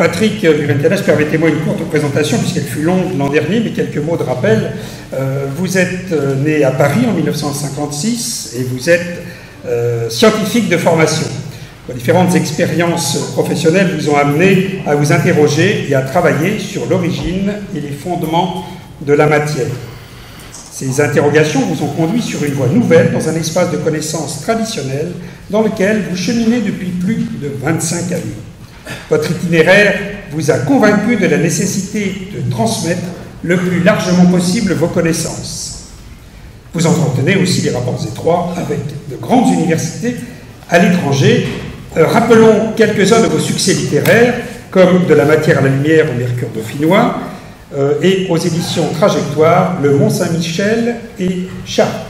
Patrick Vurentianas, permettez-moi une courte présentation, puisqu'elle fut longue l'an dernier, mais quelques mots de rappel. Vous êtes né à Paris en 1956 et vous êtes scientifique de formation. Vos différentes expériences professionnelles vous ont amené à vous interroger et à travailler sur l'origine et les fondements de la matière. Ces interrogations vous ont conduit sur une voie nouvelle dans un espace de connaissances traditionnelles dans lequel vous cheminez depuis plus de 25 années. Votre itinéraire vous a convaincu de la nécessité de transmettre le plus largement possible vos connaissances. Vous entretenez aussi des rapports étroits avec de grandes universités à l'étranger. Rappelons quelques-uns de vos succès littéraires, comme De la matière à la lumière au Mercure dauphinois, et aux éditions Trajectoire, Le Mont-Saint-Michel et Chartres.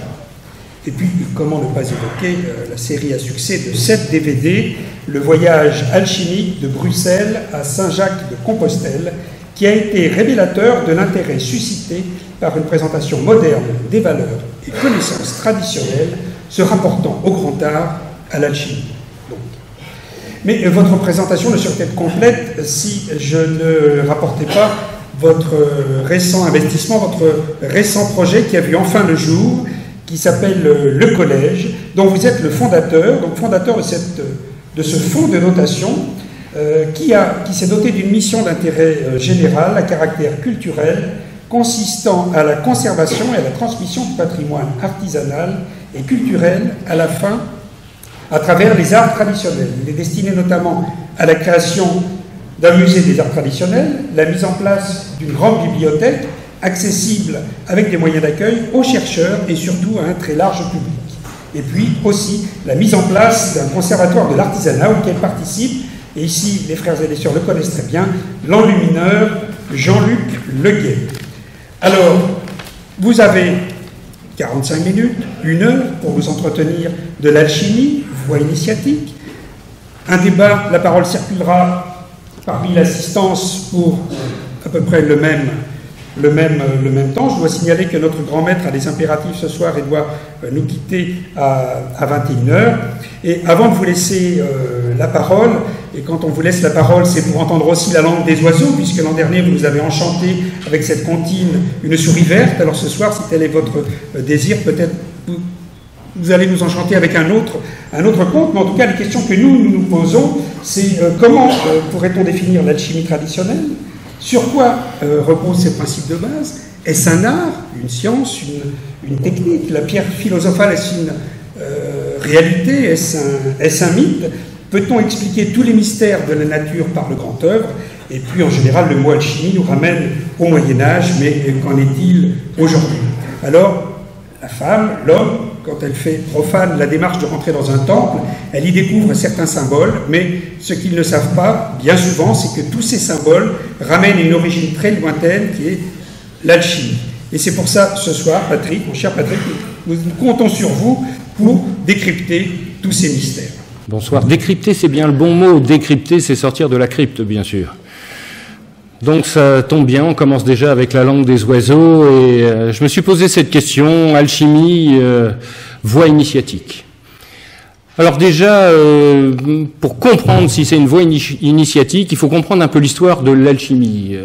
Et puis, comment ne pas évoquer la série à succès de 7 DVD, Le voyage alchimique de Bruxelles à Saint-Jacques-de-Compostelle, qui a été révélateur de l'intérêt suscité par une présentation moderne des valeurs et connaissances traditionnelles se rapportant au grand art, à l'alchimie. Mais votre présentation ne serait être complète si je ne rapportais pas votre récent investissement, votre récent projet qui a vu enfin le jour, qui s'appelle le Collège, dont vous êtes le fondateur, donc fondateur de ce fonds de notation qui s'est doté d'une mission d'intérêt général à caractère culturel, consistant à la conservation et à la transmission du patrimoine artisanal et culturel à travers les arts traditionnels. Il est destiné notamment à la création d'un musée des arts traditionnels, la mise en place d'une grande bibliothèque accessible avec des moyens d'accueil aux chercheurs et surtout à un très large public. Et puis aussi la mise en place d'un conservatoire de l'artisanat auquel participe, et ici les frères et les sœurs le connaissent très bien, l'enlumineur Jean-Luc Leguet. Alors, vous avez 45 minutes, 1 heure pour vous entretenir de l'alchimie, voie initiatique. Un débat, la parole circulera parmi l'assistance pour à peu près le même temps. Je dois signaler que notre grand maître a des impératifs ce soir et doit nous quitter à 21h. Et avant de vous laisser la parole, et quand on vous laisse la parole, c'est pour entendre aussi la langue des oiseaux, puisque l'an dernier, vous nous avez enchanté avec cette comptine Une souris verte. Alors ce soir, si tel est votre désir, peut-être vous allez nous enchanter avec un autre conte. Mais en tout cas, les questions que nous posons, c'est comment pourrait-on définir l'alchimie traditionnelle? Sur quoi reposent ces principes de base? Est-ce un art, une science, une technique? La pierre philosophale, est-ce une réalité? Est-ce un mythe? Peut-on expliquer tous les mystères de la nature par le grand œuvre? Et puis, en général, le mot alchimie nous ramène au Moyen-Âge, mais qu'en est-il aujourd'hui? Alors, la femme, l'homme, quand elle fait profane la démarche de rentrer dans un temple, elle y découvre certains symboles, mais ce qu'ils ne savent pas, bien souvent, c'est que tous ces symboles ramènent une origine très lointaine qui est l'alchimie. Et c'est pour ça, ce soir, Patrick, mon cher Patrick, nous comptons sur vous pour décrypter tous ces mystères. Bonsoir. Décrypter, c'est bien le bon mot. Décrypter, c'est sortir de la crypte, bien sûr. Donc ça tombe bien, on commence déjà avec la langue des oiseaux, et je me suis posé cette question, alchimie, voie initiatique. Alors déjà, pour comprendre si c'est une voie initiatique, il faut comprendre un peu l'histoire de l'alchimie.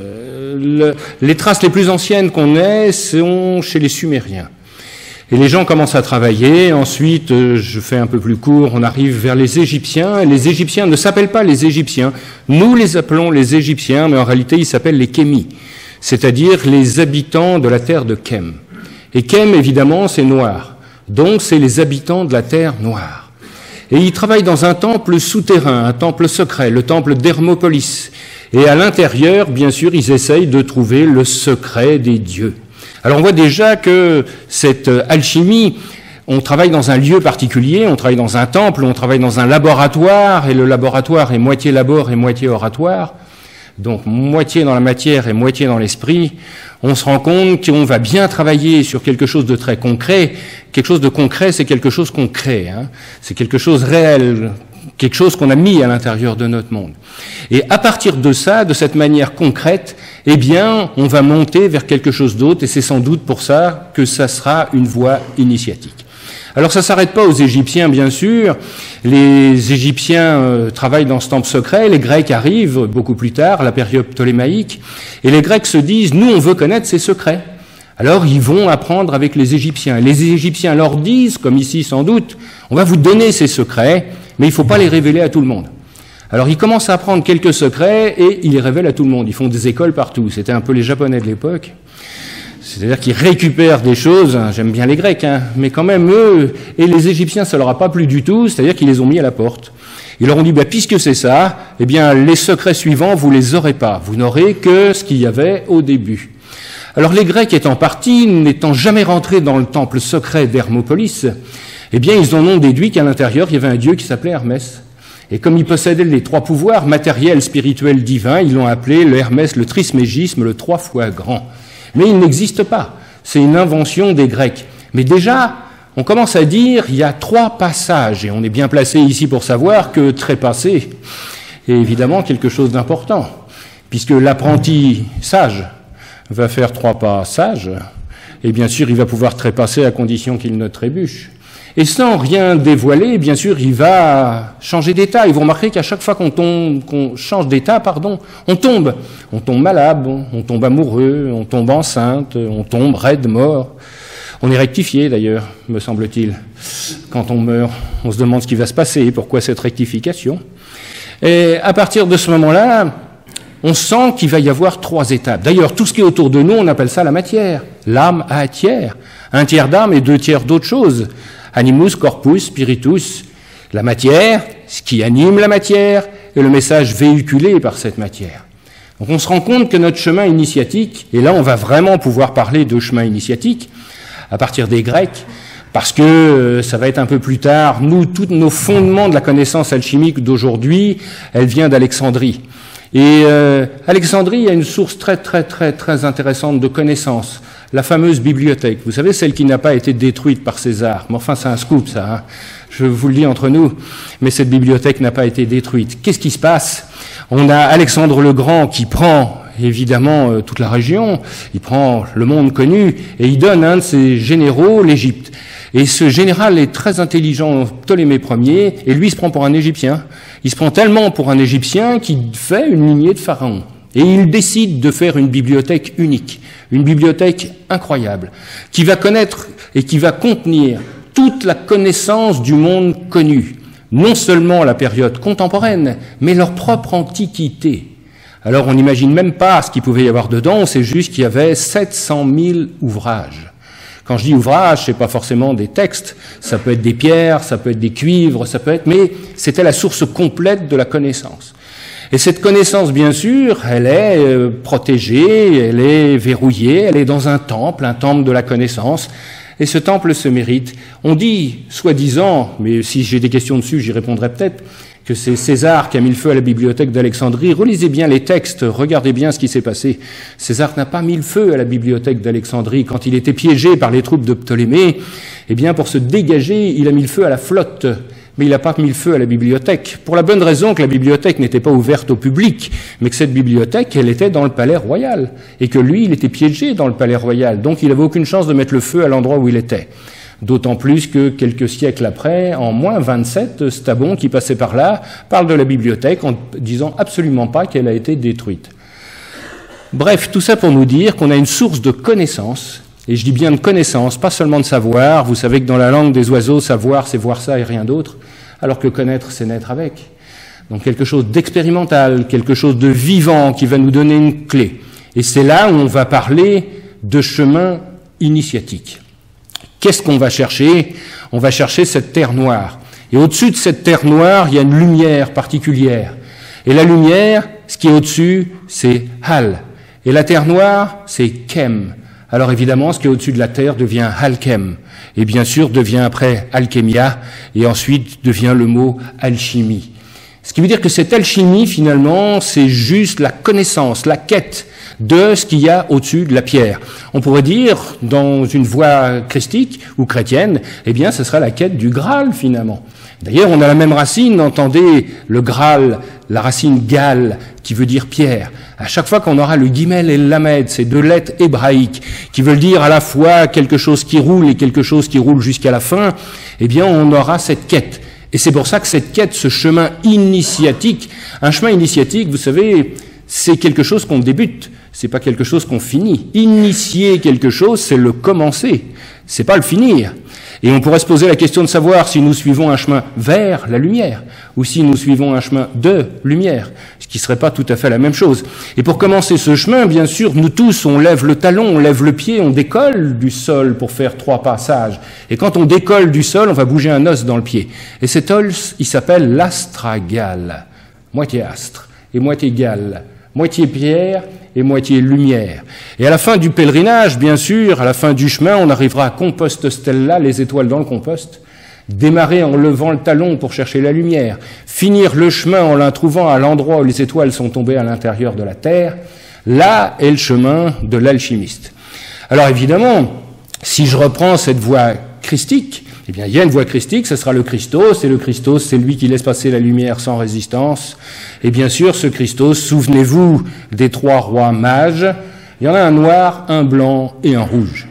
Les traces les plus anciennes qu'on ait sont chez les Sumériens. Et les gens commencent à travailler, ensuite, je fais un peu plus court, on arrive vers les Égyptiens, et les Égyptiens ne s'appellent pas les Égyptiens, nous les appelons les Égyptiens, mais en réalité ils s'appellent les Kémis, c'est-à-dire les habitants de la terre de Kem. Et Kem, évidemment, c'est noir, donc c'est les habitants de la terre noire. Et ils travaillent dans un temple souterrain, un temple secret, le temple d'Hermopolis. Et à l'intérieur, bien sûr, ils essayent de trouver le secret des dieux. Alors on voit déjà que cette alchimie, on travaille dans un lieu particulier, on travaille dans un temple, on travaille dans un laboratoire, et le laboratoire est moitié labor et moitié oratoire, donc moitié dans la matière et moitié dans l'esprit. On se rend compte qu'on va bien travailler sur quelque chose de très concret. Quelque chose de concret, c'est quelque chose qu'on crée, hein. C'est quelque chose réel, quelque chose qu'on a mis à l'intérieur de notre monde. Et à partir de ça, de cette manière concrète, eh bien, on va monter vers quelque chose d'autre, et c'est sans doute pour ça que ça sera une voie initiatique. Alors ça s'arrête pas aux Égyptiens, bien sûr. Les Égyptiens travaillent dans ce temple secret, les Grecs arrivent beaucoup plus tard, à la période ptolémaïque, et les Grecs se disent, nous on veut connaître ces secrets. Alors ils vont apprendre avec les Égyptiens. Les Égyptiens leur disent, comme ici sans doute, on va vous donner ces secrets, mais il ne faut pas les révéler à tout le monde. Alors ils commencent à apprendre quelques secrets et ils les révèlent à tout le monde. Ils font des écoles partout. C'était un peu les Japonais de l'époque. C'est-à-dire qu'ils récupèrent des choses, j'aime bien les Grecs, mais quand même eux, et les Égyptiens, ça leur a pas plu du tout, c'est-à-dire qu'ils les ont mis à la porte. Ils leur ont dit, puisque c'est ça, eh bien les secrets suivants, vous les aurez pas. Vous n'aurez que ce qu'il y avait au début. Alors les Grecs étant partis, n'étant jamais rentrés dans le temple secret d'Hermopolis, eh bien ils en ont déduit qu'à l'intérieur, il y avait un dieu qui s'appelait Hermès. Et comme il possédait les 3 pouvoirs, matériels, spirituels, divins, ils l'ont appelé le Hermès, le trismégisme, le 3 fois grand. Mais il n'existe pas. C'est une invention des Grecs. Mais déjà, on commence à dire, il y a 3 passages, et on est bien placé ici pour savoir que trépasser est évidemment quelque chose d'important, puisque l'apprenti sage va faire 3 pas sages, et bien sûr, il va pouvoir trépasser à condition qu'il ne trébuche. Et sans rien dévoiler, bien sûr, il va changer d'état. Et vous remarquerez qu'à chaque fois qu'on change d'état, on tombe. On tombe malade, on tombe amoureux, on tombe enceinte, on tombe raide, mort. On est rectifié d'ailleurs, me semble-t-il. Quand on meurt, on se demande ce qui va se passer, pourquoi cette rectification. Et à partir de ce moment-là, on sent qu'il va y avoir 3 étapes. D'ailleurs, tout ce qui est autour de nous, on appelle ça la matière. L'âme a 1 tiers. 1 tiers d'âme et 2 tiers d'autre chose. Animus, corpus, spiritus, la matière, ce qui anime la matière, et le message véhiculé par cette matière. Donc on se rend compte que notre chemin initiatique, et là on va vraiment pouvoir parler de chemin initiatique, à partir des Grecs, parce que ça va être un peu plus tard, nous, tous nos fondements de la connaissance alchimique d'aujourd'hui, elle vient d'Alexandrie. Et Alexandrie, il y a une source très intéressante de connaissances. La fameuse bibliothèque, vous savez, celle qui n'a pas été détruite par César. Mais enfin, c'est un scoop, ça. Je vous le dis entre nous. Mais cette bibliothèque n'a pas été détruite. Qu'est-ce qui se passe? On a Alexandre le Grand qui prend, évidemment, toute la région. Il prend le monde connu et il donne un de ses généraux l'Égypte. Et ce général est très intelligent, Ptolémée Ier, et lui il se prend pour un Égyptien. Il se prend tellement pour un Égyptien qu'il fait une lignée de pharaons. Et il décide de faire une bibliothèque unique, une bibliothèque incroyable, qui va connaître et qui va contenir toute la connaissance du monde connu, non seulement la période contemporaine, mais leur propre antiquité. Alors on n'imagine même pas ce qu'il pouvait y avoir dedans, on sait juste qu'il y avait 700 000 ouvrages. Quand je dis ouvrages, c'est pas forcément des textes, ça peut être des pierres, ça peut être des cuivres, ça peut être, mais c'était la source complète de la connaissance. Et cette connaissance, bien sûr, elle est protégée, elle est verrouillée, elle est dans un temple de la connaissance. Et ce temple se mérite. On dit, soi-disant, mais si j'ai des questions dessus, j'y répondrai peut-être, que c'est César qui a mis le feu à la bibliothèque d'Alexandrie. Relisez bien les textes, regardez bien ce qui s'est passé. César n'a pas mis le feu à la bibliothèque d'Alexandrie. Quand il était piégé par les troupes de Ptolémée, eh bien, pour se dégager, il a mis le feu à la flotte. Mais il n'a pas mis le feu à la bibliothèque, pour la bonne raison que la bibliothèque n'était pas ouverte au public, mais que cette bibliothèque, elle était dans le palais royal, et que lui, il était piégé dans le palais royal, donc il n'avait aucune chance de mettre le feu à l'endroit où il était. D'autant plus que quelques siècles après, en moins 27, Strabon, qui passait par là, parle de la bibliothèque en disant absolument pas qu'elle a été détruite. Bref, tout ça pour nous dire qu'on a une source de connaissance. Et je dis bien de connaissance, pas seulement de savoir. Vous savez que dans la langue des oiseaux, savoir, c'est voir ça et rien d'autre, alors que connaître, c'est naître avec. Donc quelque chose d'expérimental, quelque chose de vivant qui va nous donner une clé. Et c'est là où on va parler de chemin initiatique. Qu'est-ce qu'on va chercher? On va chercher cette terre noire. Et au-dessus de cette terre noire, il y a une lumière particulière. Et la lumière, ce qui est au-dessus, c'est Hal. Et la terre noire, c'est Kem. Alors évidemment, ce qui est au-dessus de la terre devient Halkem, et bien sûr devient après alchemia, et ensuite devient le mot alchimie. Ce qui veut dire que cette alchimie, finalement, c'est juste la connaissance, la quête de ce qu'il y a au-dessus de la pierre. On pourrait dire, dans une voie christique ou chrétienne, eh bien, ce sera la quête du Graal, finalement. D'ailleurs, on a la même racine, entendez, le Graal la racine gal, qui veut dire pierre. À chaque fois qu'on aura le guimel et le lamed, ces deux lettres hébraïques, qui veulent dire à la fois quelque chose qui roule et quelque chose qui roule jusqu'à la fin, eh bien on aura cette quête. Et c'est pour ça que cette quête, ce chemin initiatique, un chemin initiatique, vous savez, c'est quelque chose qu'on débute, c'est pas quelque chose qu'on finit. Initier quelque chose, c'est le commencer, c'est pas le finir. Et on pourrait se poser la question de savoir si nous suivons un chemin vers la lumière ou si nous suivons un chemin de lumière, ce qui ne serait pas tout à fait la même chose. Et pour commencer ce chemin, bien sûr, nous tous, on lève le talon, on lève le pied, on décolle du sol pour faire 3 passages. Et quand on décolle du sol, on va bouger un os dans le pied. Et cet os, il s'appelle l'astragale, moitié astre et moitié gale, moitié pierre et moitié lumière. Et à la fin du pèlerinage, bien sûr, à la fin du chemin, on arrivera à Compost Stella, les étoiles dans le compost, démarrer en levant le talon pour chercher la lumière, finir le chemin en la trouvant à l'endroit où les étoiles sont tombées à l'intérieur de la terre. Là est le chemin de l'alchimiste. Alors évidemment, si je reprends cette voie christique, eh bien, il y a une voie christique, ce sera le Christos, et le Christos, c'est lui qui laisse passer la lumière sans résistance. Et bien sûr, ce Christos, souvenez-vous des 3 rois mages, il y en a un noir, un blanc et un rouge.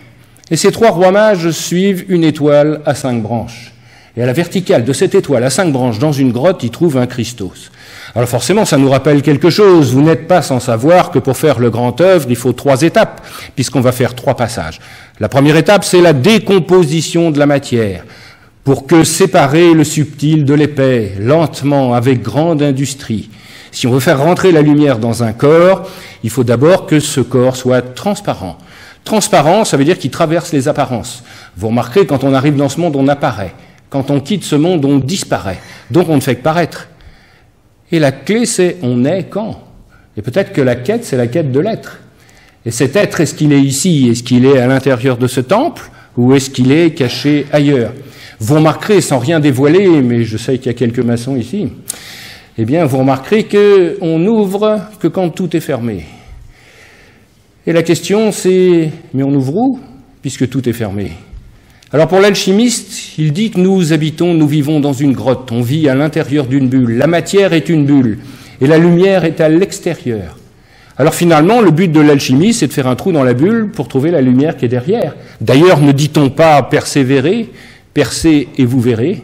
Et ces 3 rois mages suivent une étoile à 5 branches. Et à la verticale de cette étoile à 5 branches, dans une grotte, ils trouvent un Christos. Alors forcément, ça nous rappelle quelque chose. Vous n'êtes pas sans savoir que pour faire le grand œuvre, il faut 3 étapes, puisqu'on va faire 3 passages. La première étape, c'est la décomposition de la matière, pour que séparer le subtil de l'épais, lentement, avec grande industrie. Si on veut faire rentrer la lumière dans un corps, il faut d'abord que ce corps soit transparent. Transparent, ça veut dire qu'il traverse les apparences. Vous remarquerez, quand on arrive dans ce monde, on apparaît. Quand on quitte ce monde, on disparaît. Donc on ne fait que paraître. Et la clé, c'est on est quand. Et peut-être que la quête, c'est la quête de l'être. Et cet être, est-ce qu'il est ici? Est-ce qu'il est à l'intérieur de ce temple? Ou est-ce qu'il est caché ailleurs? Vous remarquerez, sans rien dévoiler, mais je sais qu'il y a quelques maçons ici, eh bien, vous remarquerez qu'on n'ouvre que quand tout est fermé. Et la question, c'est, mais on ouvre où, puisque tout est fermé? Alors pour l'alchimiste, il dit que nous vivons dans une grotte, on vit à l'intérieur d'une bulle. La matière est une bulle, et la lumière est à l'extérieur. Alors finalement, le but de l'alchimie, c'est de faire un trou dans la bulle pour trouver la lumière qui est derrière. D'ailleurs, ne dit-on pas persévérer, percez et vous verrez.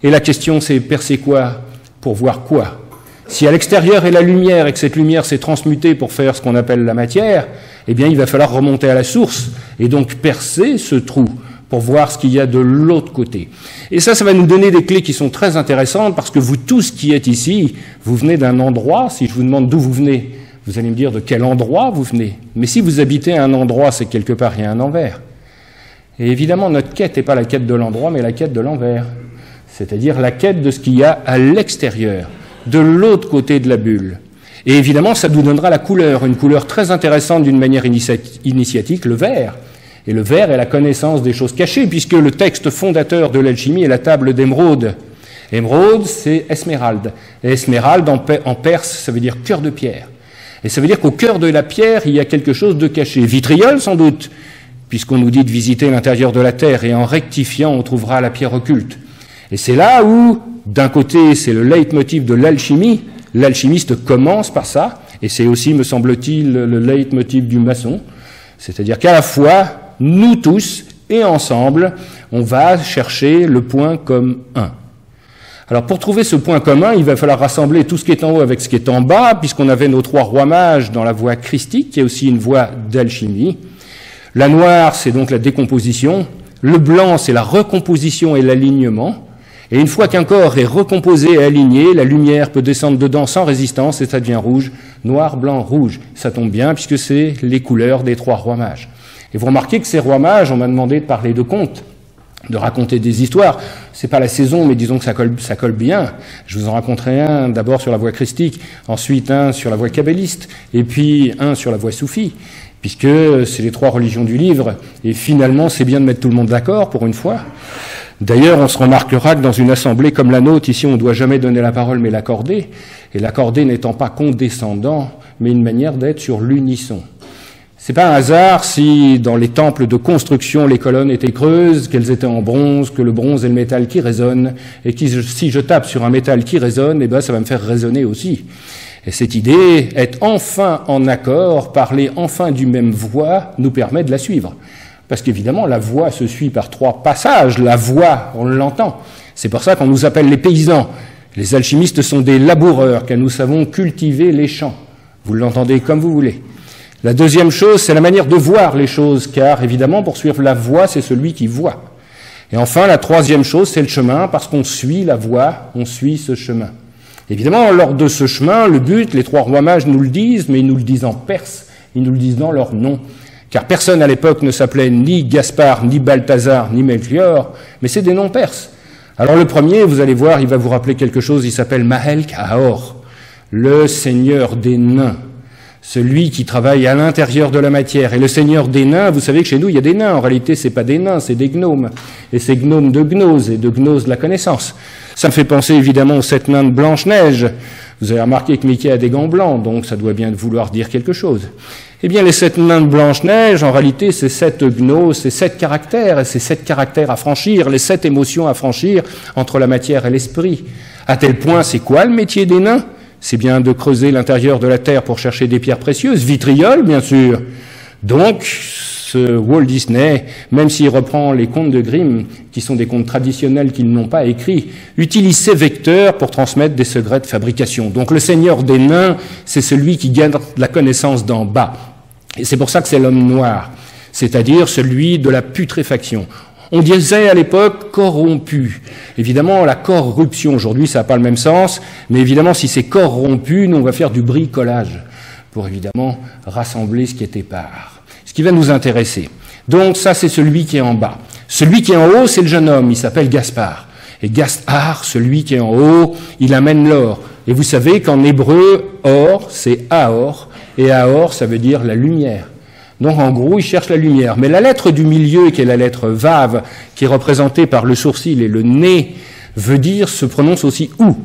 Et la question, c'est percer quoi pour voir quoi? Si à l'extérieur est la lumière et que cette lumière s'est transmutée pour faire ce qu'on appelle la matière, eh bien il va falloir remonter à la source et donc percer ce trou pour voir ce qu'il y a de l'autre côté. Et ça va nous donner des clés qui sont très intéressantes parce que vous tous qui êtes ici, vous venez d'un endroit. Si je vous demande d'où vous venez, vous allez me dire de quel endroit vous venez. Mais si vous habitez à un endroit, c'est quelque part il y a un envers. Et évidemment, notre quête n'est pas la quête de l'endroit, mais la quête de l'envers. C'est-à-dire la quête de ce qu'il y a à l'extérieur, de l'autre côté de la bulle. Et évidemment, ça nous donnera la couleur, une couleur très intéressante d'une manière initiatique, le vert. Et le vert est la connaissance des choses cachées, puisque le texte fondateur de l'alchimie est la table d'émeraude. Émeraude, c'est esmeralde. Et esmeralde, en perse, ça veut dire cœur de pierre. Et ça veut dire qu'au cœur de la pierre, il y a quelque chose de caché. Vitriol, sans doute, puisqu'on nous dit de visiter l'intérieur de la terre, et en rectifiant, on trouvera la pierre occulte. Et c'est là où, d'un côté, c'est le leitmotiv de l'alchimie. L'alchimiste commence par ça, et c'est aussi, me semble-t-il, le leitmotiv du maçon. C'est-à-dire qu'à la fois, nous tous, et ensemble, on va chercher le point comme un. Alors pour trouver ce point commun, il va falloir rassembler tout ce qui est en haut avec ce qui est en bas, puisqu'on avait nos 3 rois mages dans la voie christique, qui est aussi une voie d'alchimie. La noire, c'est donc la décomposition. Le blanc, c'est la recomposition et l'alignement. Et une fois qu'un corps est recomposé et aligné, la lumière peut descendre dedans sans résistance et ça devient rouge, noir, blanc, rouge. Ça tombe bien puisque c'est les couleurs des 3 rois mages. Et vous remarquez que ces rois mages, on m'a demandé de parler de contes, de raconter des histoires. C'est pas la saison, mais disons que ça colle bien. Je vous en raconterai un d'abord sur la voie christique, ensuite un sur la voie kabbaliste, et puis un sur la voie soufie, puisque c'est les 3 religions du livre. Et finalement, c'est bien de mettre tout le monde d'accord pour une fois. D'ailleurs, on se remarquera que dans une assemblée comme la nôtre, ici, on ne doit jamais donner la parole, mais l'accorder. Et l'accorder n'étant pas condescendant, mais une manière d'être sur l'unisson. C'est pas un hasard si dans les temples de construction les colonnes étaient creuses, qu'elles étaient en bronze, que le bronze est le métal qui résonne, et que si je tape sur un métal qui résonne, eh ben ça va me faire résonner aussi. Et cette idée, être enfin en accord, parler enfin du même voix, nous permet de la suivre. Parce qu'évidemment, la voix se suit par 3 passages. La voix, on l'entend. C'est pour ça qu'on nous appelle les paysans. Les alchimistes sont des laboureurs, car nous savons cultiver les champs. Vous l'entendez comme vous voulez. La deuxième chose, c'est la manière de voir les choses, car évidemment, pour suivre la voie, c'est celui qui voit. Et enfin, la troisième chose, c'est le chemin, parce qu'on suit la voie, on suit ce chemin. Évidemment, lors de ce chemin, le but, les 3 rois mages nous le disent, mais ils nous le disent en perse, ils nous le disent dans leur nom, car personne à l'époque ne s'appelait ni Gaspard, ni Balthazar, ni Melchior, mais c'est des noms perses. Alors le premier, vous allez voir, il va vous rappeler quelque chose, il s'appelle Mahel Kahor, le seigneur des nains. Celui qui travaille à l'intérieur de la matière. Et le seigneur des nains, vous savez que chez nous, il y a des nains. En réalité, c'est pas des nains, c'est des gnomes. Et c'est gnomes de gnose, et de gnose de la connaissance. Ça me fait penser évidemment aux 7 nains de Blanche-Neige. Vous avez remarqué que Mickey a des gants blancs, donc ça doit bien vouloir dire quelque chose. Eh bien, les 7 nains de Blanche-Neige, en réalité, c'est 7 gnoses, c'est 7 caractères, et c'est 7 caractères à franchir, les 7 émotions à franchir entre la matière et l'esprit. À tel point, c'est quoi le métier des nains ? C'est bien de creuser l'intérieur de la terre pour chercher des pierres précieuses, vitriol, bien sûr. Donc, ce Walt Disney, même s'il reprend les contes de Grimm, qui sont des contes traditionnels qu'ils n'ont pas écrits, utilise ces vecteurs pour transmettre des secrets de fabrication. Donc, le seigneur des nains, c'est celui qui garde la connaissance d'en bas. Et c'est pour ça que c'est l'homme noir, c'est-à-dire celui de la putréfaction. On disait à l'époque corrompu. Évidemment, la corruption, aujourd'hui, ça n'a pas le même sens, mais évidemment, si c'est corrompu, nous, on va faire du bricolage pour, évidemment, rassembler ce qui est épars, ce qui va nous intéresser. Donc, ça, c'est celui qui est en bas. Celui qui est en haut, c'est le jeune homme, il s'appelle Gaspard. Et Gaspard, celui qui est en haut, il amène l'or. Et vous savez qu'en hébreu, or, c'est Aor, et Aor, ça veut dire la lumière. Donc, en gros, il cherche la lumière. Mais la lettre du milieu, qui est la lettre Vav, qui est représentée par le sourcil et le nez, se prononce aussi ou.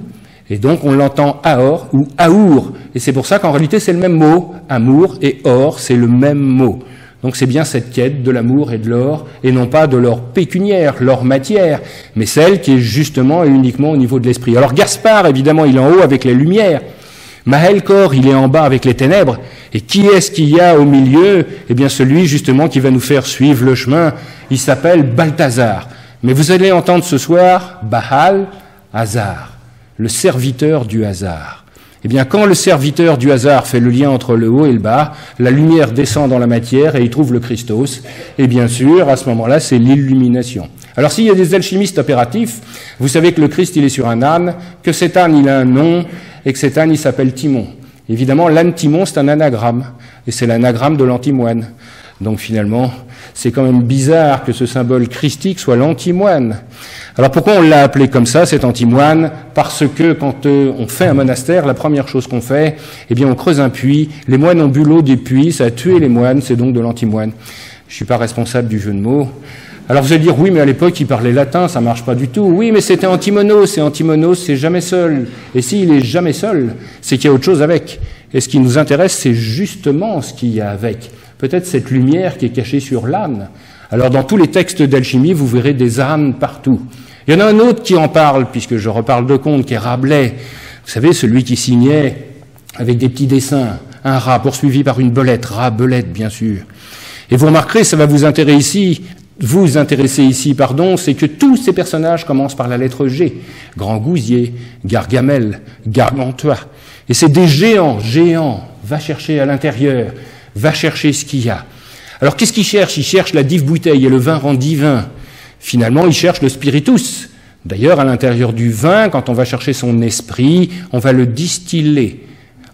Et donc, on l'entend Aor ou Aour. Et c'est pour ça qu'en réalité, c'est le même mot. Amour et or, c'est le même mot. Donc, c'est bien cette quête de l'amour et de l'or, et non pas de l'or pécuniaire, l'or matière, mais celle qui est justement et uniquement au niveau de l'esprit. Alors, Gaspard, évidemment, il est en haut avec les lumières. Mahel Kahor, il est en bas avec les ténèbres. Et qui est-ce qu'il y a au milieu? Eh bien, celui, justement, qui va nous faire suivre le chemin, il s'appelle Balthazar. Mais vous allez entendre ce soir Baal Hazar, le serviteur du hasard. Eh bien, quand le serviteur du hasard fait le lien entre le haut et le bas, la lumière descend dans la matière et il trouve le Christos. Et bien sûr, à ce moment-là, c'est l'illumination. Alors, s'il y a des alchimistes opératifs, vous savez que le Christ, il est sur un âne, que cet âne, il a un nom, et que cet âne, il s'appelle Timon. Évidemment, l'âne Timon, c'est un anagramme, et c'est l'anagramme de l'antimoine. Donc finalement, c'est quand même bizarre que ce symbole christique soit l'antimoine. Alors pourquoi on l'a appelé comme ça, cet antimoine? Parce que quand on fait un monastère, la première chose qu'on fait, eh bien on creuse un puits, les moines ont bu l'eau du puits, ça a tué les moines, c'est donc de l'antimoine. Je suis pas responsable du jeu de mots. Alors vous allez dire, oui, mais à l'époque, il parlait latin, ça marche pas du tout. Oui, mais c'était Antimonos, et Antimonos, c'est jamais seul. Et s'il est jamais seul, c'est qu'il y a autre chose avec. Et ce qui nous intéresse, c'est justement ce qu'il y a avec. Peut-être cette lumière qui est cachée sur l'âne. Alors dans tous les textes d'alchimie, vous verrez des ânes partout. Il y en a un autre qui en parle, puisque je reparle de conte, qui est Rabelais. Vous savez, celui qui signait avec des petits dessins, un rat poursuivi par une belette, rat-belette, bien sûr. Et vous remarquerez, ça va vous intéresser ici, c'est que tous ces personnages commencent par la lettre G. Grand Gousier, Gargamel, Gargantua. Et c'est des géants, va chercher à l'intérieur, va chercher ce qu'il y a. Alors qu'est-ce qu'il cherche? Il cherche la dive bouteille et le vin rend divin. Finalement, il cherche le spiritus. D'ailleurs, à l'intérieur du vin, quand on va chercher son esprit, on va le distiller.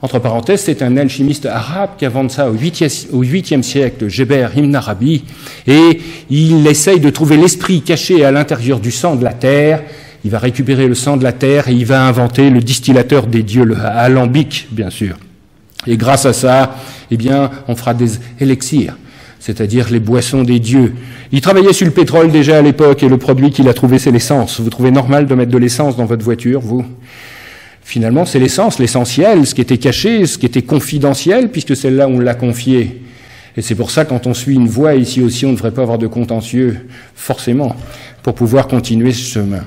Entre parenthèses, c'est un alchimiste arabe qui invente ça au 8e siècle, Geber Ibn Arabi, et il essaye de trouver l'esprit caché à l'intérieur du sang de la terre. Il va récupérer le sang de la terre et il va inventer le distillateur des dieux, le alambic, bien sûr. Et grâce à ça, eh bien, on fera des élixirs, c'est-à-dire les boissons des dieux. Il travaillait sur le pétrole déjà à l'époque et le produit qu'il a trouvé, c'est l'essence. Vous trouvez normal de mettre de l'essence dans votre voiture, vous ? Finalement, c'est l'essence, l'essentiel, ce qui était caché, ce qui était confidentiel, puisque c'est là où on l'a confié. Et c'est pour ça, quand on suit une voie, ici aussi, on ne devrait pas avoir de contentieux, forcément, pour pouvoir continuer ce chemin.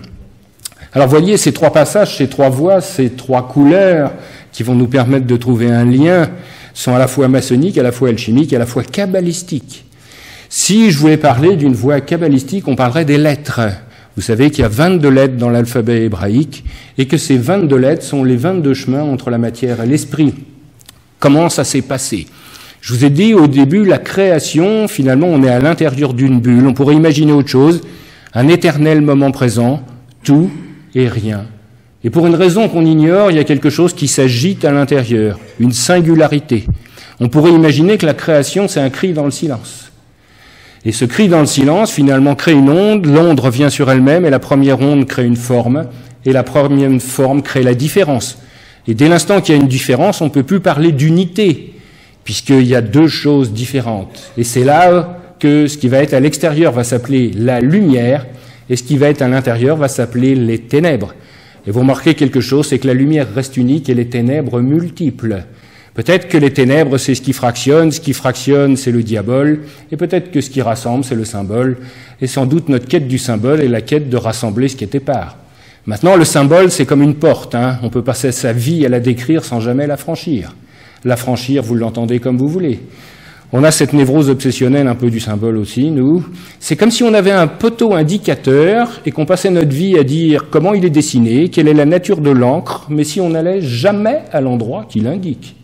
Alors, voyez, ces trois passages, ces trois voies, ces trois couleurs qui vont nous permettre de trouver un lien sont à la fois maçonniques, à la fois alchimiques, à la fois kabbalistiques. Si je voulais parler d'une voie kabbalistique, on parlerait des lettres. Vous savez qu'il y a 22 lettres dans l'alphabet hébraïque et que ces 22 lettres sont les 22 chemins entre la matière et l'esprit. Comment ça s'est passé ? Je vous ai dit au début, la création, finalement, on est à l'intérieur d'une bulle. On pourrait imaginer autre chose, un éternel moment présent, tout et rien. Et pour une raison qu'on ignore, il y a quelque chose qui s'agite à l'intérieur, une singularité. On pourrait imaginer que la création, c'est un cri dans le silence. Et ce cri dans le silence, finalement, crée une onde, l'onde revient sur elle-même, et la première onde crée une forme, et la première forme crée la différence. Et dès l'instant qu'il y a une différence, on ne peut plus parler d'unité, puisqu'il y a deux choses différentes. Et c'est là que ce qui va être à l'extérieur va s'appeler la lumière, et ce qui va être à l'intérieur va s'appeler les ténèbres. Et vous remarquez quelque chose, c'est que la lumière reste unique et les ténèbres multiples. Peut-être que les ténèbres, c'est ce qui fractionne, c'est le diable, et peut-être que ce qui rassemble, c'est le symbole, et sans doute notre quête du symbole est la quête de rassembler ce qui est épars. Maintenant, le symbole, c'est comme une porte, hein. On peut passer sa vie à la décrire sans jamais la franchir. La franchir, vous l'entendez comme vous voulez. On a cette névrose obsessionnelle un peu du symbole aussi, nous. C'est comme si on avait un poteau indicateur et qu'on passait notre vie à dire comment il est dessiné, quelle est la nature de l'encre, mais si on n'allait jamais à l'endroit qui l'indique.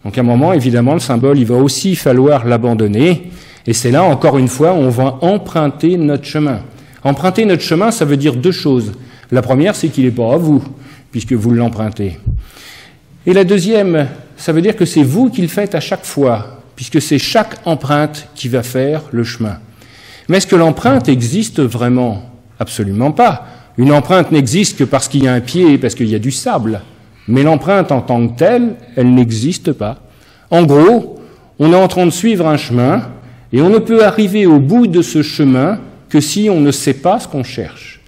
Donc à un moment, évidemment, le symbole, il va aussi falloir l'abandonner. Et c'est là, encore une fois, on va emprunter notre chemin. Emprunter notre chemin, ça veut dire deux choses. La première, c'est qu'il n'est pas à vous, puisque vous l'empruntez. Et la deuxième, ça veut dire que c'est vous qui le faites à chaque fois, puisque c'est chaque empreinte qui va faire le chemin. Mais est-ce que l'empreinte existe vraiment? Absolument pas. Une empreinte n'existe que parce qu'il y a un pied et parce qu'il y a du sable. Mais l'empreinte en tant que telle, elle n'existe pas. En gros, on est en train de suivre un chemin et on ne peut arriver au bout de ce chemin que si on ne sait pas ce qu'on cherche.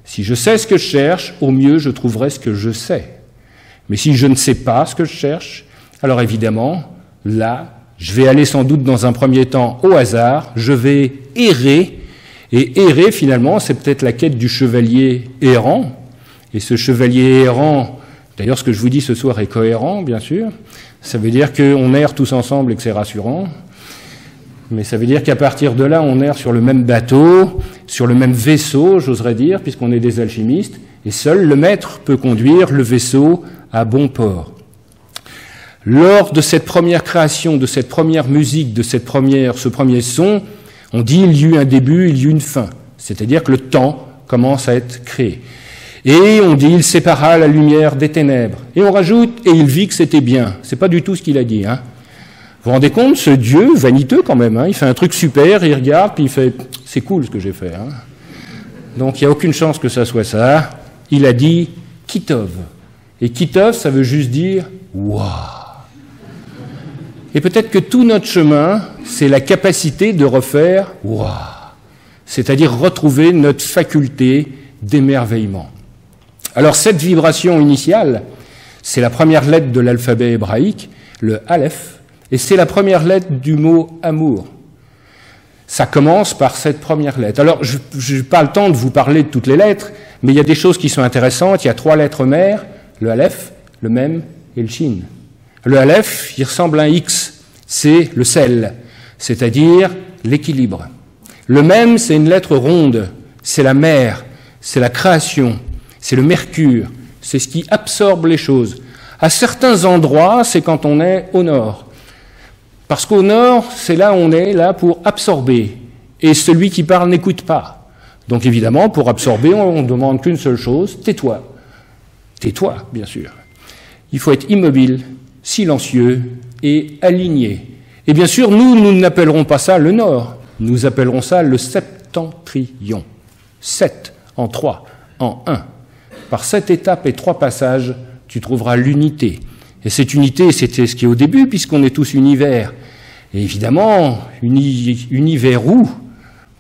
Si je sais ce que je cherche, au mieux je trouverai ce que je sais. Mais si je ne sais pas ce que je cherche, alors évidemment, là, je vais aller sans doute dans un premier temps au hasard, je vais errer, et errer finalement, c'est peut-être la quête du chevalier errant, et ce chevalier errant, d'ailleurs ce que je vous dis ce soir est cohérent, bien sûr, ça veut dire qu'on erre tous ensemble et que c'est rassurant, mais ça veut dire qu'à partir de là, on erre sur le même bateau, sur le même vaisseau, j'oserais dire, puisqu'on est des alchimistes, et seul le maître peut conduire le vaisseau à bon port. Lors de cette première création, de cette première musique, de ce premier son, on dit il y eut un début, il y eut une fin. C'est-à-dire que le temps commence à être créé. Et on dit il sépara la lumière des ténèbres. Et on rajoute et il vit que c'était bien. C'est pas du tout ce qu'il a dit, hein. Vous vous rendez compte, ce Dieu, vaniteux quand même, hein, il fait un truc super, il regarde, puis il fait c'est cool ce que j'ai fait. Hein. Donc il n'y a aucune chance que ça soit ça. Il a dit Kitov. Et Kitov, ça veut juste dire waouh. Et peut-être que tout notre chemin, c'est la capacité de refaire « waouh », c'est-à-dire retrouver notre faculté d'émerveillement. Alors cette vibration initiale, c'est la première lettre de l'alphabet hébraïque, le Aleph, et c'est la première lettre du mot « amour ». Ça commence par cette première lettre. Alors, je n'ai pas le temps de vous parler de toutes les lettres, mais il y a des choses qui sont intéressantes. Il y a 3 lettres mères, le Aleph, le Mem et le Shin. Le Aleph, il ressemble à un X, c'est le sel, c'est-à-dire l'équilibre. Le Mem, c'est une lettre ronde, c'est la mer, c'est la création, c'est le mercure, c'est ce qui absorbe les choses. À certains endroits, c'est quand on est au nord. Parce qu'au nord, c'est là où on est là pour absorber. Et celui qui parle n'écoute pas. Donc évidemment, pour absorber, on ne demande qu'une seule chose, tais-toi. Tais-toi, bien sûr. Il faut être immobile, silencieux et aligné. Et bien sûr, nous n'appellerons pas ça le nord, nous appellerons ça le septentrion. 7 en 3, en 1. Par 7 étapes et 3 passages, tu trouveras l'unité. Et cette unité, c'était ce qui est au début, puisqu'on est tous univers. Et évidemment, univers où,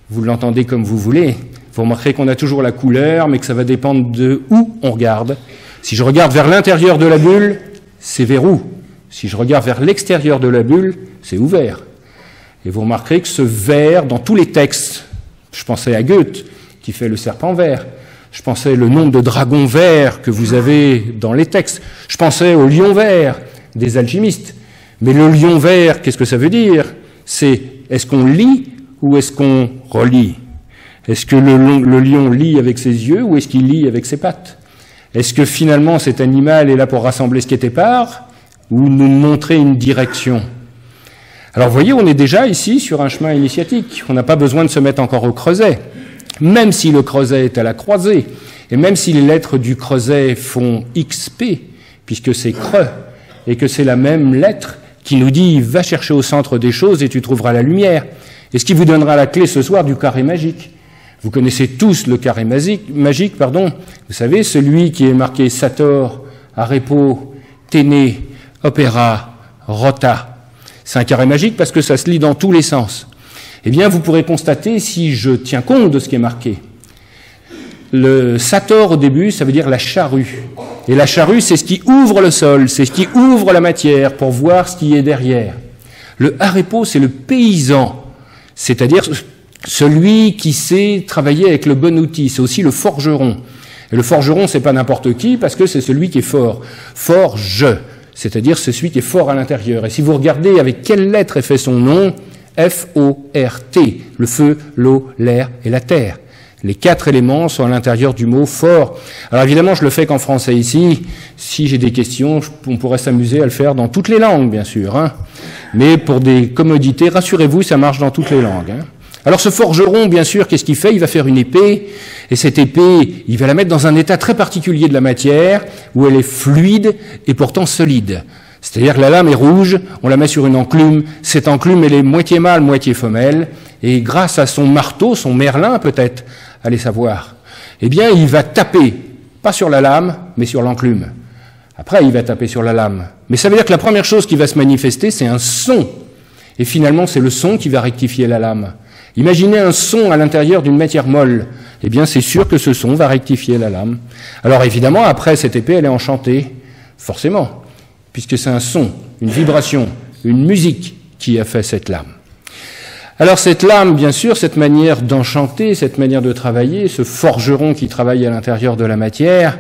vous l'entendez comme vous voulez, vous remarquerez qu'on a toujours la couleur, mais que ça va dépendre de où on regarde. Si je regarde vers l'intérieur de la bulle, c'est vers où? Si je regarde vers l'extérieur de la bulle, c'est ouvert. Et vous remarquerez que ce ver, dans tous les textes, je pensais à Goethe, qui fait le serpent vert, je pensais le nombre de dragons verts que vous avez dans les textes, je pensais au lion vert des alchimistes. Mais le lion vert, qu'est-ce que ça veut dire? C'est, est-ce qu'on lit ou est-ce qu'on relit? Est-ce que le lion lit avec ses yeux ou est-ce qu'il lit avec ses pattes? Est-ce que finalement cet animal est là pour rassembler ce qui est épars ou nous montrer une direction? Alors vous voyez, on est déjà ici sur un chemin initiatique. On n'a pas besoin de se mettre encore au creuset. Même si le creuset est à la croisée, et même si les lettres du creuset font XP, puisque c'est creux, et que c'est la même lettre qui nous dit « va chercher au centre des choses et tu trouveras la lumière », et ce qui vous donnera la clé ce soir du carré magique. Vous connaissez tous le carré magique, vous savez, celui qui est marqué Sator, Arepo, Téné, Opéra, Rota. C'est un carré magique parce que ça se lit dans tous les sens. Eh bien, vous pourrez constater, si je tiens compte de ce qui est marqué, le Sator au début, ça veut dire la charrue. Et la charrue, c'est ce qui ouvre le sol, c'est ce qui ouvre la matière pour voir ce qui est derrière. Le Arepo, c'est le paysan, c'est-à-dire celui qui sait travailler avec le bon outil, c'est aussi le forgeron. Et le forgeron, c'est pas n'importe qui, parce que c'est celui qui est fort. Forge, c'est-à-dire c'est celui qui est fort à l'intérieur. Et si vous regardez avec quelle lettre est fait son nom, F-O-R-T, le feu, l'eau, l'air et la terre. Les 4 éléments sont à l'intérieur du mot fort. Alors évidemment, je le fais qu'en français ici. Si j'ai des questions, on pourrait s'amuser à le faire dans toutes les langues, bien sûr. Hein. Mais pour des commodités, rassurez-vous, ça marche dans toutes les langues. Hein. Alors ce forgeron, bien sûr, qu'est-ce qu'il fait? Il va faire une épée, et cette épée, il va la mettre dans un état très particulier de la matière, où elle est fluide et pourtant solide. C'est-à-dire que la lame est rouge, on la met sur une enclume, cette enclume, elle est moitié mâle, moitié femelle, et grâce à son marteau, son merlin peut-être, allez savoir, eh bien, il va taper, pas sur la lame, mais sur l'enclume. Après, il va taper sur la lame. Mais ça veut dire que la première chose qui va se manifester, c'est un son. Et finalement, c'est le son qui va rectifier la lame. Imaginez un son à l'intérieur d'une matière molle. Eh bien, c'est sûr que ce son va rectifier la lame. Alors, évidemment, après, cette épée, elle est enchantée. Forcément. Puisque c'est un son, une vibration, une musique qui a fait cette lame. Alors cette lame, bien sûr, cette manière d'enchanter, cette manière de travailler, ce forgeron qui travaille à l'intérieur de la matière,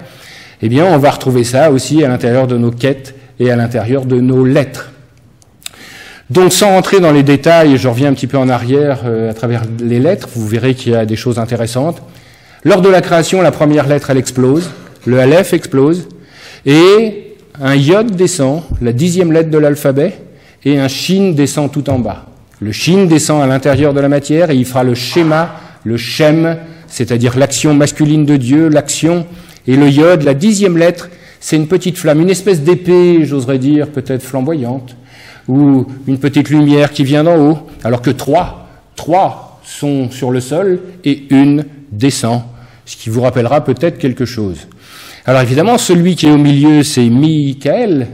eh bien, on va retrouver ça aussi à l'intérieur de nos quêtes et à l'intérieur de nos lettres. Donc, sans rentrer dans les détails, je reviens un petit peu en arrière à travers les lettres, vous verrez qu'il y a des choses intéressantes. Lors de la création, la première lettre, elle explose, le Aleph explose, et un Yod descend, la 10e lettre de l'alphabet, et un Shin descend tout en bas. Le Shin descend à l'intérieur de la matière et il fera le schéma, le Shem, c'est-à-dire l'action masculine de Dieu, l'action, et le Yod, la 10e lettre, c'est une petite flamme, une espèce d'épée, j'oserais dire, peut-être flamboyante, ou une petite lumière qui vient d'en haut, alors que trois sont sur le sol et une descend, ce qui vous rappellera peut-être quelque chose. Alors évidemment, celui qui est au milieu, c'est Michael,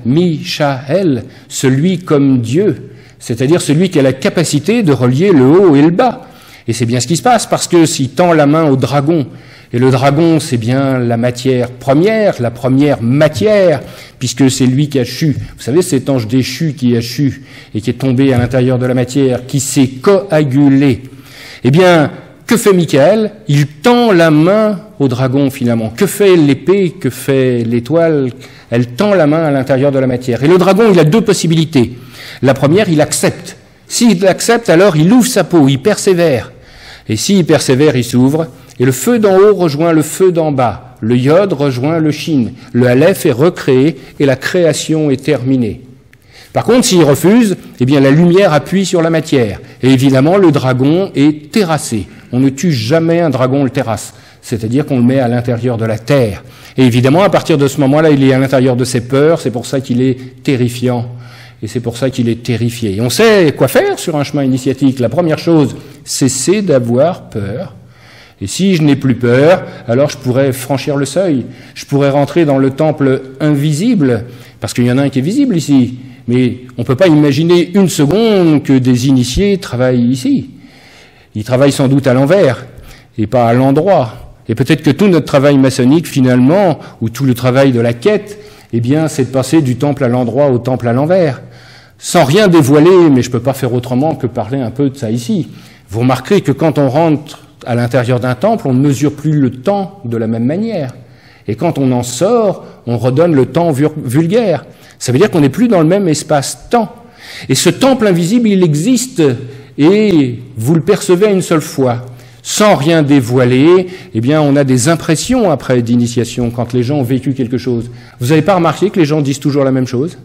celui comme Dieu, c'est-à-dire celui qui a la capacité de relier le haut et le bas. Et c'est bien ce qui se passe, parce que s'il tend la main au dragon, et le dragon, c'est bien la matière première, la première matière, puisque c'est lui qui a chu. Vous savez, cet ange déchu qui a chu et qui est tombé à l'intérieur de la matière, qui s'est coagulé. Eh bien, que fait Michael? Il tend la main au dragon, finalement. Que fait l'épée? Que fait l'étoile? Elle tend la main à l'intérieur de la matière. Et le dragon, il a 2 possibilités. La première, il accepte. S'il accepte, alors il ouvre sa peau, il persévère. Et s'il persévère, il s'ouvre. Et le feu d'en haut rejoint le feu d'en bas. Le Yod rejoint le Shin. Le Aleph est recréé et la création est terminée. Par contre, s'il refuse, eh bien la lumière appuie sur la matière. Et évidemment, le dragon est terrassé. On ne tue jamais un dragon, on le terrasse. C'est-à-dire qu'on le met à l'intérieur de la terre. Et évidemment, à partir de ce moment-là, il est à l'intérieur de ses peurs. C'est pour ça qu'il est terrifiant. Et c'est pour ça qu'il est terrifié. Et on sait quoi faire sur un chemin initiatique. La première chose, cesser d'avoir peur. Et si je n'ai plus peur, alors je pourrais franchir le seuil. Je pourrais rentrer dans le temple invisible, parce qu'il y en a un qui est visible ici. Mais on ne peut pas imaginer une seconde que des initiés travaillent ici. Ils travaillent sans doute à l'envers, et pas à l'endroit. Et peut-être que tout notre travail maçonnique, finalement, ou tout le travail de la quête, eh bien, c'est de passer du temple à l'endroit au temple à l'envers. Sans rien dévoiler, mais je ne peux pas faire autrement que parler un peu de ça ici. Vous remarquerez que quand on rentre à l'intérieur d'un temple, on ne mesure plus le temps de la même manière. Et quand on en sort, on redonne le temps vulgaire. Ça veut dire qu'on n'est plus dans le même espace-temps. Et ce temple invisible, il existe, et vous le percevez une seule fois. Sans rien dévoiler, eh bien, on a des impressions après d'initiation, quand les gens ont vécu quelque chose. Vous n'avez pas remarqué que les gens disent toujours la même chose?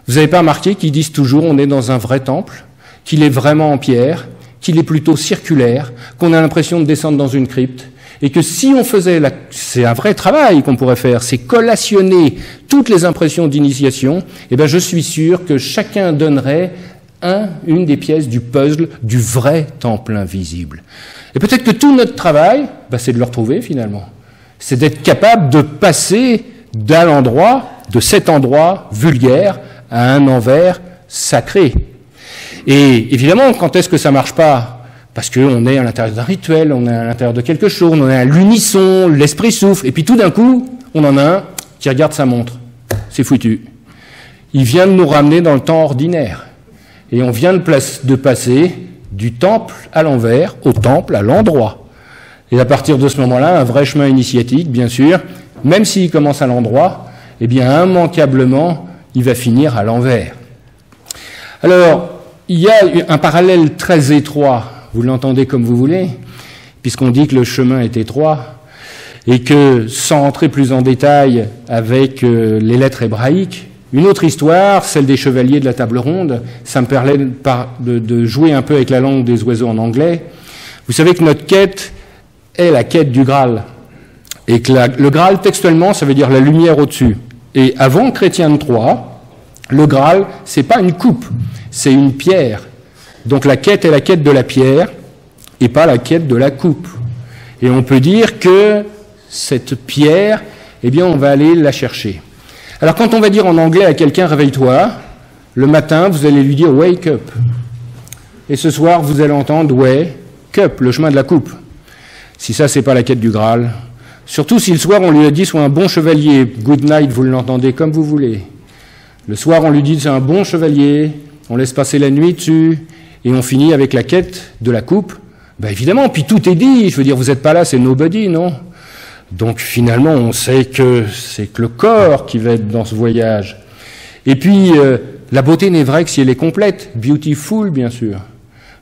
Vous n'avez pas remarqué qu'ils disent toujours on est dans un vrai temple, qu'il est vraiment en pierre, qu'il est plutôt circulaire, qu'on a l'impression de descendre dans une crypte, et que si on faisait, c'est un vrai travail qu'on pourrait faire, c'est collationner toutes les impressions d'initiation, eh bien je suis sûr que chacun donnerait une des pièces du puzzle du vrai temple invisible. Et peut-être que tout notre travail, c'est de le retrouver finalement. C'est d'être capable de passer de cet endroit vulgaire à un envers sacré. Et évidemment, quand est-ce que ça marche pas? Parce qu'on est à l'intérieur d'un rituel, on est à l'intérieur de quelque chose, on est à l'unisson, l'esprit souffle, et puis tout d'un coup, on en a un qui regarde sa montre. C'est foutu. Il vient de nous ramener dans le temps ordinaire. Et on vient de passer du temple à l'envers au temple à l'endroit. Et à partir de ce moment-là, un vrai chemin initiatique, bien sûr, même s'il commence à l'endroit, eh bien, immanquablement, il va finir à l'envers. Alors, il y a un parallèle très étroit, vous l'entendez comme vous voulez, puisqu'on dit que le chemin est étroit, et que, sans entrer plus en détail avec les lettres hébraïques, une autre histoire, celle des chevaliers de la table ronde, ça me permet de jouer un peu avec la langue des oiseaux en anglais. Vous savez que notre quête est la quête du Graal, et que le Graal, textuellement, ça veut dire la lumière au-dessus. Et avant Chrétien de Troyes, le Graal, c'est pas une coupe, c'est une pierre. Donc la quête est la quête de la pierre et pas la quête de la coupe. Et on peut dire que cette pierre, eh bien, on va aller la chercher. Alors quand on va dire en anglais à quelqu'un « réveille-toi », le matin, vous allez lui dire « wake up ». Et ce soir, vous allez entendre « wake up », le chemin de la coupe. Si ça, c'est pas la quête du Graal. Surtout si le soir, on lui a dit « sois un bon chevalier », « good night », vous l'entendez comme vous voulez. Le soir, on lui dit « c'est un bon chevalier », on laisse passer la nuit dessus, et on finit avec la quête de la coupe. Évidemment, puis tout est dit, je veux dire, vous n'êtes pas là, c'est nobody, non? Donc finalement, on sait que c'est que le corps qui va être dans ce voyage. Et puis, la beauté n'est vraie que si elle est complète, beautiful, bien sûr.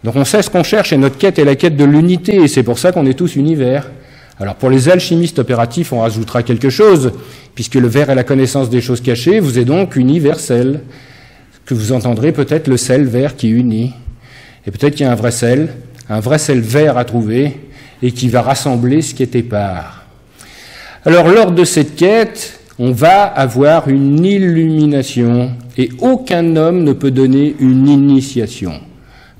Donc on sait ce qu'on cherche, et notre quête est la quête de l'unité, et c'est pour ça qu'on est tous univers. Alors pour les alchimistes opératifs, on rajoutera quelque chose, puisque le ver est la connaissance des choses cachées, vous êtes donc universel, que vous entendrez peut-être le sel vert qui unit. Et peut-être qu'il y a un vrai sel vert à trouver, et qui va rassembler ce qui est épars. Alors, lors de cette quête, on va avoir une illumination, et aucun homme ne peut donner une initiation.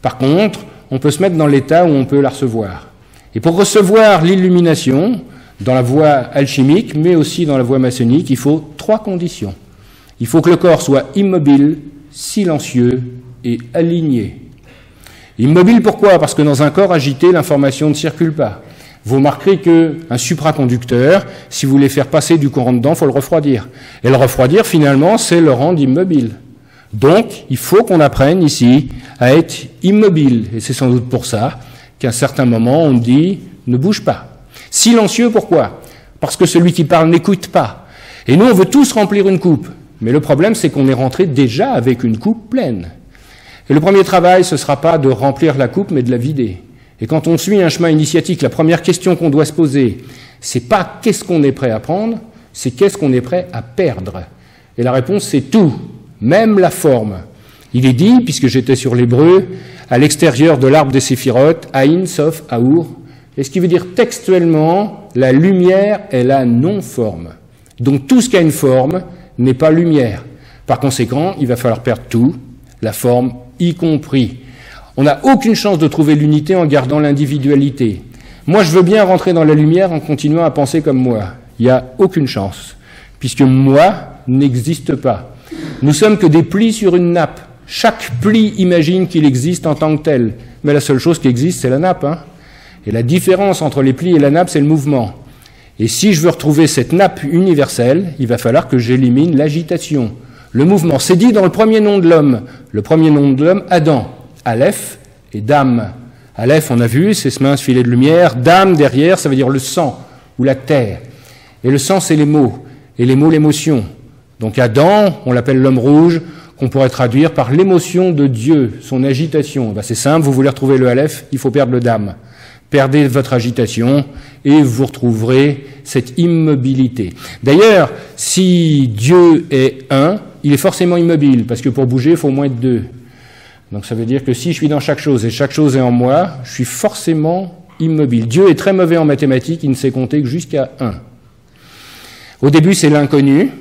Par contre, on peut se mettre dans l'état où on peut la recevoir. Et pour recevoir l'illumination, dans la voie alchimique, mais aussi dans la voie maçonnique, il faut 3 conditions. Il faut que le corps soit immobile, silencieux et aligné. Immobile, pourquoi? Parce que dans un corps agité, l'information ne circule pas. Vous remarquerez qu'un supraconducteur, si vous voulez faire passer du courant dedans, il faut le refroidir. Et le refroidir, finalement, c'est le rendre immobile. Donc, il faut qu'on apprenne ici à être immobile. Et c'est sans doute pour ça qu'à un certain moment, on dit « ne bouge pas ». Silencieux, pourquoi? Parce que celui qui parle n'écoute pas. Et nous, on veut tous remplir une coupe. Mais le problème, c'est qu'on est rentré déjà avec une coupe pleine. Et le premier travail, ce ne sera pas de remplir la coupe, mais de la vider. Et quand on suit un chemin initiatique, la première question qu'on doit se poser, c'est pas qu'est-ce qu'on est prêt à prendre, c'est qu'est-ce qu'on est prêt à perdre. Et la réponse, c'est tout, même la forme. Il est dit, puisque j'étais sur l'hébreu, à l'extérieur de l'arbre des séphirotes, Aïn, Sof, Aour, et ce qui veut dire textuellement, la lumière est la non-forme. Donc tout ce qui a une forme n'est pas lumière. Par conséquent, il va falloir perdre tout, la forme y compris. On n'a aucune chance de trouver l'unité en gardant l'individualité. Moi, je veux bien rentrer dans la lumière en continuant à penser comme moi. Il n'y a aucune chance, puisque moi n'existe pas. Nous sommes que des plis sur une nappe. Chaque pli imagine qu'il existe en tant que tel. Mais la seule chose qui existe, c'est la nappe. Et la différence entre les plis et la nappe, c'est le mouvement. Et si je veux retrouver cette nappe universelle, il va falloir que j'élimine l'agitation, Le mouvement, c'est dit dans le premier nom de l'homme. Le premier nom de l'homme, Adam, Aleph et Dam. Aleph, on a vu, c'est ce mince filet de lumière. Dam, derrière, ça veut dire le sang ou la terre. Et le sang, c'est les mots. Et les mots, l'émotion. Donc Adam, on l'appelle l'homme rouge, qu'on pourrait traduire par l'émotion de Dieu, son agitation. Ben, c'est simple, vous voulez retrouver le Aleph, il faut perdre le Dam. Perdez votre agitation et vous retrouverez cette immobilité. D'ailleurs, si Dieu est un, il est forcément immobile, parce que pour bouger, il faut au moins être deux. Donc ça veut dire que si je suis dans chaque chose et chaque chose est en moi, je suis forcément immobile. Dieu est très mauvais en mathématiques, il ne sait compter que jusqu'à 1. Au début, c'est l'inconnu,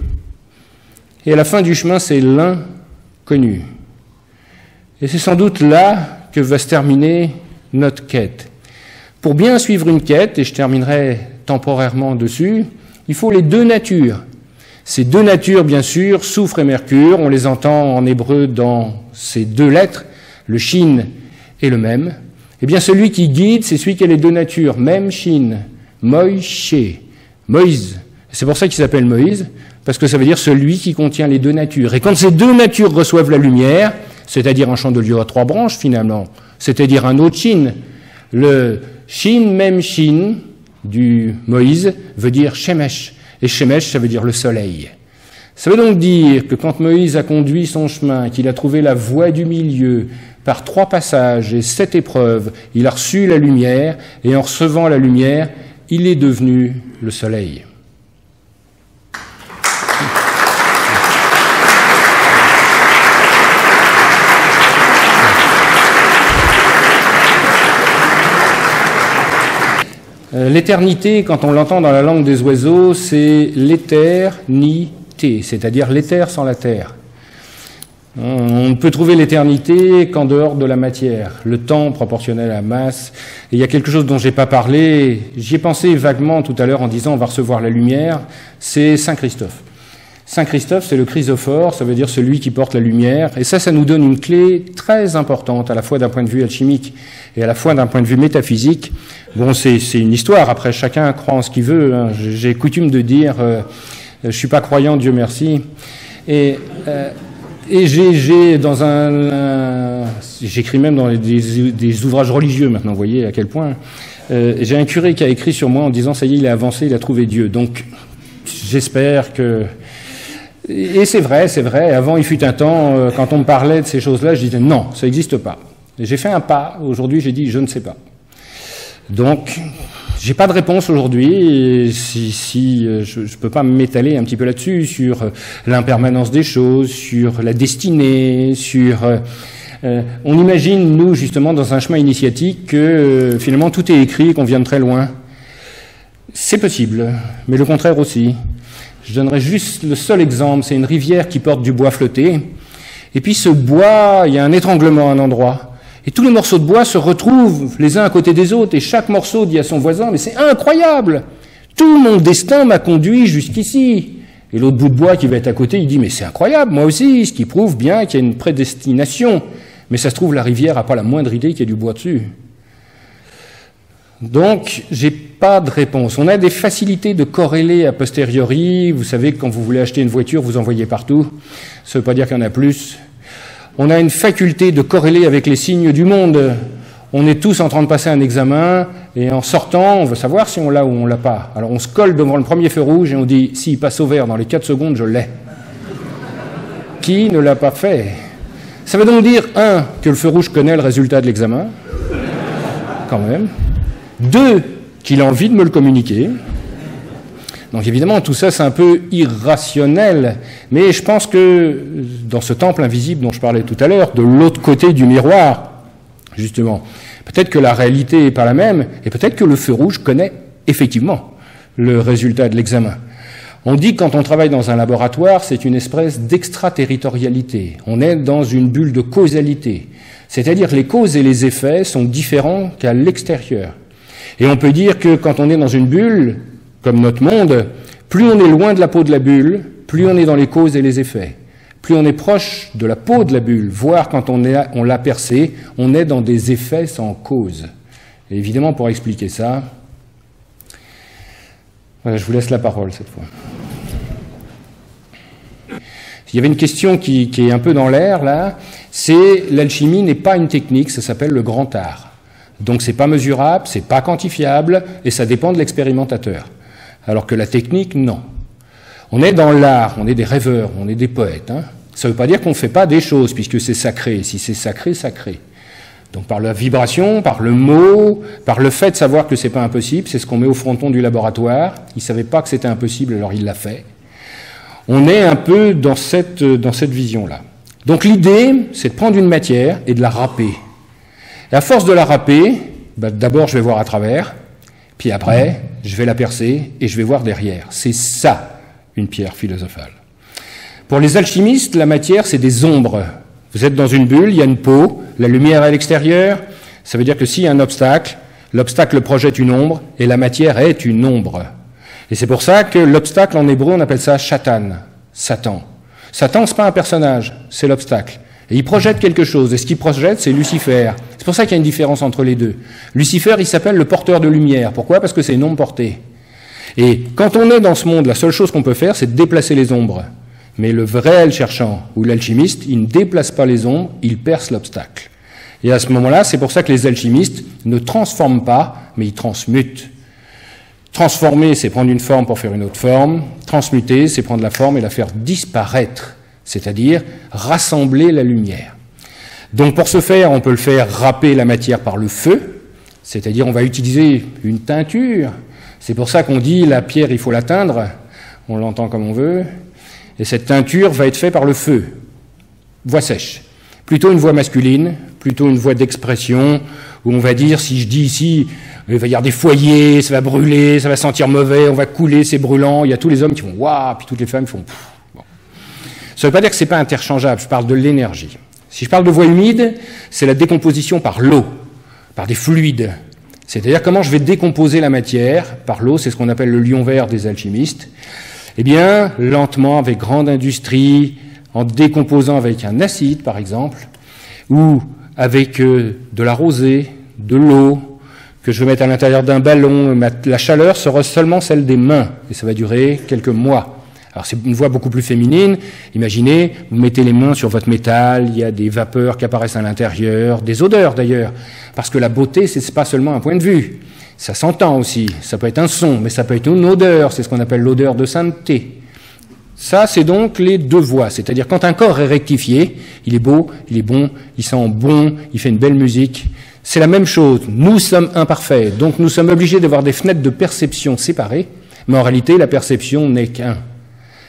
et à la fin du chemin, c'est l'inconnu. Et c'est sans doute là que va se terminer notre quête. Pour bien suivre une quête, et je terminerai temporairement dessus, il faut les deux natures. Ces deux natures, bien sûr, soufre et mercure, on les entend en hébreu dans ces deux lettres, le shin et le mem. Eh bien, celui qui guide, c'est celui qui a les deux natures, mem, shin, Moïse. Moïse. C'est pour ça qu'il s'appelle Moïse, parce que ça veut dire celui qui contient les deux natures. Et quand ces deux natures reçoivent la lumière, c'est-à-dire un chandelier à 3 branches finalement, c'est-à-dire un autre shin, le shin, mem, shin du Moïse veut dire shemesh. Et shemesh, ça veut dire le soleil. Ça veut donc dire que quand Moïse a conduit son chemin, qu'il a trouvé la voie du milieu par 3 passages et 7 épreuves, il a reçu la lumière, et en recevant la lumière, il est devenu le soleil. L'éternité, quand on l'entend dans la langue des oiseaux, c'est l'éternité, c'est-à-dire l'éther sans la terre. On ne peut trouver l'éternité qu'en dehors de la matière, le temps proportionnel à la masse. Et il y a quelque chose dont j'ai pas parlé, j'y ai pensé vaguement tout à l'heure en disant on va recevoir la lumière, c'est Saint Christophe. Saint Christophe, c'est le chrysophore, ça veut dire celui qui porte la lumière, et ça nous donne une clé très importante, à la fois d'un point de vue alchimique et à la fois d'un point de vue métaphysique. Bon, c'est une histoire, après chacun croit en ce qu'il veut, hein. J'ai coutume de dire, je suis pas croyant, Dieu merci, et j'ai dans j'écris même dans des ouvrages religieux maintenant, vous voyez à quel point, j'ai un curé qui a écrit sur moi en disant, ça y est, il a avancé, il a trouvé Dieu, donc j'espère que... Et c'est vrai, avant il fut un temps, quand on me parlait de ces choses-là, je disais non, ça n'existe pas. J'ai fait un pas, aujourd'hui j'ai dit je ne sais pas. Donc, j'ai pas de réponse aujourd'hui, je peux pas m'étaler un petit peu là-dessus, sur l'impermanence des choses, sur la destinée, sur... on imagine, nous, justement, dans un chemin initiatique, que finalement tout est écrit et qu'on vient de très loin. C'est possible, mais le contraire aussi. Je donnerai juste le seul exemple, c'est une rivière qui porte du bois flotté, et puis ce bois, il y a un étranglement à un endroit, et tous les morceaux de bois se retrouvent les uns à côté des autres, et chaque morceau dit à son voisin, mais c'est incroyable, tout mon destin m'a conduit jusqu'ici. Et l'autre bout de bois qui va être à côté, il dit, mais c'est incroyable, moi aussi, ce qui prouve bien qu'il y a une prédestination, mais ça se trouve, la rivière n'a pas la moindre idée qu'il y a du bois dessus. Donc, j'ai pas de réponse. On a des facilités de corréler a posteriori. Vous savez que quand vous voulez acheter une voiture, vous en voyez partout. Ça veut pas dire qu'il y en a plus. On a une faculté de corréler avec les signes du monde. On est tous en train de passer un examen, et en sortant, on veut savoir si on l'a ou on l'a pas. Alors on se colle devant le premier feu rouge et on dit, s'il passe au vert dans les 4 secondes, je l'ai. Qui ne l'a pas fait? Ça veut donc dire, 1, que le feu rouge connaît le résultat de l'examen, quand même. 2, qu'il a envie de me le communiquer. Donc évidemment, tout ça, c'est un peu irrationnel, mais je pense que dans ce temple invisible dont je parlais tout à l'heure, de l'autre côté du miroir, justement, peut-être que la réalité n'est pas la même, et peut-être que le feu rouge connaît effectivement le résultat de l'examen. On dit que quand on travaille dans un laboratoire, c'est une espèce d'extraterritorialité. On est dans une bulle de causalité, c'est-à-dire que les causes et les effets sont différents qu'à l'extérieur. Et on peut dire que quand on est dans une bulle, comme notre monde, plus on est loin de la peau de la bulle, plus on est dans les causes et les effets. Plus on est proche de la peau de la bulle, voire quand on l'a percée, on est dans des effets sans cause. Et évidemment, pour expliquer ça, voilà, je vous laisse la parole cette fois. Il y avait une question qui est un peu dans l'air, là, c'est l'alchimie n'est pas une technique, ça s'appelle le grand art. Donc c'est pas mesurable, c'est pas quantifiable, et ça dépend de l'expérimentateur. Alors que la technique, non. On est dans l'art, on est des rêveurs, on est des poètes. Hein. Ça ne veut pas dire qu'on ne fait pas des choses, puisque c'est sacré. Si c'est sacré, sacré. Donc par la vibration, par le mot, par le fait de savoir que c'est pas impossible, c'est ce qu'on met au fronton du laboratoire. Il ne savait pas que c'était impossible, alors il l'a fait. On est un peu dans cette vision-là. Donc l'idée, c'est de prendre une matière et de la râper. Et à force de la râper, d'abord je vais voir à travers, puis après, je vais la percer et je vais voir derrière. C'est ça, une pierre philosophale. Pour les alchimistes, la matière, c'est des ombres. Vous êtes dans une bulle, il y a une peau, la lumière est à l'extérieur, ça veut dire que s'il y a un obstacle, l'obstacle projette une ombre, et la matière est une ombre. Et c'est pour ça que l'obstacle, en hébreu, on appelle ça Shatan, Satan. Satan, c'est pas un personnage, c'est l'obstacle. Et il projette quelque chose, et ce qu'il projette, c'est Lucifer. C'est pour ça qu'il y a une différence entre les deux. Lucifer, il s'appelle le porteur de lumière. Pourquoi? Parce que c'est une ombre portée. Et quand on est dans ce monde, la seule chose qu'on peut faire, c'est de déplacer les ombres. Mais le vrai cherchant, ou l'alchimiste, il ne déplace pas les ombres, il perce l'obstacle. Et à ce moment-là, c'est pour ça que les alchimistes ne transforment pas, mais ils transmutent. Transformer, c'est prendre une forme pour faire une autre forme. Transmuter, c'est prendre la forme et la faire disparaître, c'est-à-dire rassembler la lumière. Donc pour ce faire, on peut le faire râper la matière par le feu, c'est-à-dire on va utiliser une teinture. C'est pour ça qu'on dit la pierre, il faut la teindre, on l'entend comme on veut. Et cette teinture va être faite par le feu, voix sèche. Plutôt une voix masculine, plutôt une voix d'expression, où on va dire, si je dis ici, il va y avoir des foyers, ça va brûler, ça va sentir mauvais, on va couler, c'est brûlant, il y a tous les hommes qui font « waouh », puis toutes les femmes qui font « pfff ». Bon. Ça ne veut pas dire que ce n'est pas interchangeable, je parle de l'énergie. Si je parle de voie humide, c'est la décomposition par l'eau, par des fluides. C'est-à-dire comment je vais décomposer la matière par l'eau, c'est ce qu'on appelle le lion vert des alchimistes. Eh bien, lentement, avec grande industrie, en décomposant avec un acide, par exemple, ou avec de la rosée, de l'eau, que je vais mettre à l'intérieur d'un ballon, la chaleur sera seulement celle des mains, et ça va durer quelques mois. Alors c'est une voie beaucoup plus féminine. Imaginez, vous mettez les mains sur votre métal, il y a des vapeurs qui apparaissent à l'intérieur, des odeurs d'ailleurs, parce que la beauté, c'est pas seulement un point de vue. Ça s'entend aussi, ça peut être un son, mais ça peut être une odeur, c'est ce qu'on appelle l'odeur de sainteté. Ça, c'est donc les deux voies, c'est-à-dire quand un corps est rectifié, il est beau, il est bon, il sent bon, il fait une belle musique. C'est la même chose, nous sommes imparfaits, donc nous sommes obligés d'avoir des fenêtres de perception séparées, mais en réalité, la perception n'est qu'un.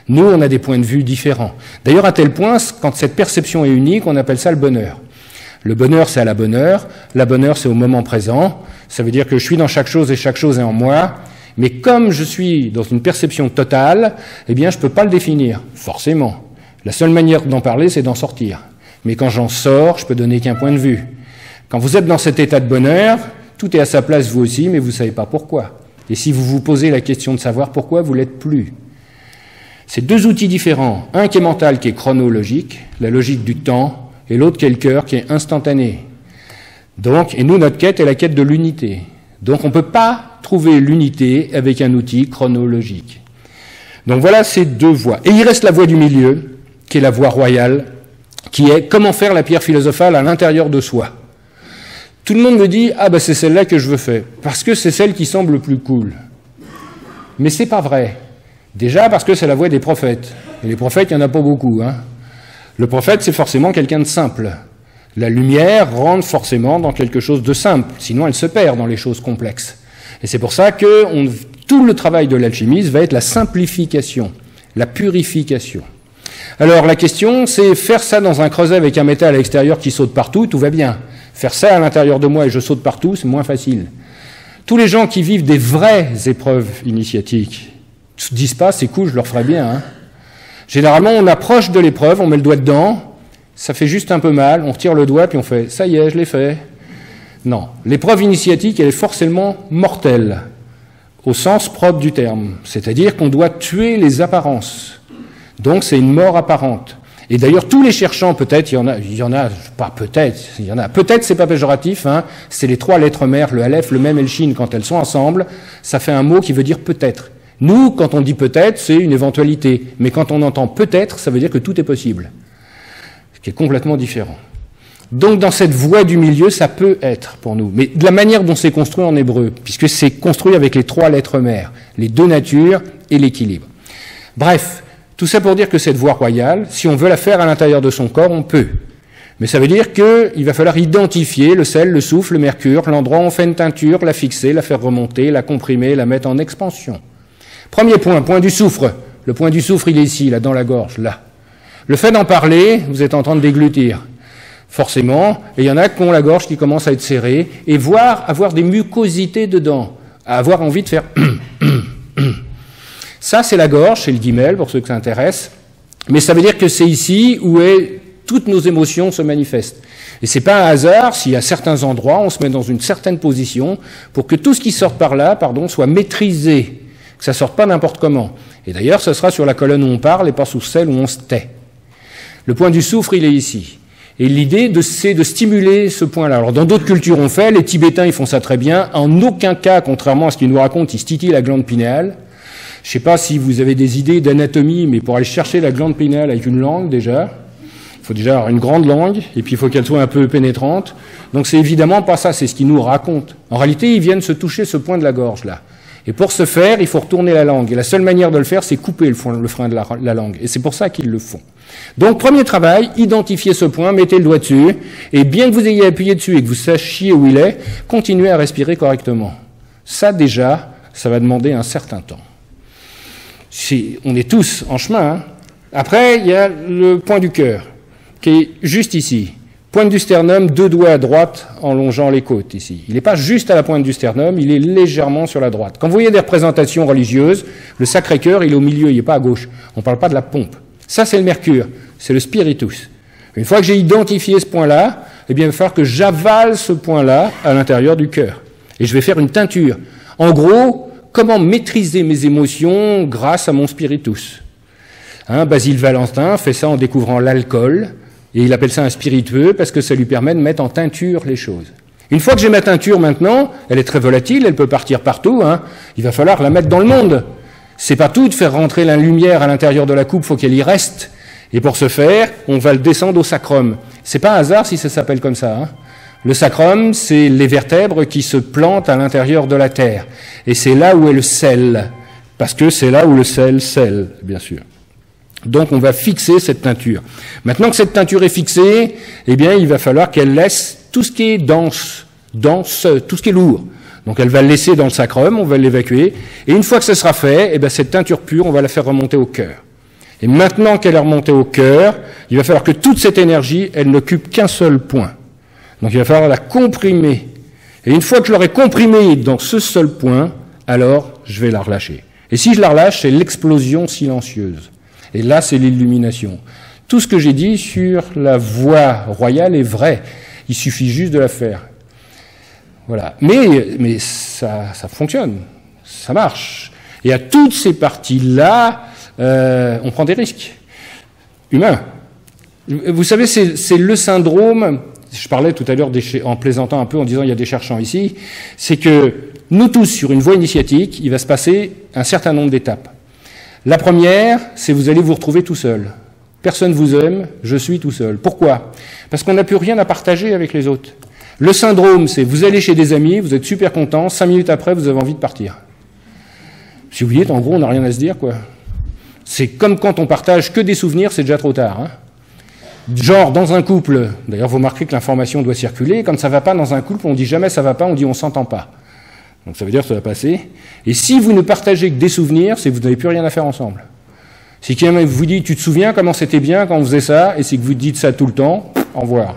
Nous, on a des points de vue différents. D'ailleurs, à tel point, quand cette perception est unique, on appelle ça le bonheur. Le bonheur, c'est à la bonne heure. La bonne heure, c'est au moment présent. Ça veut dire que je suis dans chaque chose et chaque chose est en moi. Mais comme je suis dans une perception totale, eh bien, je ne peux pas le définir, forcément. La seule manière d'en parler, c'est d'en sortir. Mais quand j'en sors, je peux donner qu'un point de vue. Quand vous êtes dans cet état de bonheur, tout est à sa place, vous aussi, mais vous ne savez pas pourquoi. Et si vous vous posez la question de savoir pourquoi, vous ne l'êtes plus. C'est deux outils différents. Un qui est mental, qui est chronologique, la logique du temps, et l'autre qui est le cœur, qui est instantané. Donc, et nous, notre quête est la quête de l'unité. Donc, on ne peut pas trouver l'unité avec un outil chronologique. Donc, voilà ces deux voies. Et il reste la voie du milieu, qui est la voie royale, qui est comment faire la pierre philosophale à l'intérieur de soi. Tout le monde me dit « Ah, ben c'est celle-là que je veux faire, parce que c'est celle qui semble le plus cool. » Mais c'est pas vrai. Déjà parce que c'est la voie des prophètes. Et les prophètes, il n'y en a pas beaucoup, hein. Le prophète, c'est forcément quelqu'un de simple. La lumière rentre forcément dans quelque chose de simple, sinon elle se perd dans les choses complexes. Et c'est pour ça que tout le travail de l'alchimiste va être la simplification, la purification. Alors la question, c'est faire ça dans un creuset avec un métal à l'extérieur qui saute partout, tout va bien. Faire ça à l'intérieur de moi et je saute partout, c'est moins facile. Tous les gens qui vivent des vraies épreuves initiatiques ne se disent pas, c'est cool, je leur ferai bien, hein. Généralement, on approche de l'épreuve, on met le doigt dedans, ça fait juste un peu mal, on retire le doigt, puis on fait « ça y est, je l'ai fait ». Non, l'épreuve initiatique, elle est forcément mortelle, au sens propre du terme. C'est-à-dire qu'on doit tuer les apparences. Donc c'est une mort apparente. Et d'ailleurs, tous les cherchants, peut-être, il y en a, pas peut-être, il y en a, peut-être c'est pas péjoratif, hein, c'est les trois lettres mères, le Aleph, le Mem et le Shin, quand elles sont ensemble, ça fait un mot qui veut dire peut-être. Nous, quand on dit peut-être, c'est une éventualité. Mais quand on entend peut-être, ça veut dire que tout est possible. Ce qui est complètement différent. Donc dans cette voie du milieu, ça peut être pour nous. Mais de la manière dont c'est construit en hébreu, puisque c'est construit avec les 3 lettres mères, les 2 natures et l'équilibre. Bref, tout ça pour dire que cette voie royale, si on veut la faire à l'intérieur de son corps, on peut. Mais ça veut dire qu'il va falloir identifier le sel, le soufre, le mercure, l'endroit où on fait une teinture, la fixer, la faire remonter, la comprimer, la mettre en expansion. Premier point, point du soufre. Le point du soufre, il est ici, là, dans la gorge, là. Le fait d'en parler, vous êtes en train de déglutir. Forcément, et il y en a qui ont la gorge qui commence à être serrée, et voire avoir des mucosités dedans, à avoir envie de faire ça c'est la gorge, c'est le guimel pour ceux que ça intéresse, mais ça veut dire que c'est ici où toutes nos émotions se manifestent. Et c'est pas un hasard si à certains endroits on se met dans une certaine position pour que tout ce qui sort par là, soit maîtrisé, que ça sorte pas n'importe comment. Et d'ailleurs, ce sera sur la colonne où on parle et pas sur celle où on se tait. Le point du soufre, il est ici. Et l'idée, c'est de stimuler ce point-là. Alors, dans d'autres cultures, on fait, les Tibétains, ils font ça très bien. En aucun cas, contrairement à ce qu'ils nous racontent, ils se titillent la glande pinéale. Je ne sais pas si vous avez des idées d'anatomie, mais pour aller chercher la glande pinéale avec une langue, déjà, il faut déjà avoir une grande langue, et puis il faut qu'elle soit un peu pénétrante. Donc, c'est évidemment pas ça, c'est ce qu'ils nous racontent. En réalité, ils viennent se toucher ce point de la gorge, là. Et pour ce faire, il faut retourner la langue. Et la seule manière de le faire, c'est couper le frein de la langue. Et c'est pour ça qu'ils le font. Donc, premier travail, identifiez ce point, mettez le doigt dessus, et bien que vous ayez appuyé dessus et que vous sachiez où il est, continuez à respirer correctement. Ça, déjà, ça va demander un certain temps. On est tous en chemin, hein. Après, il y a le point du cœur, qui est juste ici. Pointe du sternum, 2 doigts à droite en longeant les côtes ici. Il n'est pas juste à la pointe du sternum, il est légèrement sur la droite. Quand vous voyez des représentations religieuses, le Sacré-Cœur, il est au milieu, il n'est pas à gauche. On ne parle pas de la pompe. Ça, c'est le mercure, c'est le spiritus. Une fois que j'ai identifié ce point-là, eh bien, il va falloir que j'avale ce point-là à l'intérieur du cœur. Et je vais faire une teinture. En gros, comment maîtriser mes émotions grâce à mon spiritus. Basile Valentin fait ça en découvrant l'alcool, et il appelle ça un spiritueux parce que ça lui permet de mettre en teinture les choses. Une fois que j'ai ma teinture maintenant, elle est très volatile, elle peut partir partout, il va falloir la mettre dans le monde. C'est pas tout de faire rentrer la lumière à l'intérieur de la coupe, faut qu'elle y reste. Et pour ce faire, on va le descendre au sacrum. C'est pas un hasard si ça s'appelle comme ça. Le sacrum, c'est les vertèbres qui se plantent à l'intérieur de la terre. Et c'est là où est le sel. Parce que c'est là où le sel scelle, bien sûr. Donc on va fixer cette teinture. Maintenant que cette teinture est fixée, eh bien il va falloir qu'elle laisse tout ce qui est dense, tout ce qui est lourd. Donc elle va le laisser dans le sacrum, on va l'évacuer, et une fois que ce sera fait, eh bien cette teinture pure, on va la faire remonter au cœur. Et maintenant qu'elle est remontée au cœur, il va falloir que toute cette énergie, elle n'occupe qu'un seul point. Donc il va falloir la comprimer. Et une fois que je l'aurai comprimée dans ce seul point, alors je vais la relâcher. Et si je la relâche, c'est l'explosion silencieuse. Et là, c'est l'illumination. Tout ce que j'ai dit sur la voie royale est vrai. Il suffit juste de la faire. Voilà. Mais ça fonctionne. Ça marche. Et à toutes ces parties-là, on prend des risques humains. Vous savez, c'est le syndrome, je parlais tout à l'heure en plaisantant un peu, en disant il y a des cherchants ici, c'est que nous tous, sur une voie initiatique, il va se passer un certain nombre d'étapes. La première, c'est vous allez vous retrouver tout seul. Personne vous aime, je suis tout seul. Pourquoi? Parce qu'on n'a plus rien à partager avec les autres. Le syndrome, c'est vous allez chez des amis, vous êtes super content, 5 minutes après, vous avez envie de partir. Si vous voyez, en gros, on n'a rien à se dire, quoi. C'est comme quand on partage que des souvenirs, c'est déjà trop tard. Genre, dans un couple, d'ailleurs, vous remarquez que l'information doit circuler, quand ça ne va pas dans un couple, on dit jamais ça ne va pas, on dit on ne s'entend pas. Donc ça veut dire que ça va passer. Et si vous ne partagez que des souvenirs, c'est que vous n'avez plus rien à faire ensemble. Si quelqu'un vous dit, tu te souviens comment c'était bien quand on faisait ça, et c'est que vous dites ça tout le temps, au revoir.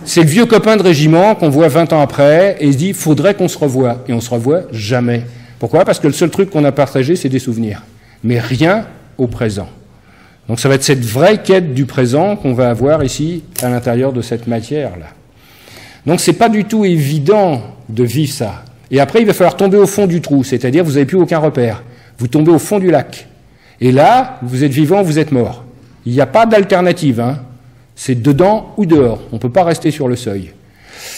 C'est le vieux copain de régiment qu'on voit 20 ans après, et il se dit, faudrait qu'on se revoie. Et on se revoit jamais. Pourquoi? Parce que le seul truc qu'on a partagé, c'est des souvenirs. Mais rien au présent. Donc ça va être cette vraie quête du présent qu'on va avoir ici, à l'intérieur de cette matière-là. Donc c'est pas du tout évident de vivre ça. Et après, il va falloir tomber au fond du trou, c'est-à-dire vous n'avez plus aucun repère. Vous tombez au fond du lac. Et là, vous êtes vivant, vous êtes mort. Il n'y a pas d'alternative, C'est dedans ou dehors. On ne peut pas rester sur le seuil.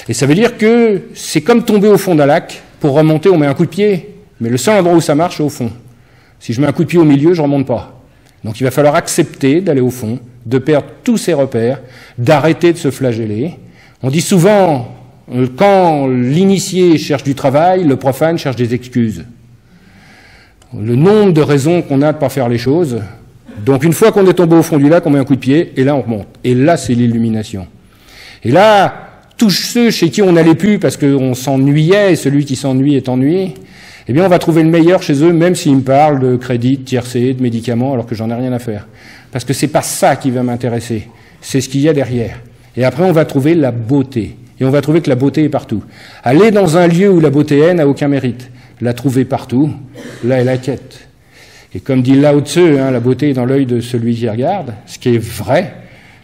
Et ça veut dire que c'est comme tomber au fond d'un lac. Pour remonter, on met un coup de pied. Mais le seul endroit où ça marche, c'est au fond. Si je mets un coup de pied au milieu, je ne remonte pas. Donc il va falloir accepter d'aller au fond, de perdre tous ses repères, d'arrêter de se flageller. On dit souvent, quand l'initié cherche du travail, le profane cherche des excuses. Le nombre de raisons qu'on a de ne pas faire les choses. Donc une fois qu'on est tombé au fond du lac, on met un coup de pied, et là on remonte. Et là, c'est l'illumination. Et là, tous ceux chez qui on n'allait plus parce qu'on s'ennuyait, et celui qui s'ennuie est ennuyé, eh bien on va trouver le meilleur chez eux, même s'ils me parlent de crédit, de tiercé, de médicaments, alors que j'en ai rien à faire. Parce que c'est pas ça qui va m'intéresser, c'est ce qu'il y a derrière. Et après on va trouver la beauté. Et on va trouver que la beauté est partout. Aller dans un lieu où la beauté est n'a aucun mérite. La trouver partout, là est la quête. Et comme dit Lao Tzu, la beauté est dans l'œil de celui qui regarde, ce qui est vrai.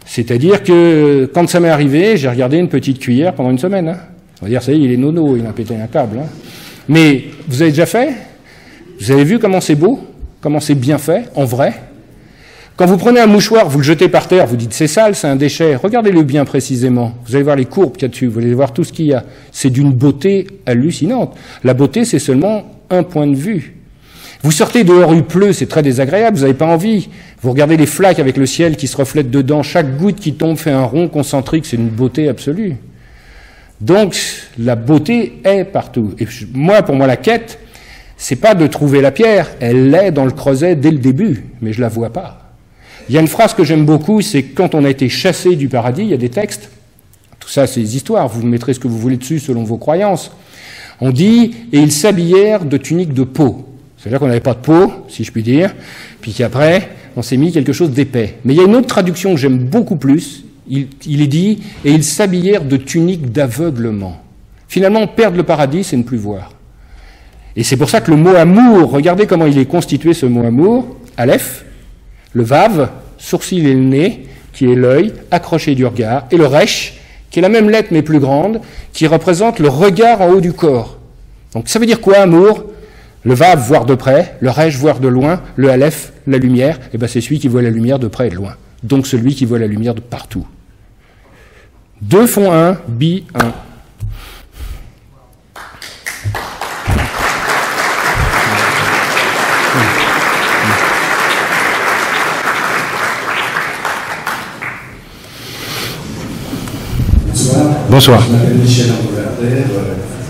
C'est-à-dire que quand ça m'est arrivé, j'ai regardé une petite cuillère pendant une semaine. On va dire, ça y est, il est nono, il a pété un câble. Mais vous avez déjà fait? Vous avez vu comment c'est beau? Comment c'est bien fait, en vrai? Quand vous prenez un mouchoir, vous le jetez par terre, vous dites c'est sale, c'est un déchet. Regardez-le bien précisément. Vous allez voir les courbes qu'il y a dessus, vous allez voir tout ce qu'il y a. C'est d'une beauté hallucinante. La beauté, c'est seulement un point de vue. Vous sortez dehors, il pleut, c'est très désagréable, vous n'avez pas envie. Vous regardez les flaques avec le ciel qui se reflète dedans, chaque goutte qui tombe fait un rond concentrique, c'est une beauté absolue. Donc, la beauté est partout. Et moi, pour moi, la quête, c'est pas de trouver la pierre, elle est dans le creuset dès le début, mais je la vois pas. Il y a une phrase que j'aime beaucoup, c'est quand on a été chassé du paradis, il y a des textes, tout ça c'est des histoires, vous mettrez ce que vous voulez dessus selon vos croyances. On dit, et ils s'habillèrent de tuniques de peau. C'est-à-dire qu'on n'avait pas de peau, si je puis dire, puis qu'après, on s'est mis quelque chose d'épais. Mais il y a une autre traduction que j'aime beaucoup plus, il est dit, et ils s'habillèrent de tuniques d'aveuglement. Finalement, perdre le paradis, c'est ne plus voir. Et c'est pour ça que le mot amour, regardez comment il est constitué ce mot amour, Aleph, le Vav, sourcil et le nez, qui est l'œil, accroché du regard, et le Resh, qui est la même lettre mais plus grande, qui représente le regard en haut du corps. Donc ça veut dire quoi, amour? Le Vav, voir de près, le Resh, voir de loin, le Aleph, la lumière, et ben c'est celui qui voit la lumière de près et de loin. Donc celui qui voit la lumière de partout. Deux font un, bi un. Bonsoir. Je m'appelle Michel Angoverter,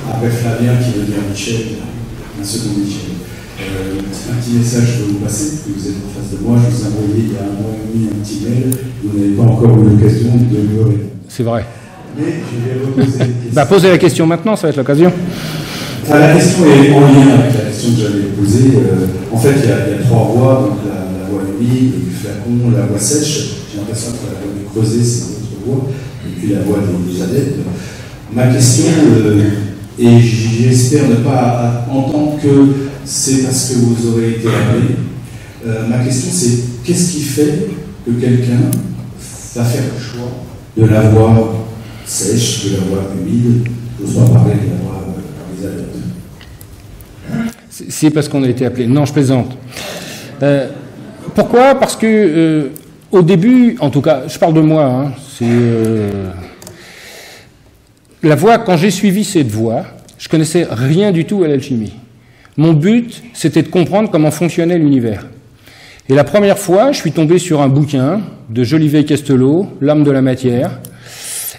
après Flavien qui veut dire Michel, un second Michel. C'est un petit message que je veux vous passer, parce que vous êtes en face de moi, je vous ai envoyé il y a un mois et demi un petit mail, vous n'avez pas encore eu l'occasion de me répondre. C'est vrai. Mais je vais reposer la question. Posez la question maintenant, ça va être l'occasion. Enfin, la question est en lien avec la question que j'avais posée. En fait, il y a trois voies, donc la voie humide, du flacon, la voie sèche. J'ai l'impression que la voie du creuset, c'est notre voie, et puis la voie des adeptes. Ma question, et j'espère ne pas entendre que c'est parce que vous aurez été appelé, ma question c'est qu'est-ce qui fait que quelqu'un va faire le choix de la voie sèche, de la voie humide, je n'ose pas parler de la voie des adeptes? C'est parce qu'on a été appelé. Non, je plaisante. Pourquoi? Parce que au début, en tout cas, je parle de moi, c'est la voie, quand j'ai suivi cette voie, je connaissais rien du tout à l'alchimie. Mon but, c'était de comprendre comment fonctionnait l'univers. Et la première fois, je suis tombé sur un bouquin de Jolivet-Castelot, L'âme de la matière.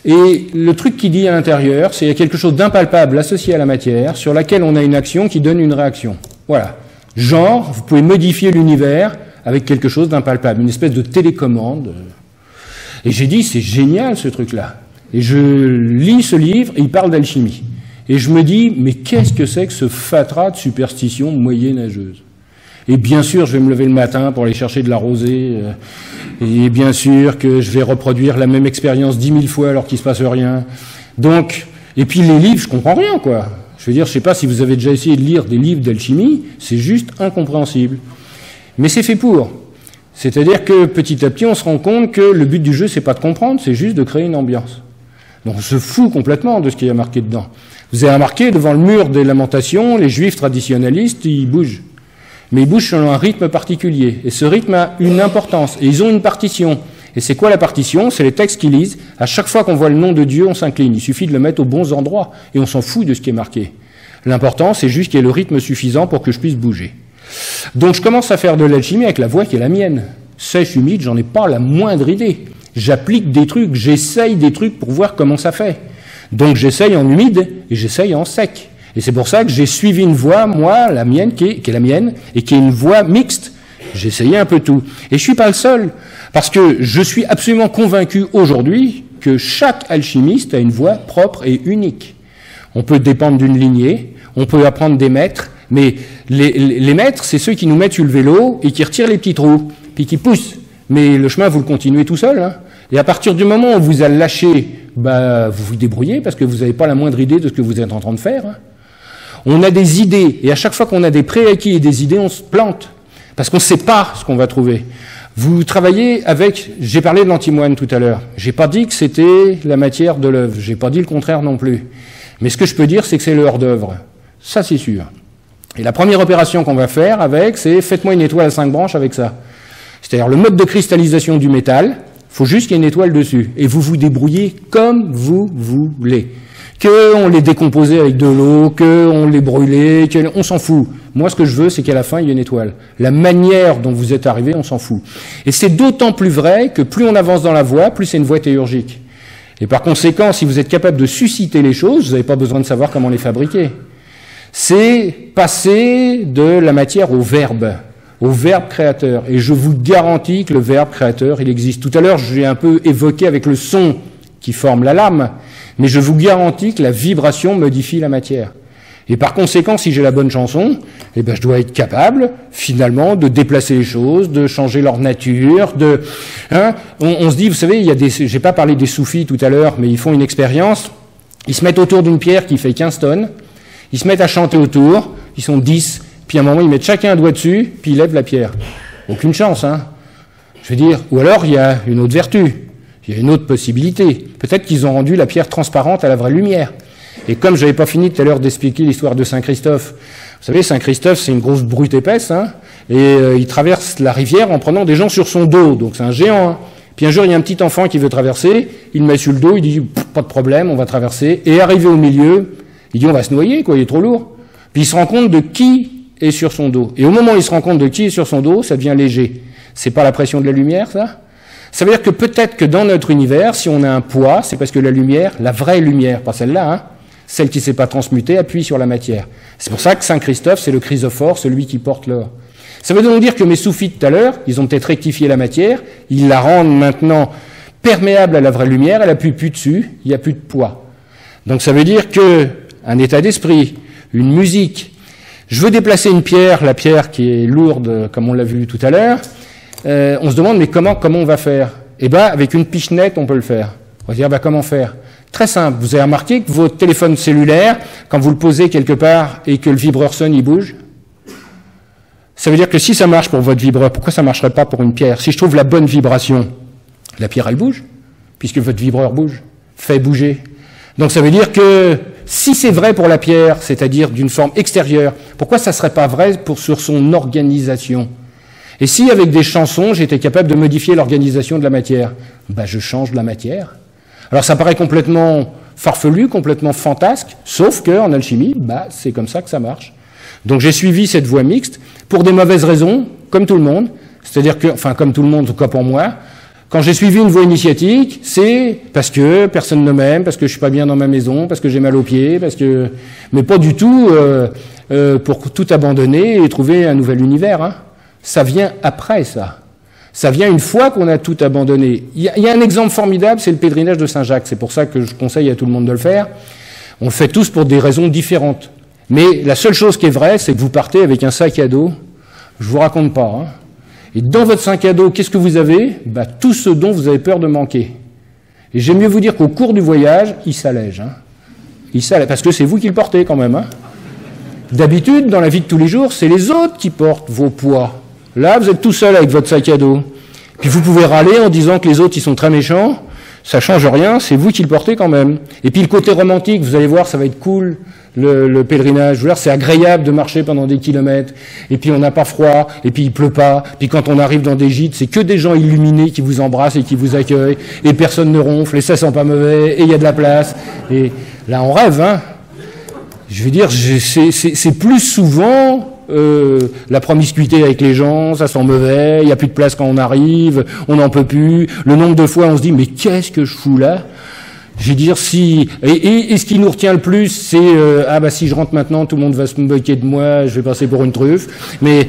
Et le truc qui dit à l'intérieur, c'est qu'il y a quelque chose d'impalpable associé à la matière, sur laquelle on a une action qui donne une réaction. Voilà. Genre, vous pouvez modifier l'univers avec quelque chose d'impalpable, une espèce de télécommande. Et j'ai dit, c'est génial ce truc-là. Et je lis ce livre, et il parle d'alchimie. Et je me dis, mais qu'est-ce que c'est que ce fatras de superstition moyenâgeuse? Et bien sûr, je vais me lever le matin pour aller chercher de la rosée, et bien sûr que je vais reproduire la même expérience 10 000 fois alors qu'il se passe rien. Donc, et puis les livres, je comprends rien, quoi. Je veux dire, je sais pas si vous avez déjà essayé de lire des livres d'alchimie, c'est juste incompréhensible. Mais c'est fait pour. C'est-à-dire que petit à petit, on se rend compte que le but du jeu, c'est pas de comprendre, c'est juste de créer une ambiance. Donc on se fout complètement de ce qu'il y a marqué dedans. Vous avez remarqué, devant le mur des lamentations, les juifs traditionnalistes, ils bougent. Mais ils bougent selon un rythme particulier. Et ce rythme a une importance. Et ils ont une partition. Et c'est quoi la partition? C'est les textes qu'ils lisent. À chaque fois qu'on voit le nom de Dieu, on s'incline. Il suffit de le mettre aux bons endroits. Et on s'en fout de ce qui est marqué. L'important, c'est juste qu'il y ait le rythme suffisant pour que je puisse bouger. Donc je commence à faire de l'alchimie avec la voix qui est la mienne. Sèche, humide, j'en ai pas la moindre idée. J'applique des trucs, j'essaye des trucs pour voir comment ça fait. Donc j'essaye en humide et j'essaye en sec. Et c'est pour ça que j'ai suivi une voie, moi, la mienne, qui est la mienne, et qui est une voie mixte. J'ai essayé un peu tout. Et je suis pas le seul, parce que je suis absolument convaincu aujourd'hui que chaque alchimiste a une voie propre et unique. On peut dépendre d'une lignée, on peut apprendre des maîtres, mais les maîtres, c'est ceux qui nous mettent sur le vélo et qui retirent les petits trous, puis qui poussent. Mais le chemin, vous le continuez tout seul. Hein. Et à partir du moment où on vous a lâché, vous vous débrouillez parce que vous n'avez pas la moindre idée de ce que vous êtes en train de faire. Hein. On a des idées, et à chaque fois qu'on a des prérequis et des idées, on se plante. Parce qu'on ne sait pas ce qu'on va trouver. Vous travaillez avec... J'ai parlé de l'antimoine tout à l'heure. J'ai pas dit que c'était la matière de l'œuvre. J'ai pas dit le contraire non plus. Mais ce que je peux dire, c'est que c'est le hors-d'œuvre. Ça, c'est sûr. Et la première opération qu'on va faire avec, c'est faites-moi une étoile à 5 branches avec ça. C'est-à-dire le mode de cristallisation du métal, il faut juste qu'il y ait une étoile dessus. Et vous vous débrouillez comme vous voulez. Qu'on les décomposait avec de l'eau, qu'on les brûlait, on s'en fout. Moi, ce que je veux, c'est qu'à la fin, il y ait une étoile. La manière dont vous êtes arrivé, on s'en fout. Et c'est d'autant plus vrai que plus on avance dans la voie, plus c'est une voie théurgique. Et par conséquent, si vous êtes capable de susciter les choses, vous n'avez pas besoin de savoir comment les fabriquer. C'est passer de la matière au verbe créateur. Et je vous garantis que le verbe créateur, il existe. Tout à l'heure, j'ai un peu évoqué avec le son qui forme la lame, mais je vous garantis que la vibration modifie la matière. Et par conséquent, si j'ai la bonne chanson, eh ben, je dois être capable, finalement, de déplacer les choses, de changer leur nature, on se dit, vous savez, j'ai pas parlé des soufis tout à l'heure, mais ils font une expérience, ils se mettent autour d'une pierre qui fait 15 tonnes, ils se mettent à chanter autour, ils sont 10, puis à un moment, ils mettent chacun un doigt dessus, puis ils lèvent la pierre. Aucune chance, hein. Je veux dire, ou alors, il y a une autre vertu, il y a une autre possibilité. Peut-être qu'ils ont rendu la pierre transparente à la vraie lumière. Et comme je n'avais pas fini tout à l'heure d'expliquer l'histoire de Saint-Christophe, vous savez, Saint-Christophe, c'est une grosse brute épaisse, hein, et il traverse la rivière en prenant des gens sur son dos, donc c'est un géant. Hein. Puis un jour, il y a un petit enfant qui veut traverser, il le met sur le dos, il dit « pas de problème, on va traverser », et arrivé au milieu, il dit « on va se noyer, quoi, il est trop lourd ». Puis il se rend compte de qui est sur son dos. Et au moment où il se rend compte de qui est sur son dos, ça devient léger. C'est pas la pression de la lumière, ça ? Ça veut dire que peut-être que dans notre univers, si on a un poids, c'est parce que la lumière, la vraie lumière, pas celle-là, hein, celle qui ne s'est pas transmutée, appuie sur la matière. C'est pour ça que Saint-Christophe, c'est le chrysophore, celui qui porte l'or. Ça veut donc dire que mes soufis tout à l'heure, ils ont peut-être rectifié la matière, ils la rendent maintenant perméable à la vraie lumière, elle n'appuie plus dessus, il n'y a plus de poids. Donc ça veut dire que un état d'esprit, une musique, je veux déplacer une pierre, la pierre qui est lourde, comme on l'a vu tout à l'heure, on se demande, mais comment on va faire? Eh ben, avec une pichenette, on peut le faire. On va dire, comment faire? Très simple. Vous avez remarqué que votre téléphone cellulaire, quand vous le posez quelque part et que le vibreur sonne, il bouge? Ça veut dire que si ça marche pour votre vibreur, pourquoi ça ne marcherait pas pour une pierre? Si je trouve la bonne vibration, la pierre, elle bouge, puisque votre vibreur bouge, fait bouger. Donc ça veut dire que si c'est vrai pour la pierre, c'est-à-dire d'une forme extérieure, pourquoi ça ne serait pas vrai sur son organisation? Et si, avec des chansons, j'étais capable de modifier l'organisation de la matière, je change la matière. Alors ça paraît complètement farfelu, complètement fantasque, sauf qu'en alchimie, c'est comme ça que ça marche. Donc j'ai suivi cette voie mixte, pour des mauvaises raisons, comme tout le monde, c'est-à-dire que, comme tout le monde, en tout cas pour moi, quand j'ai suivi une voie initiatique, c'est parce que personne ne m'aime, parce que je suis pas bien dans ma maison, parce que j'ai mal aux pieds, mais pas du tout pour tout abandonner et trouver un nouvel univers, hein. Ça vient après, ça. Ça vient une fois qu'on a tout abandonné. Il y a un exemple formidable, c'est le pèlerinage de Saint-Jacques. C'est pour ça que je conseille à tout le monde de le faire. On le fait tous pour des raisons différentes. Mais la seule chose qui est vraie, c'est que vous partez avec un sac à dos. Je vous raconte pas, hein. Et dans votre sac à dos, qu'est-ce que vous avez? Tout ce dont vous avez peur de manquer. Et j'aime mieux vous dire qu'au cours du voyage, il s'allège. Hein. Il s'allège, parce que c'est vous qui le portez quand même. Hein. D'habitude, dans la vie de tous les jours, c'est les autres qui portent vos poids. Là, vous êtes tout seul avec votre sac à dos. Puis vous pouvez râler en disant que les autres, ils sont très méchants. Ça change rien, c'est vous qui le portez quand même. Et puis le côté romantique, vous allez voir, ça va être cool, le pèlerinage. C'est agréable de marcher pendant des kilomètres. Et puis on n'a pas froid, et puis il pleut pas. Puis quand on arrive dans des gîtes, c'est que des gens illuminés qui vous embrassent et qui vous accueillent. Et personne ne ronfle, et ça sent pas mauvais, et il y a de la place. Et là, on rêve, hein. Je veux dire, c'est plus souvent la promiscuité avec les gens, ça sent mauvais, il n'y a plus de place quand on arrive, on n'en peut plus. Le nombre de fois on se dit, mais qu'est-ce que je fous là? Je veux dire, si... Et ce qui nous retient le plus, c'est ah bah si je rentre maintenant, tout le monde va se moquer de moi, je vais passer pour une truffe. Mais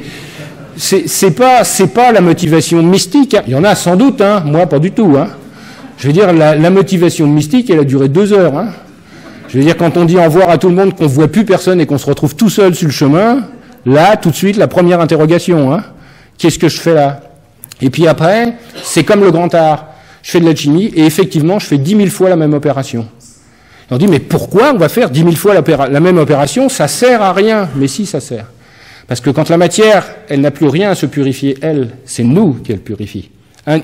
c'est pas la motivation mystique. Hein. Il y en a sans doute, hein. Moi pas du tout. Hein. Je veux dire, la motivation mystique, elle a duré 2 heures. Hein. Je veux dire, quand on dit au revoir à tout le monde, qu'on voit plus personne et qu'on se retrouve tout seul sur le chemin, là, tout de suite, la première interrogation. Hein. Qu'est-ce que je fais là? Et puis après, c'est comme le grand art. Je fais de l'alchimie et effectivement, je fais 10 000 fois la même opération. On dit, mais pourquoi on va faire 10 000 fois la même opération? Ça sert à rien. Mais si, ça sert. Parce que quand la matière, elle n'a plus rien à se purifier, elle, c'est nous qu'elle purifie.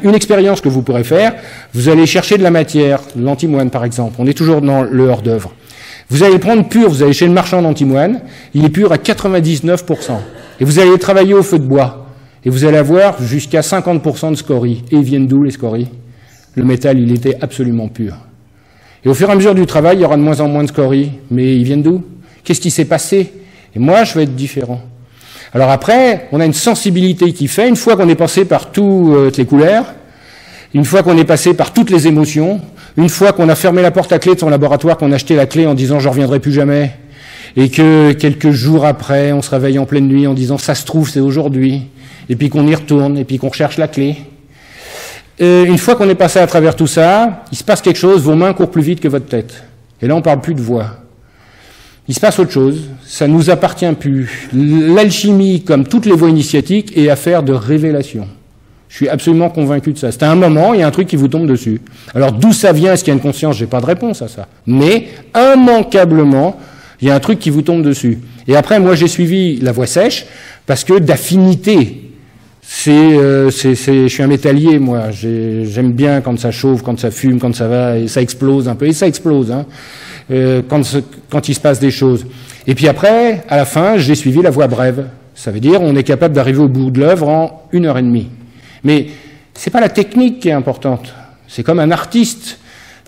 Une expérience que vous pourrez faire, vous allez chercher de la matière, l'antimoine par exemple, on est toujours dans le hors-d'œuvre. Vous allez le prendre pur, vous allez chez le marchand d'antimoine, il est pur à 99%. Et vous allez travailler au feu de bois. Et vous allez avoir jusqu'à 50% de scories. Et ils viennent d'où les scories? Le métal, il était absolument pur. Et au fur et à mesure du travail, il y aura de moins en moins de scories. Mais ils viennent d'où? Qu'est-ce qui s'est passé? Et moi, je vais être différent. Alors après, on a une sensibilité qui fait, une fois qu'on est passé par toutes les couleurs, une fois qu'on est passé par toutes les émotions, une fois qu'on a fermé la porte à clé de son laboratoire, qu'on a acheté la clé en disant « je ne reviendrai plus jamais », et que quelques jours après, on se réveille en pleine nuit en disant « ça se trouve, c'est aujourd'hui », et puis qu'on y retourne, et puis qu'on recherche la clé. Une fois qu'on est passé à travers tout ça, il se passe quelque chose, vos mains courent plus vite que votre tête. Et là, on ne parle plus de voix. Il se passe autre chose, ça ne nous appartient plus. L'alchimie, comme toutes les voies initiatiques, est affaire de révélation. Je suis absolument convaincu de ça. C'est à un moment, il y a un truc qui vous tombe dessus. Alors d'où ça vient, est-ce qu'il y a une conscience? J'ai pas de réponse à ça. Mais, immanquablement, il y a un truc qui vous tombe dessus. Et après, moi, j'ai suivi la voie sèche, parce que d'affinité, je suis un métallier, moi. J'aime bien quand ça chauffe, quand ça fume, quand ça va, et ça explose un peu. Et ça explose, hein, quand il se passe des choses. Et puis après, à la fin, j'ai suivi la voie brève. Ça veut dire, on est capable d'arriver au bout de l'œuvre en 1h30. Mais c'est pas la technique qui est importante. C'est comme un artiste.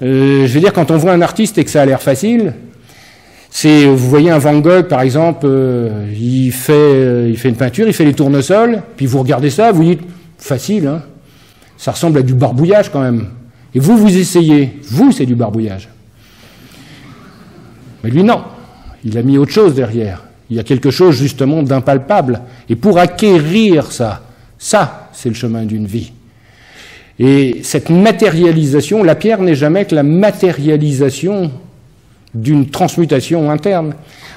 Je veux dire, quand on voit un artiste et que ça a l'air facile, vous voyez un Van Gogh, par exemple, il fait une peinture, il fait les tournesols, puis vous regardez ça, vous dites, facile, hein, ça ressemble à du barbouillage quand même. Et vous essayez, c'est du barbouillage. Mais lui, non, il a mis autre chose derrière. Il y a quelque chose, justement, d'impalpable. Et pour acquérir ça, c'est le chemin d'une vie. Et cette matérialisation, la pierre n'est jamais que la matérialisation d'une transmutation interne.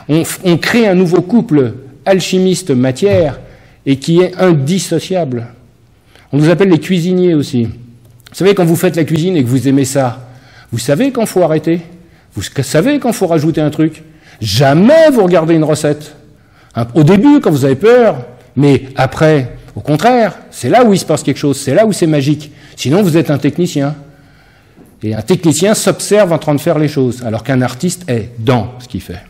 On crée un nouveau couple alchimiste-matière et qui est indissociable. On nous appelle les cuisiniers aussi. Vous savez, quand vous faites la cuisine et que vous aimez ça, vous savez quand il faut arrêter? Vous savez quand il faut rajouter un truc? Jamais vous regardez une recette. Au début, quand vous avez peur, mais après, au contraire, c'est là où il se passe quelque chose, c'est là où c'est magique. Sinon, vous êtes un technicien. Et un technicien s'observe en train de faire les choses, alors qu'un artiste est dans ce qu'il fait.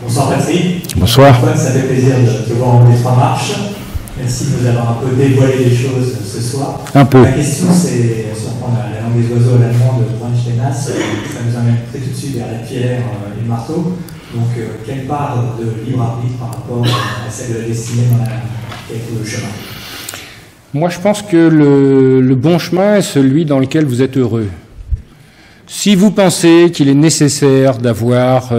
Bonsoir Patrick. Bonsoir. Ça fait plaisir de te voir en les 3 marches. Merci de nous avoir un peu dévoilé les choses ce soir. Un peu. La question, c'est, si on prend la langue des oiseaux l'allemand de Franz Stenas, ça nous amène tout de suite vers la pierre et le marteau. Donc, quelle part de libre arbitre par rapport à celle de la destinée dans le chemin? Moi, je pense que le bon chemin est celui dans lequel vous êtes heureux. Si vous pensez qu'il est nécessaire d'avoir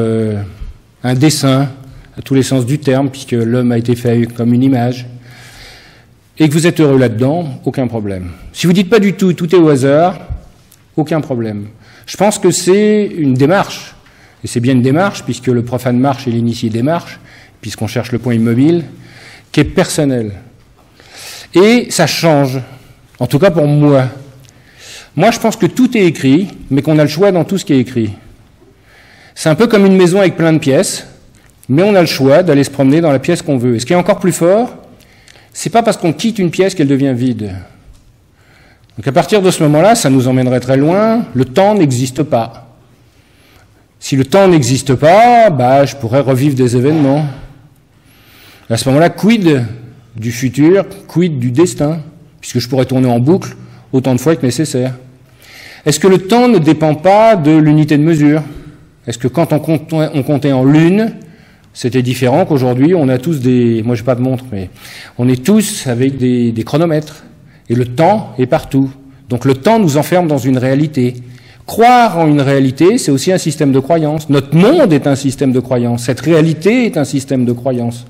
un dessin, à tous les sens du terme, puisque l'homme a été fait comme une image, et que vous êtes heureux là-dedans, aucun problème. Si vous dites pas du tout, tout est au hasard, aucun problème. Je pense que c'est une démarche, et c'est bien une démarche, puisque le profane marche et l'initié démarche, puisqu'on cherche le point immobile, qui est personnel. Et ça change, en tout cas pour moi. Moi, je pense que tout est écrit, mais qu'on a le choix dans tout ce qui est écrit. C'est un peu comme une maison avec plein de pièces, mais on a le choix d'aller se promener dans la pièce qu'on veut. Et ce qui est encore plus fort, c'est pas parce qu'on quitte une pièce qu'elle devient vide. Donc à partir de ce moment-là, ça nous emmènerait très loin, le temps n'existe pas. Si le temps n'existe pas, bah, je pourrais revivre des événements. À ce moment-là, quid du futur, quid du destin, puisque je pourrais tourner en boucle autant de fois que nécessaire. Est-ce que le temps ne dépend pas de l'unité de mesure? Est-ce que quand on comptait en lune, c'était différent qu'aujourd'hui, on a tous des... Moi, j'ai pas de montre, mais on est tous avec des chronomètres. Et le temps est partout. Donc le temps nous enferme dans une réalité. Croire en une réalité, c'est aussi un système de croyance. Notre monde est un système de croyance. Cette réalité est un système de croyance.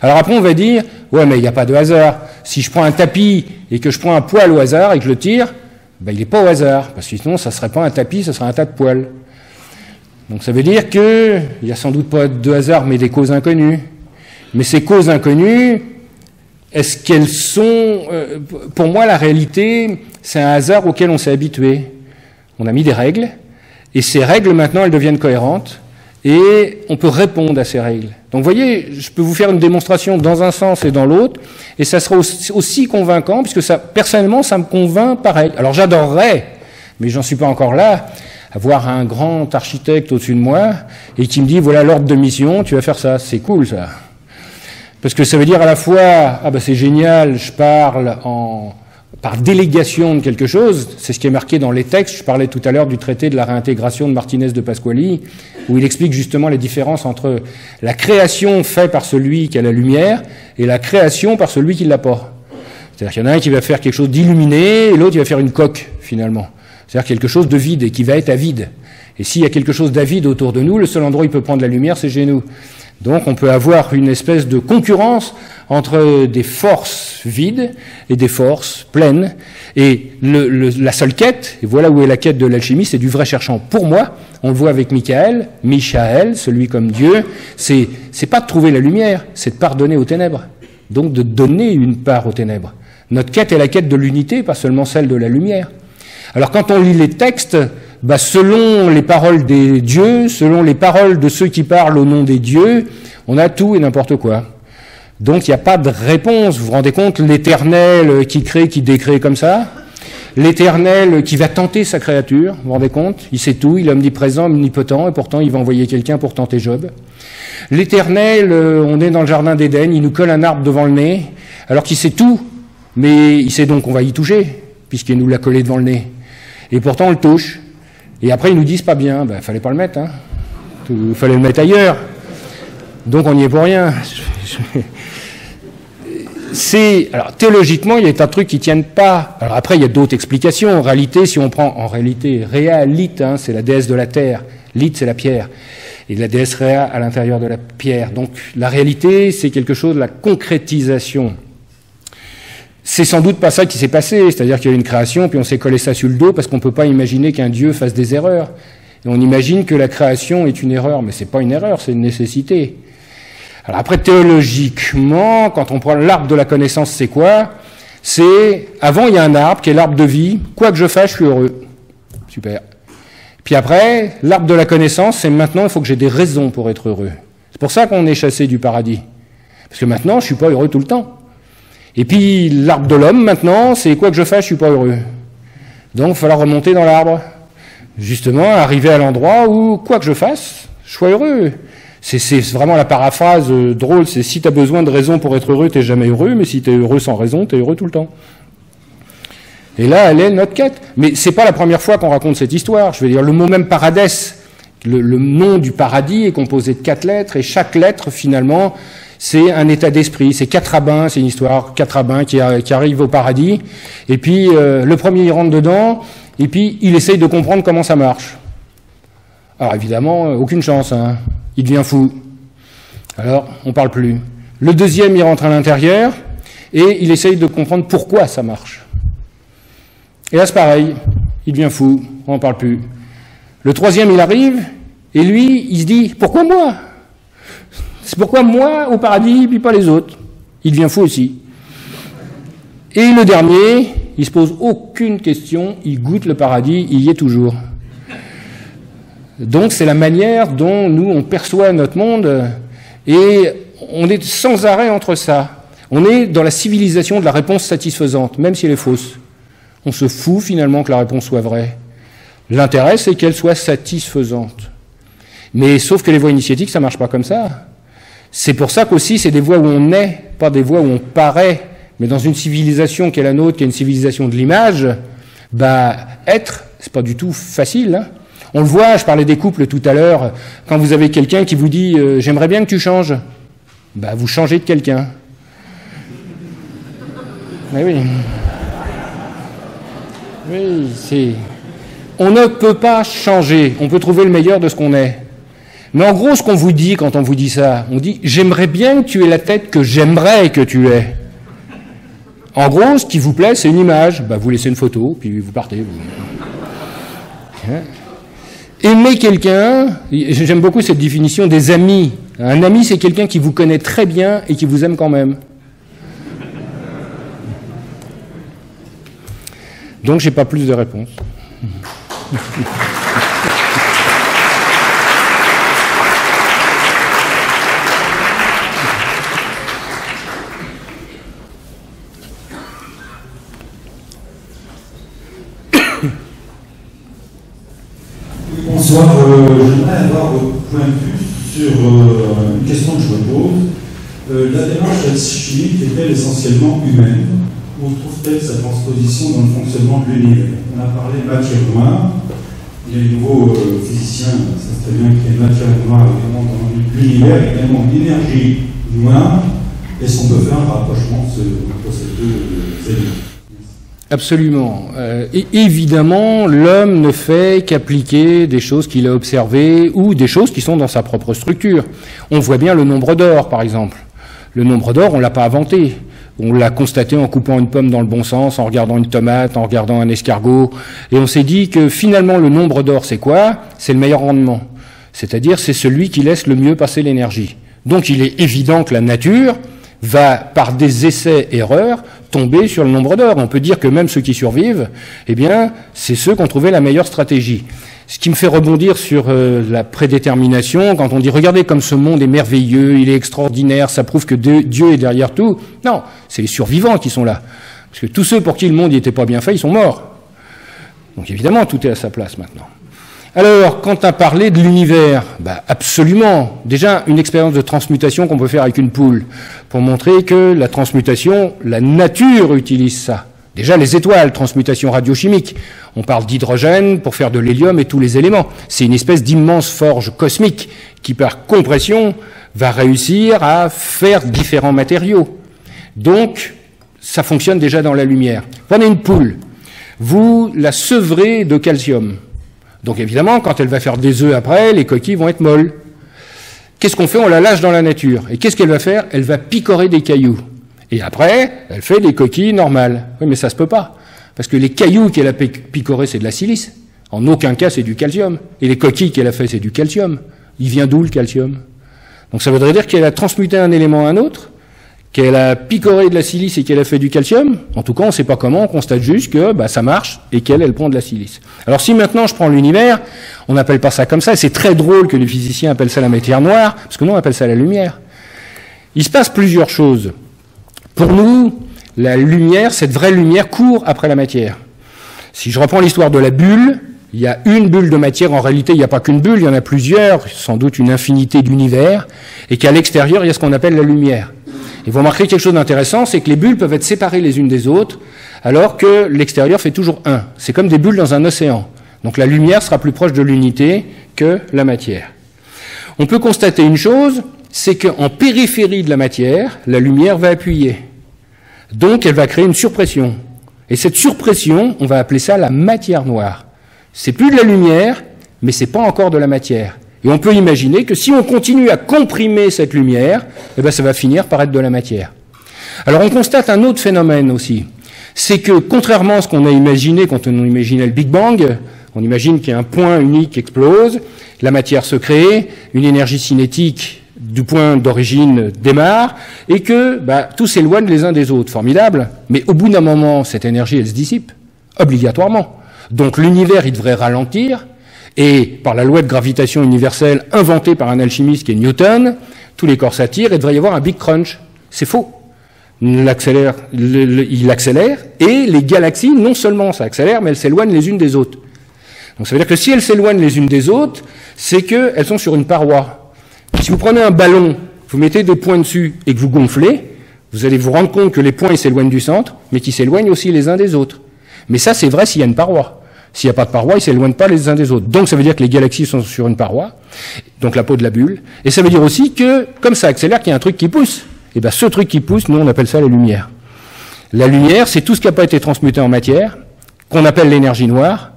Alors après, on va dire, ouais, mais il n'y a pas de hasard. Si je prends un tapis et que je prends un poil au hasard et que je le tire, ben, il n'est pas au hasard. Parce que sinon, ça ne serait pas un tapis, ça serait un tas de poils. Donc ça veut dire qu'il n'y a sans doute pas de hasard, mais des causes inconnues. Mais ces causes inconnues, est-ce qu'elles sont... pour moi, la réalité, c'est un hasard auquel on s'est habitué. On a mis des règles, et ces règles, maintenant, elles deviennent cohérentes, et on peut répondre à ces règles. Donc, vous voyez, je peux vous faire une démonstration dans un sens et dans l'autre, et ça sera aussi convaincant, puisque ça, personnellement, ça me convainc pareil. Alors, j'adorerais, mais j'en suis pas encore là, avoir un grand architecte au-dessus de moi, et qui me dit, voilà l'ordre de mission, tu vas faire ça. C'est cool, ça. Parce que ça veut dire à la fois, ah ben c'est génial, je parle par délégation de quelque chose, c'est ce qui est marqué dans les textes. Je parlais tout à l'heure du traité de la réintégration de Martinez de Pasquali, où il explique justement les différences entre la création faite par celui qui a la lumière et la création par celui qui ne l'a pas. C'est-à-dire qu'il y en a un qui va faire quelque chose d'illuminé et l'autre il va faire une coque, finalement. C'est-à-dire quelque chose de vide et qui va être avide. Et s'il y a quelque chose d'avide autour de nous, le seul endroit où il peut prendre la lumière, c'est chez nous. Donc on peut avoir une espèce de concurrence entre des forces vides et des forces pleines. Et la seule quête, et voilà où est la quête de l'alchimie, c'est du vrai cherchant. Pour moi, on le voit avec Michael, celui comme Dieu, c'est pas de trouver la lumière, c'est de pardonner aux ténèbres. Donc de donner une part aux ténèbres. Notre quête est la quête de l'unité, pas seulement celle de la lumière. Alors quand on lit les textes, bah, selon les paroles des dieux, selon les paroles de ceux qui parlent au nom des dieux, on a tout et n'importe quoi. Donc il n'y a pas de réponse. Vous vous rendez compte, l'Éternel qui crée, qui décrée comme ça, l'Éternel qui va tenter sa créature, vous vous rendez compte, il sait tout, il est omniprésent, omnipotent, et pourtant il va envoyer quelqu'un pour tenter Job. L'Éternel, on est dans le jardin d'Éden, il nous colle un arbre devant le nez, alors qu'il sait tout, mais il sait donc qu'on va y toucher, puisqu'il nous l'a collé devant le nez. Et pourtant on le touche. Et après, ils nous disent pas bien, ben, fallait pas le mettre, hein. Il fallait le mettre ailleurs. Donc, on n'y est pour rien. Alors, théologiquement, il y a un truc qui ne tienne pas. Alors après, il y a d'autres explications. En réalité, si on prend, Réa, Lith, hein, c'est la déesse de la terre. Lith, c'est la pierre. Et la déesse Réa à l'intérieur de la pierre. Donc, la réalité, c'est quelque chose de la concrétisation. C'est sans doute pas ça qui s'est passé, c'est-à-dire qu'il y a eu une création, puis on s'est collé ça sur le dos parce qu'on ne peut pas imaginer qu'un Dieu fasse des erreurs. Et on imagine que la création est une erreur, mais c'est pas une erreur, c'est une nécessité. Alors après, théologiquement, quand on prend l'arbre de la connaissance, c'est quoi? C'est, avant il y a un arbre qui est l'arbre de vie, quoi que je fasse, je suis heureux. Super. Puis après, l'arbre de la connaissance, c'est maintenant, il faut que j'ai des raisons pour être heureux. C'est pour ça qu'on est chassé du paradis. Parce que maintenant, je suis pas heureux tout le temps. Et puis, l'arbre de l'homme, maintenant, c'est quoi que je fasse, je suis pas heureux. Donc, il va falloir remonter dans l'arbre. Justement, arriver à l'endroit où, quoi que je fasse, je sois heureux. C'est vraiment la paraphrase drôle, c'est si tu as besoin de raison pour être heureux, t'es jamais heureux, mais si tu es heureux sans raison, tu es heureux tout le temps. Et là, elle est notre quête. Mais c'est pas la première fois qu'on raconte cette histoire. Je veux dire, le mot même paradès, le nom du paradis est composé de 4 lettres, et chaque lettre, finalement, c'est un état d'esprit, c'est 4 rabbins, c'est une histoire, 4 rabbins qui arrivent au paradis, et puis le premier il rentre dedans, et puis il essaye de comprendre comment ça marche. Alors évidemment, aucune chance, hein. Il devient fou. Alors, on parle plus. Le deuxième, il rentre à l'intérieur, et il essaye de comprendre pourquoi ça marche. Et là c'est pareil, il devient fou, on n'en parle plus. Le troisième, il arrive, et lui, il se dit, pourquoi moi ? C'est pourquoi moi au paradis, puis pas les autres. Il devient fou aussi. Et le dernier, il se pose aucune question, il goûte le paradis, il y est toujours. Donc c'est la manière dont nous on perçoit notre monde, et on est sans arrêt entre ça. On est dans la civilisation de la réponse satisfaisante, même si elle est fausse. On se fout finalement que la réponse soit vraie. L'intérêt, c'est qu'elle soit satisfaisante. Mais sauf que les voies initiatiques, ça ne marche pas comme ça. C'est pour ça qu'aussi, c'est des voies où on est, pas des voies où on paraît. Mais dans une civilisation qui est la nôtre, qui est une civilisation de l'image, être, c'est pas du tout facile. Hein. On le voit, je parlais des couples tout à l'heure, quand vous avez quelqu'un qui vous dit « j'aimerais bien que tu changes », vous changez de quelqu'un. Mais oui. Oui, c'est... On ne peut pas changer, on peut trouver le meilleur de ce qu'on est. Mais en gros, ce qu'on vous dit quand on vous dit ça, on dit « j'aimerais bien que tu aies la tête que j'aimerais que tu aies ». En gros, ce qui vous plaît, c'est une image. Vous laissez une photo, puis vous partez. Aimer quelqu'un, j'aime beaucoup cette définition des amis. Un ami, c'est quelqu'un qui vous connaît très bien et qui vous aime quand même. Donc, j'ai pas plus de réponses. Bonsoir, j'aimerais avoir votre point de vue sur une question que je me pose. La démarche alchimique est-elle essentiellement humaine? Où trouve-t-elle sa transposition dans le fonctionnement de l'univers? On a parlé de matière noire. Il y a les nouveaux physiciens, ça serait bien qu'il y ait une matière noire également dans l'univers, également l'énergie noire. Est-ce qu'on peut faire un rapprochement entre ces deux éléments? Absolument. Et évidemment, l'homme ne fait qu'appliquer des choses qu'il a observées ou des choses qui sont dans sa propre structure. On voit bien le nombre d'or, par exemple. Le nombre d'or, on ne l'a pas inventé. On l'a constaté en coupant une pomme dans le bon sens, en regardant une tomate, en regardant un escargot. Et on s'est dit que finalement, le nombre d'or, c'est quoi? C'est le meilleur rendement. C'est-à-dire, c'est celui qui laisse le mieux passer l'énergie. Donc, il est évident que la nature va, par des essais-erreurs, tomber sur le nombre d'or. On peut dire que même ceux qui survivent, c'est ceux qui ont trouvé la meilleure stratégie. Ce qui me fait rebondir sur la prédétermination, quand on dit « regardez comme ce monde est merveilleux, il est extraordinaire, ça prouve que Dieu est derrière tout ». Non, c'est les survivants qui sont là. Parce que tous ceux pour qui le monde n'était pas bien fait, ils sont morts. Donc évidemment, tout est à sa place maintenant. Alors, quand on parlait de l'univers, absolument. Déjà, une expérience de transmutation qu'on peut faire avec une poule, pour montrer que la transmutation, la nature utilise ça. Déjà, les étoiles, transmutation radiochimique. On parle d'hydrogène pour faire de l'hélium et tous les éléments. C'est une espèce d'immense forge cosmique qui, par compression, va réussir à faire différents matériaux. Donc, ça fonctionne déjà dans la lumière. Prenez une poule. Vous la sevrez de calcium. Donc évidemment, quand elle va faire des œufs après, les coquilles vont être molles. Qu'est-ce qu'on fait? On la lâche dans la nature. Et qu'est-ce qu'elle va faire? Elle va picorer des cailloux. Et après, elle fait des coquilles normales. Oui, mais ça se peut pas. Parce que les cailloux qu'elle a picorés, c'est de la silice. En aucun cas, c'est du calcium. Et les coquilles qu'elle a fait, c'est du calcium. Il vient d'où le calcium? Donc ça voudrait dire qu'elle a transmuté un élément à un autre, qu'elle a picoré de la silice et qu'elle a fait du calcium. En tout cas, on ne sait pas comment, on constate juste que ça marche et qu'elle prend de la silice. Alors si maintenant je prends l'univers, on n'appelle pas ça comme ça, c'est très drôle que les physiciens appellent ça la matière noire, parce que nous on appelle ça la lumière. Il se passe plusieurs choses. Pour nous, la lumière, cette vraie lumière, court après la matière. Si je reprends l'histoire de la bulle, il y a une bulle de matière, en réalité il n'y a pas qu'une bulle, il y en a plusieurs, sans doute une infinité d'univers, et qu'à l'extérieur il y a ce qu'on appelle la lumière. Et vous remarquerez quelque chose d'intéressant, c'est que les bulles peuvent être séparées les unes des autres, alors que l'extérieur fait toujours un. C'est comme des bulles dans un océan. Donc la lumière sera plus proche de l'unité que la matière. On peut constater une chose, c'est qu'en périphérie de la matière, la lumière va appuyer. Donc elle va créer une surpression. Et cette surpression, on va appeler ça la matière noire. C'est plus de la lumière, mais c'est pas encore de la matière. Et on peut imaginer que si on continue à comprimer cette lumière, ça va finir par être de la matière. Alors on constate un autre phénomène aussi. C'est que contrairement à ce qu'on a imaginé quand on imaginait le Big Bang, on imagine qu'il y a un point unique qui explose, la matière se crée, une énergie cinétique du point d'origine démarre, et que tout s'éloigne les uns des autres. Formidable. Mais au bout d'un moment, cette énergie, elle se dissipe, obligatoirement. Donc l'univers, il devrait ralentir, et par la loi de gravitation universelle inventée par un alchimiste qui est Newton, tous les corps s'attirent et il devrait y avoir un Big Crunch. C'est faux. il accélère, et les galaxies, non seulement ça accélère, mais elles s'éloignent les unes des autres. Donc ça veut dire que si elles s'éloignent les unes des autres, c'est qu'elles sont sur une paroi. Si vous prenez un ballon, vous mettez des points dessus et que vous gonflez, vous allez vous rendre compte que les points ils s'éloignent du centre, mais qu'ils s'éloignent aussi les uns des autres. Mais ça, c'est vrai s'il y a une paroi. S'il n'y a pas de paroi, ils ne s'éloignent pas les uns des autres. Donc ça veut dire que les galaxies sont sur une paroi, donc la peau de la bulle. Et ça veut dire aussi que, comme ça accélère, qu'il y a un truc qui pousse. Et bien ce truc qui pousse, nous on appelle ça la lumière. La lumière, c'est tout ce qui n'a pas été transmuté en matière, qu'on appelle l'énergie noire.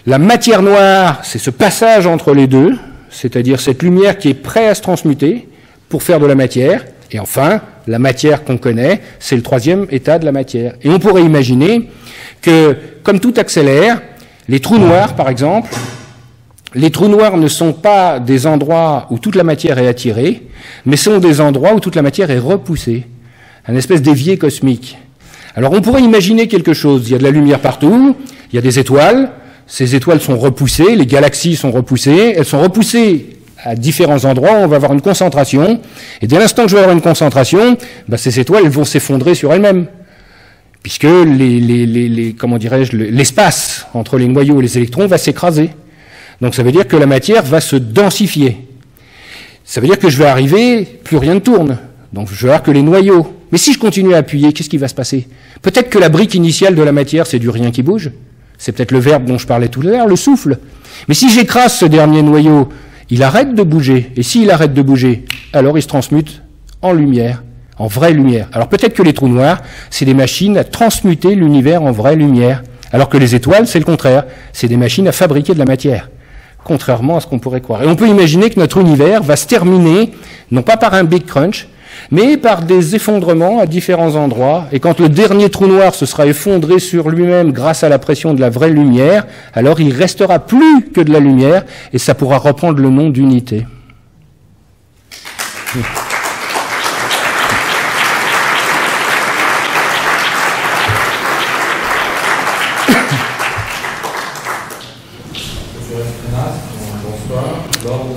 La matière noire, c'est ce passage entre les deux, c'est-à-dire cette lumière qui est prête à se transmuter pour faire de la matière. Et enfin, la matière qu'on connaît, c'est le troisième état de la matière. Et on pourrait imaginer que, comme tout accélère, les trous noirs, par exemple, les trous noirs ne sont pas des endroits où toute la matière est attirée, mais sont des endroits où toute la matière est repoussée, un espèce d'évier cosmique. Alors on pourrait imaginer quelque chose, il y a de la lumière partout, il y a des étoiles, ces étoiles sont repoussées, les galaxies sont repoussées, elles sont repoussées à différents endroits, on va avoir une concentration, et dès l'instant que je vais avoir une concentration, ces étoiles elles vont s'effondrer sur elles-mêmes, puisque comment dirais-je, l'espace entre les noyaux et les électrons va s'écraser. Donc ça veut dire que la matière va se densifier. Ça veut dire que je vais arriver, plus rien ne tourne. Donc je vais avoir que les noyaux. Mais si je continue à appuyer, qu'est-ce qui va se passer? Peut-être que la brique initiale de la matière, c'est du rien qui bouge. C'est peut-être le verbe dont je parlais tout à l'heure, le souffle. Mais si j'écrase ce dernier noyau, il arrête de bouger. Et s'il arrête de bouger, alors il se transmute en lumière, en vraie lumière. Alors peut-être que les trous noirs, c'est des machines à transmuter l'univers en vraie lumière. Alors que les étoiles, c'est le contraire. C'est des machines à fabriquer de la matière. Contrairement à ce qu'on pourrait croire. Et on peut imaginer que notre univers va se terminer, non pas par un Big Crunch, mais par des effondrements à différents endroits. Et quand le dernier trou noir se sera effondré sur lui-même grâce à la pression de la vraie lumière, alors il restera plus que de la lumière, et ça pourra reprendre le nom d'unité.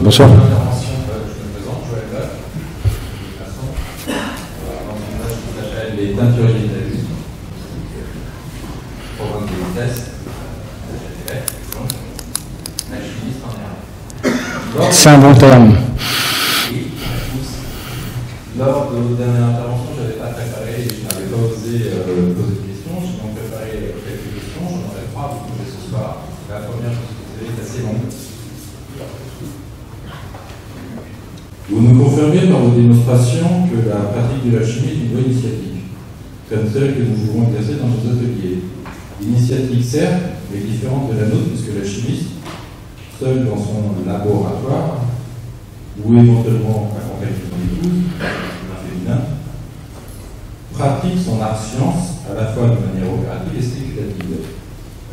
Bonsoir. Je me présente, Joël Bach. Les teinturiers de la vie. Programme de vitesse. Machiniste en air. C'est un bon terme. Lors de votre dernière intervention, je n'avais pas préparé et je n'avais pas osé poser de questions. J'ai donc préparé quelques questions. J'en aurai 3 à vous poser ce soir. La première, je pense que c'est assez longue. Vous nous confirmez par vos démonstrations que la pratique de la chimie est une voie initiatique, comme celle que nous pouvons exercer dans nos ateliers. Initiatique certes, mais différente de la nôtre, puisque la chimiste, seule dans son laboratoire, ou éventuellement accompagnée de son épouse, féminin, pratique son art science à la fois de manière opérative et spéculative.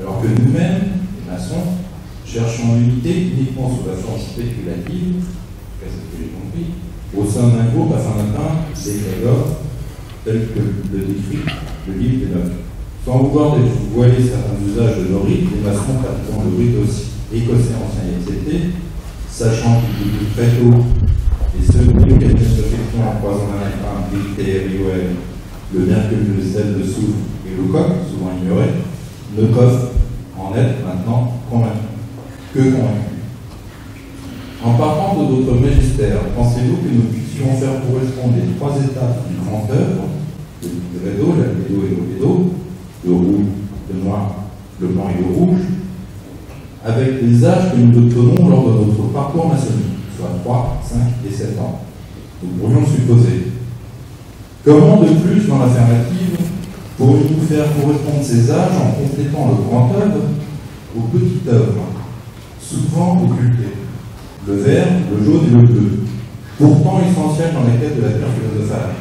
Alors que nous-mêmes, les maçons, cherchons l'unité uniquement sous la forme spéculative, c'est ce que j'ai compris, au sein d'un groupe afin d'atteindre des égrégores tels que le décrit le livre des notes. Sans vouloir dévoiler certains usages de nos rites, les maçons pratiquant le rite écossais ancien et accepté, sachant qu'il est très tôt, et ce milieu qu'elles s'affectent en croisant un écran, Victor, Rioel, le mercure, le sel, le soufre et le coq, souvent ignoré, ne peuvent en être maintenant convaincus. Que convaincus. En partant de d'autres magistères, pensez-vous que nous puissions faire correspondre les 3 étapes du grand œuvre, le credo, l'albedo et l'obedo, le rouge, le noir, le blanc et le rouge, avec les âges que nous obtenons lors de notre parcours maçonnique, soit 3, 5 et 7 ans. Nous pourrions supposer. Comment de plus, dans l'affirmative, pourrions-nous faire correspondre ces âges en complétant le grand œuvre aux petites œuvres, souvent occultées? Le vert, le jaune et le bleu, pourtant essentiels dans les quêtes de la pierre philosophale.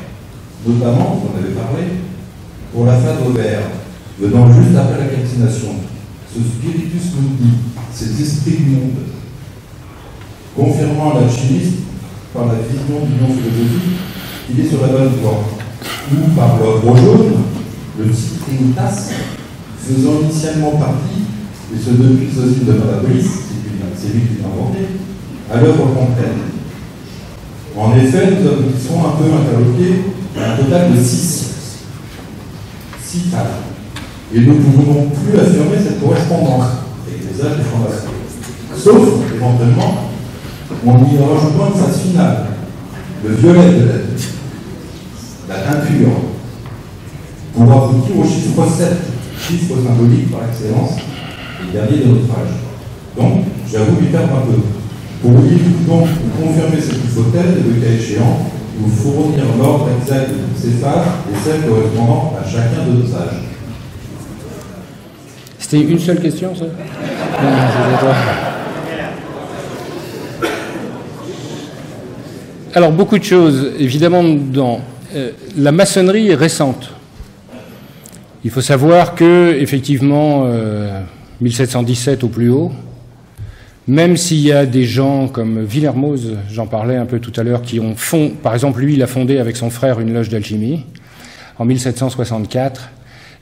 Notamment, vous en avez parlé, pour la phase au vert, venant juste après la calcination, ce spiritus mundi, ces esprits du monde, confirmant à l'alchimiste, par la vision du non philosophique, qu'il est sur la bonne voie, ou par l'œuvre jaune, le citrinitas, faisant initialement partie, et ce depuis aussi de la police, c'est lui qui l'a inventé, à l'œuvre complète. En effet, nous aboutissons un peu interloqués à un total de 6 6 phases. Et nous ne pouvons donc plus affirmer cette correspondance avec les âges des fondations. Sauf, éventuellement, on y rejoint une phase finale, le violet de la teinture, pour aboutir au chiffre 7, chiffre symbolique par excellence, le dernier de notre âge. Donc, j'avoue lui perdre un peu. Pourriez-vous donc confirmer cette hypothèse et, le cas échéant, vous fournir l'ordre exact de toutes ces phases et celles correspondant à chacun de nos âges? C'était une seule question, ça? Non, alors, beaucoup de choses, évidemment, dans la maçonnerie est récente. Il faut savoir que, effectivement, 1717 au plus haut, même s'il y a des gens comme Villermoz, j'en parlais un peu tout à l'heure, qui ont fondé, par exemple, lui, il a fondé avec son frère une loge d'alchimie en 1764,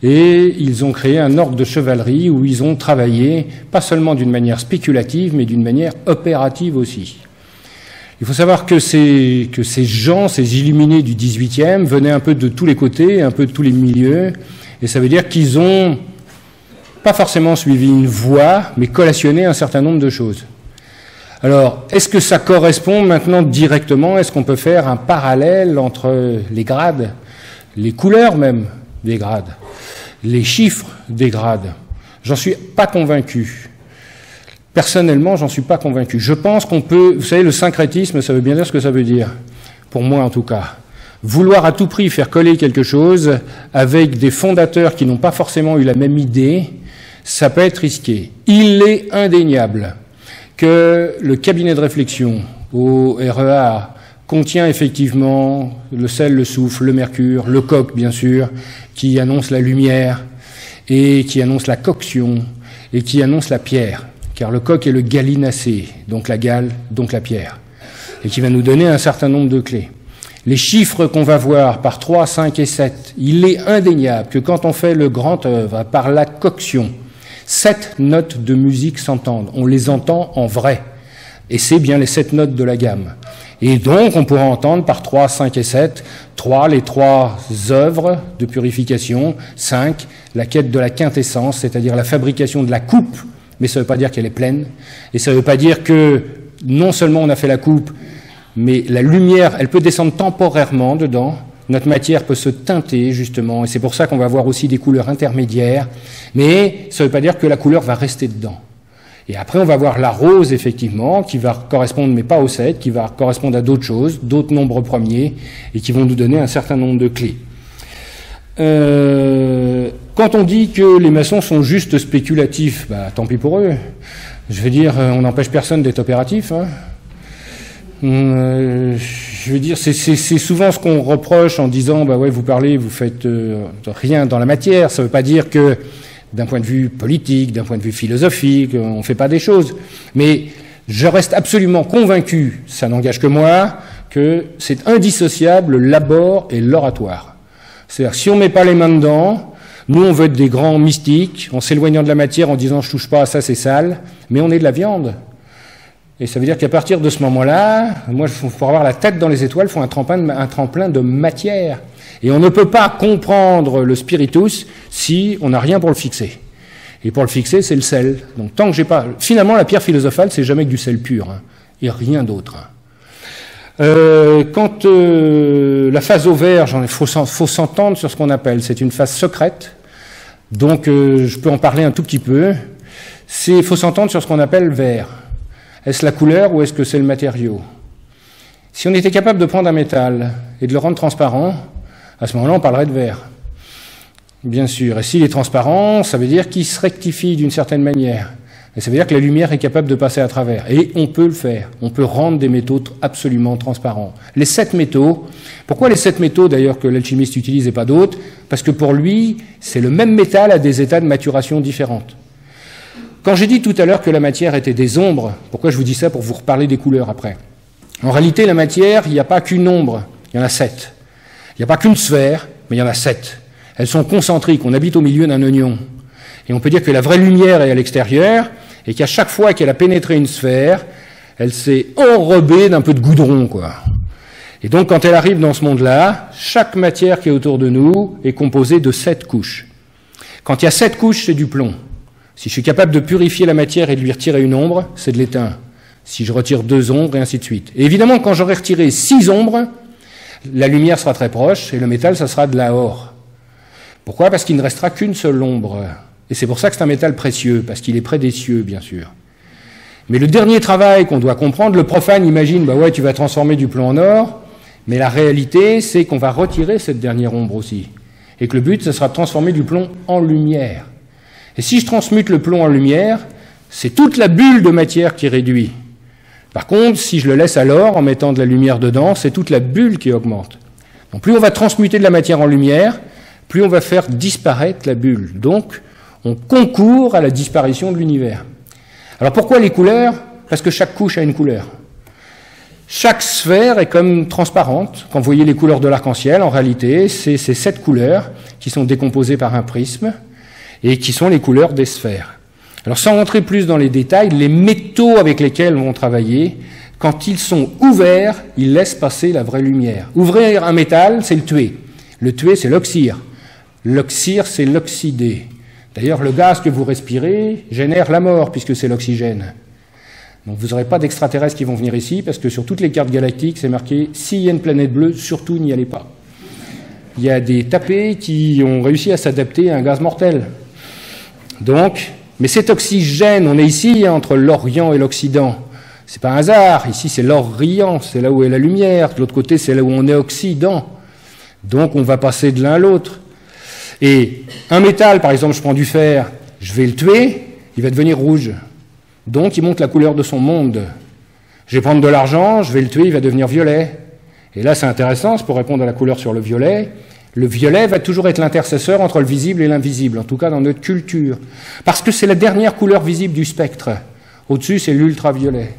et ils ont créé un ordre de chevalerie où ils ont travaillé, pas seulement d'une manière spéculative, mais d'une manière opérative aussi. Il faut savoir que ces gens, ces illuminés du XVIIIe, venaient un peu de tous les côtés, un peu de tous les milieux, et ça veut dire qu'ils ont pas forcément suivi une voie, mais collationné un certain nombre de choses. Alors, est-ce que ça correspond maintenant directement? Est-ce qu'on peut faire un parallèle entre les grades, les couleurs même des grades, les chiffres des grades? J'en suis pas convaincu. Personnellement, j'en suis pas convaincu. Je pense qu'on peut... Vous savez, le syncrétisme, ça veut bien dire ce que ça veut dire. Pour moi, en tout cas. Vouloir à tout prix faire coller quelque chose avec des fondateurs qui n'ont pas forcément eu la même idée, ça peut être risqué. Il est indéniable que le cabinet de réflexion au REA contient effectivement le sel, le soufre, le mercure, le coq, bien sûr, qui annonce la lumière et qui annonce la coction et qui annonce la pierre. Car le coq est le gallinacé, donc la gale, donc la pierre, et qui va nous donner un certain nombre de clés. Les chiffres qu'on va voir par 3, 5 et 7, il est indéniable que quand on fait le grand œuvre par la coction, 7 notes de musique s'entendent. On les entend en vrai. Et c'est bien les 7 notes de la gamme. Et donc, on pourra entendre par 3, 5 et 7, 3, les 3 œuvres de purification, 5, la quête de la quintessence, c'est-à-dire la fabrication de la coupe, mais ça ne veut pas dire qu'elle est pleine, et ça ne veut pas dire que non seulement on a fait la coupe, mais la lumière, elle peut descendre temporairement dedans, notre matière peut se teinter justement, et c'est pour ça qu'on va avoir aussi des couleurs intermédiaires, mais ça ne veut pas dire que la couleur va rester dedans. Et après on va voir la rose effectivement, qui va correspondre, mais pas au 7, qui va correspondre à d'autres choses, d'autres nombres premiers, et qui vont nous donner un certain nombre de clés. Quand on dit que les maçons sont juste spéculatifs, bah, tant pis pour eux. Je veux dire, on n'empêche personne d'être opératif. Hein. Je veux dire, c'est souvent ce qu'on reproche en disant, bah ouais, vous parlez, vous faites rien dans la matière. Ça ne veut pas dire que, d'un point de vue politique, d'un point de vue philosophique, on ne fait pas des choses. Mais je reste absolument convaincu, ça n'engage que moi, que c'est indissociable l'abord et l'oratoire. C'est-à-dire, si on ne met pas les mains dedans, nous, on veut être des grands mystiques, en s'éloignant de la matière, en disant « je touche pas à ça, c'est sale », mais on est de la viande. Et ça veut dire qu'à partir de ce moment-là, moi, pour avoir la tête dans les étoiles, il faut un tremplin de matière. Et on ne peut pas comprendre le spiritus si on n'a rien pour le fixer. Et pour le fixer, c'est le sel. Donc tant que j'ai pas... Finalement, la pierre philosophale, c'est jamais que du sel pur, hein, et rien d'autre. Quand la phase au vert, il faut s'entendre sur ce qu'on appelle, c'est une phase secrète, donc je peux en parler un tout petit peu. Il faut s'entendre sur ce qu'on appelle vert. Est-ce la couleur ou est-ce que c'est le matériau? Si on était capable de prendre un métal et de le rendre transparent, à ce moment-là, on parlerait de vert. Bien sûr. Et s'il est transparent, ça veut dire qu'il se rectifie d'une certaine manière. Et ça veut dire que la lumière est capable de passer à travers. Et on peut le faire. On peut rendre des métaux absolument transparents. Les 7 métaux, pourquoi les 7 métaux d'ailleurs que l'alchimiste utilise et pas d'autres? Parce que pour lui, c'est le même métal à des états de maturation différentes. Quand j'ai dit tout à l'heure que la matière était des ombres, pourquoi je vous dis ça? Pour vous reparler des couleurs après. En réalité, la matière, il n'y a pas qu'une ombre, il y en a 7. Il n'y a pas qu'une sphère, mais il y en a 7. Elles sont concentriques, on habite au milieu d'un oignon. Et on peut dire que la vraie lumière est à l'extérieur, et qu'à chaque fois qu'elle a pénétré une sphère, elle s'est enrobée d'un peu de goudron, quoi. Et donc, quand elle arrive dans ce monde-là, chaque matière qui est autour de nous est composée de 7 couches. Quand il y a 7 couches, c'est du plomb. Si je suis capable de purifier la matière et de lui retirer une ombre, c'est de l'étain. Si je retire 2 ombres, et ainsi de suite. Et évidemment, quand j'aurai retiré 6 ombres, la lumière sera très proche, et le métal, ça sera de l'or. Pourquoi? Parce qu'il ne restera qu'une seule ombre. Et c'est pour ça que c'est un métal précieux, parce qu'il est près des cieux, bien sûr. Mais le dernier travail qu'on doit comprendre, le profane imagine, bah ouais, tu vas transformer du plomb en or, mais la réalité, c'est qu'on va retirer cette dernière ombre aussi. Et que le but, ce sera de transformer du plomb en lumière. Et si je transmute le plomb en lumière, c'est toute la bulle de matière qui réduit. Par contre, si je le laisse à l'or en mettant de la lumière dedans, c'est toute la bulle qui augmente. Donc plus on va transmuter de la matière en lumière, plus on va faire disparaître la bulle. Donc, on concourt à la disparition de l'univers. Alors pourquoi les couleurs? Parce que chaque couche a une couleur. Chaque sphère est comme transparente. Quand vous voyez les couleurs de l'arc-en-ciel, en réalité, c'est ces 7 couleurs qui sont décomposées par un prisme et qui sont les couleurs des sphères. Alors sans rentrer plus dans les détails, les métaux avec lesquels on va travailler, quand ils sont ouverts, ils laissent passer la vraie lumière. Ouvrir un métal, c'est le tuer. Le tuer, c'est l'oxyre. L'oxyre, c'est l'oxydé. D'ailleurs, le gaz que vous respirez génère la mort, puisque c'est l'oxygène. Donc vous n'aurez pas d'extraterrestres qui vont venir ici, parce que sur toutes les cartes galactiques, c'est marqué « S'il y a une planète bleue, surtout n'y allez pas ». Il y a des tapés qui ont réussi à s'adapter à un gaz mortel. Donc, mais cet oxygène, on est ici entre l'Orient et l'Occident. C'est pas un hasard. Ici, c'est l'Orient, c'est là où est la lumière. De l'autre côté, c'est là où on est Occident. Donc, on va passer de l'un à l'autre. Et un métal, par exemple, je prends du fer, je vais le tuer, il va devenir rouge. Donc, il montre la couleur de son monde. Je vais prendre de l'argent, je vais le tuer, il va devenir violet. Et là, c'est intéressant, c'est pour répondre à la couleur sur le violet. Le violet va toujours être l'intercesseur entre le visible et l'invisible, en tout cas dans notre culture. Parce que c'est la dernière couleur visible du spectre. Au-dessus, c'est l'ultraviolet.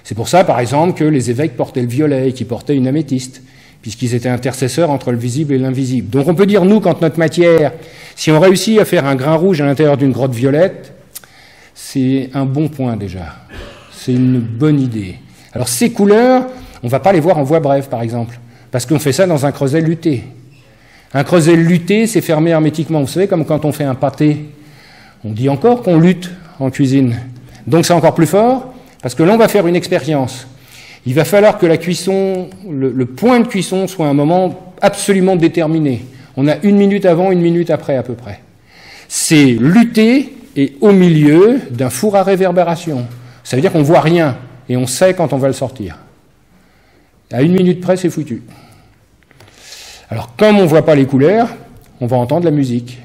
C'est pour ça, par exemple, que les évêques portaient le violet et qu'ils portaient une améthyste, puisqu'ils étaient intercesseurs entre le visible et l'invisible. Donc on peut dire, nous, quand notre matière, si on réussit à faire un grain rouge à l'intérieur d'une grotte violette, c'est un bon point déjà. C'est une bonne idée. Alors ces couleurs, on ne va pas les voir en voie brève, par exemple, parce qu'on fait ça dans un creuset luté. Un creuset luté, c'est fermé hermétiquement. Vous savez, comme quand on fait un pâté, on dit encore qu'on lutte en cuisine. Donc c'est encore plus fort, parce que là, on va faire une expérience. Il va falloir que la cuisson, le point de cuisson soit un moment absolument déterminé. On a 1 minute avant, 1 minute après, à peu près. C'est lutter et au milieu d'un four à réverbération. Ça veut dire qu'on ne voit rien et on sait quand on va le sortir. À 1 minute près, c'est foutu. Alors, comme on ne voit pas les couleurs, on va entendre la musique.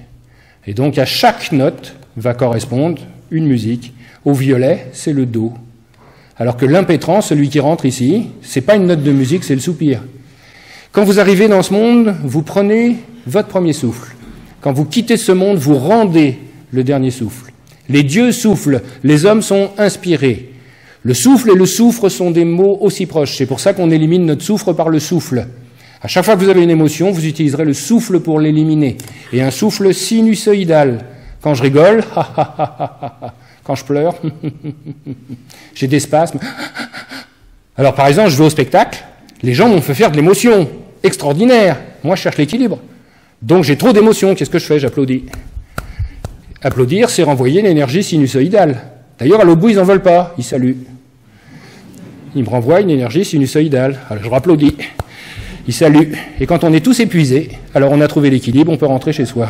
Et donc, à chaque note va correspondre une musique. Au violet, c'est le do. Alors que l'impétrant, celui qui rentre ici, c'est pas une note de musique, c'est le soupir. Quand vous arrivez dans ce monde, vous prenez votre premier souffle. Quand vous quittez ce monde, vous rendez le dernier souffle. Les dieux soufflent, les hommes sont inspirés. Le souffle et le soufre sont des mots aussi proches. C'est pour ça qu'on élimine notre soufre par le souffle. À chaque fois que vous avez une émotion, vous utiliserez le souffle pour l'éliminer. Et un souffle sinusoïdal. Quand je rigole, quand je pleure, j'ai des spasmes. Alors par exemple, je vais au spectacle, les gens m'ont fait faire de l'émotion extraordinaire. Moi, je cherche l'équilibre. Donc j'ai trop d'émotions, qu'est-ce que je fais? J'applaudis. Applaudir, c'est renvoyer l'énergie sinusoïdale. D'ailleurs, à l'autre bout, ils n'en veulent pas, ils saluent. Ils me renvoient une énergie sinusoïdale. Alors je rapplaudis. Ils saluent. Et quand on est tous épuisés, alors on a trouvé l'équilibre, on peut rentrer chez soi.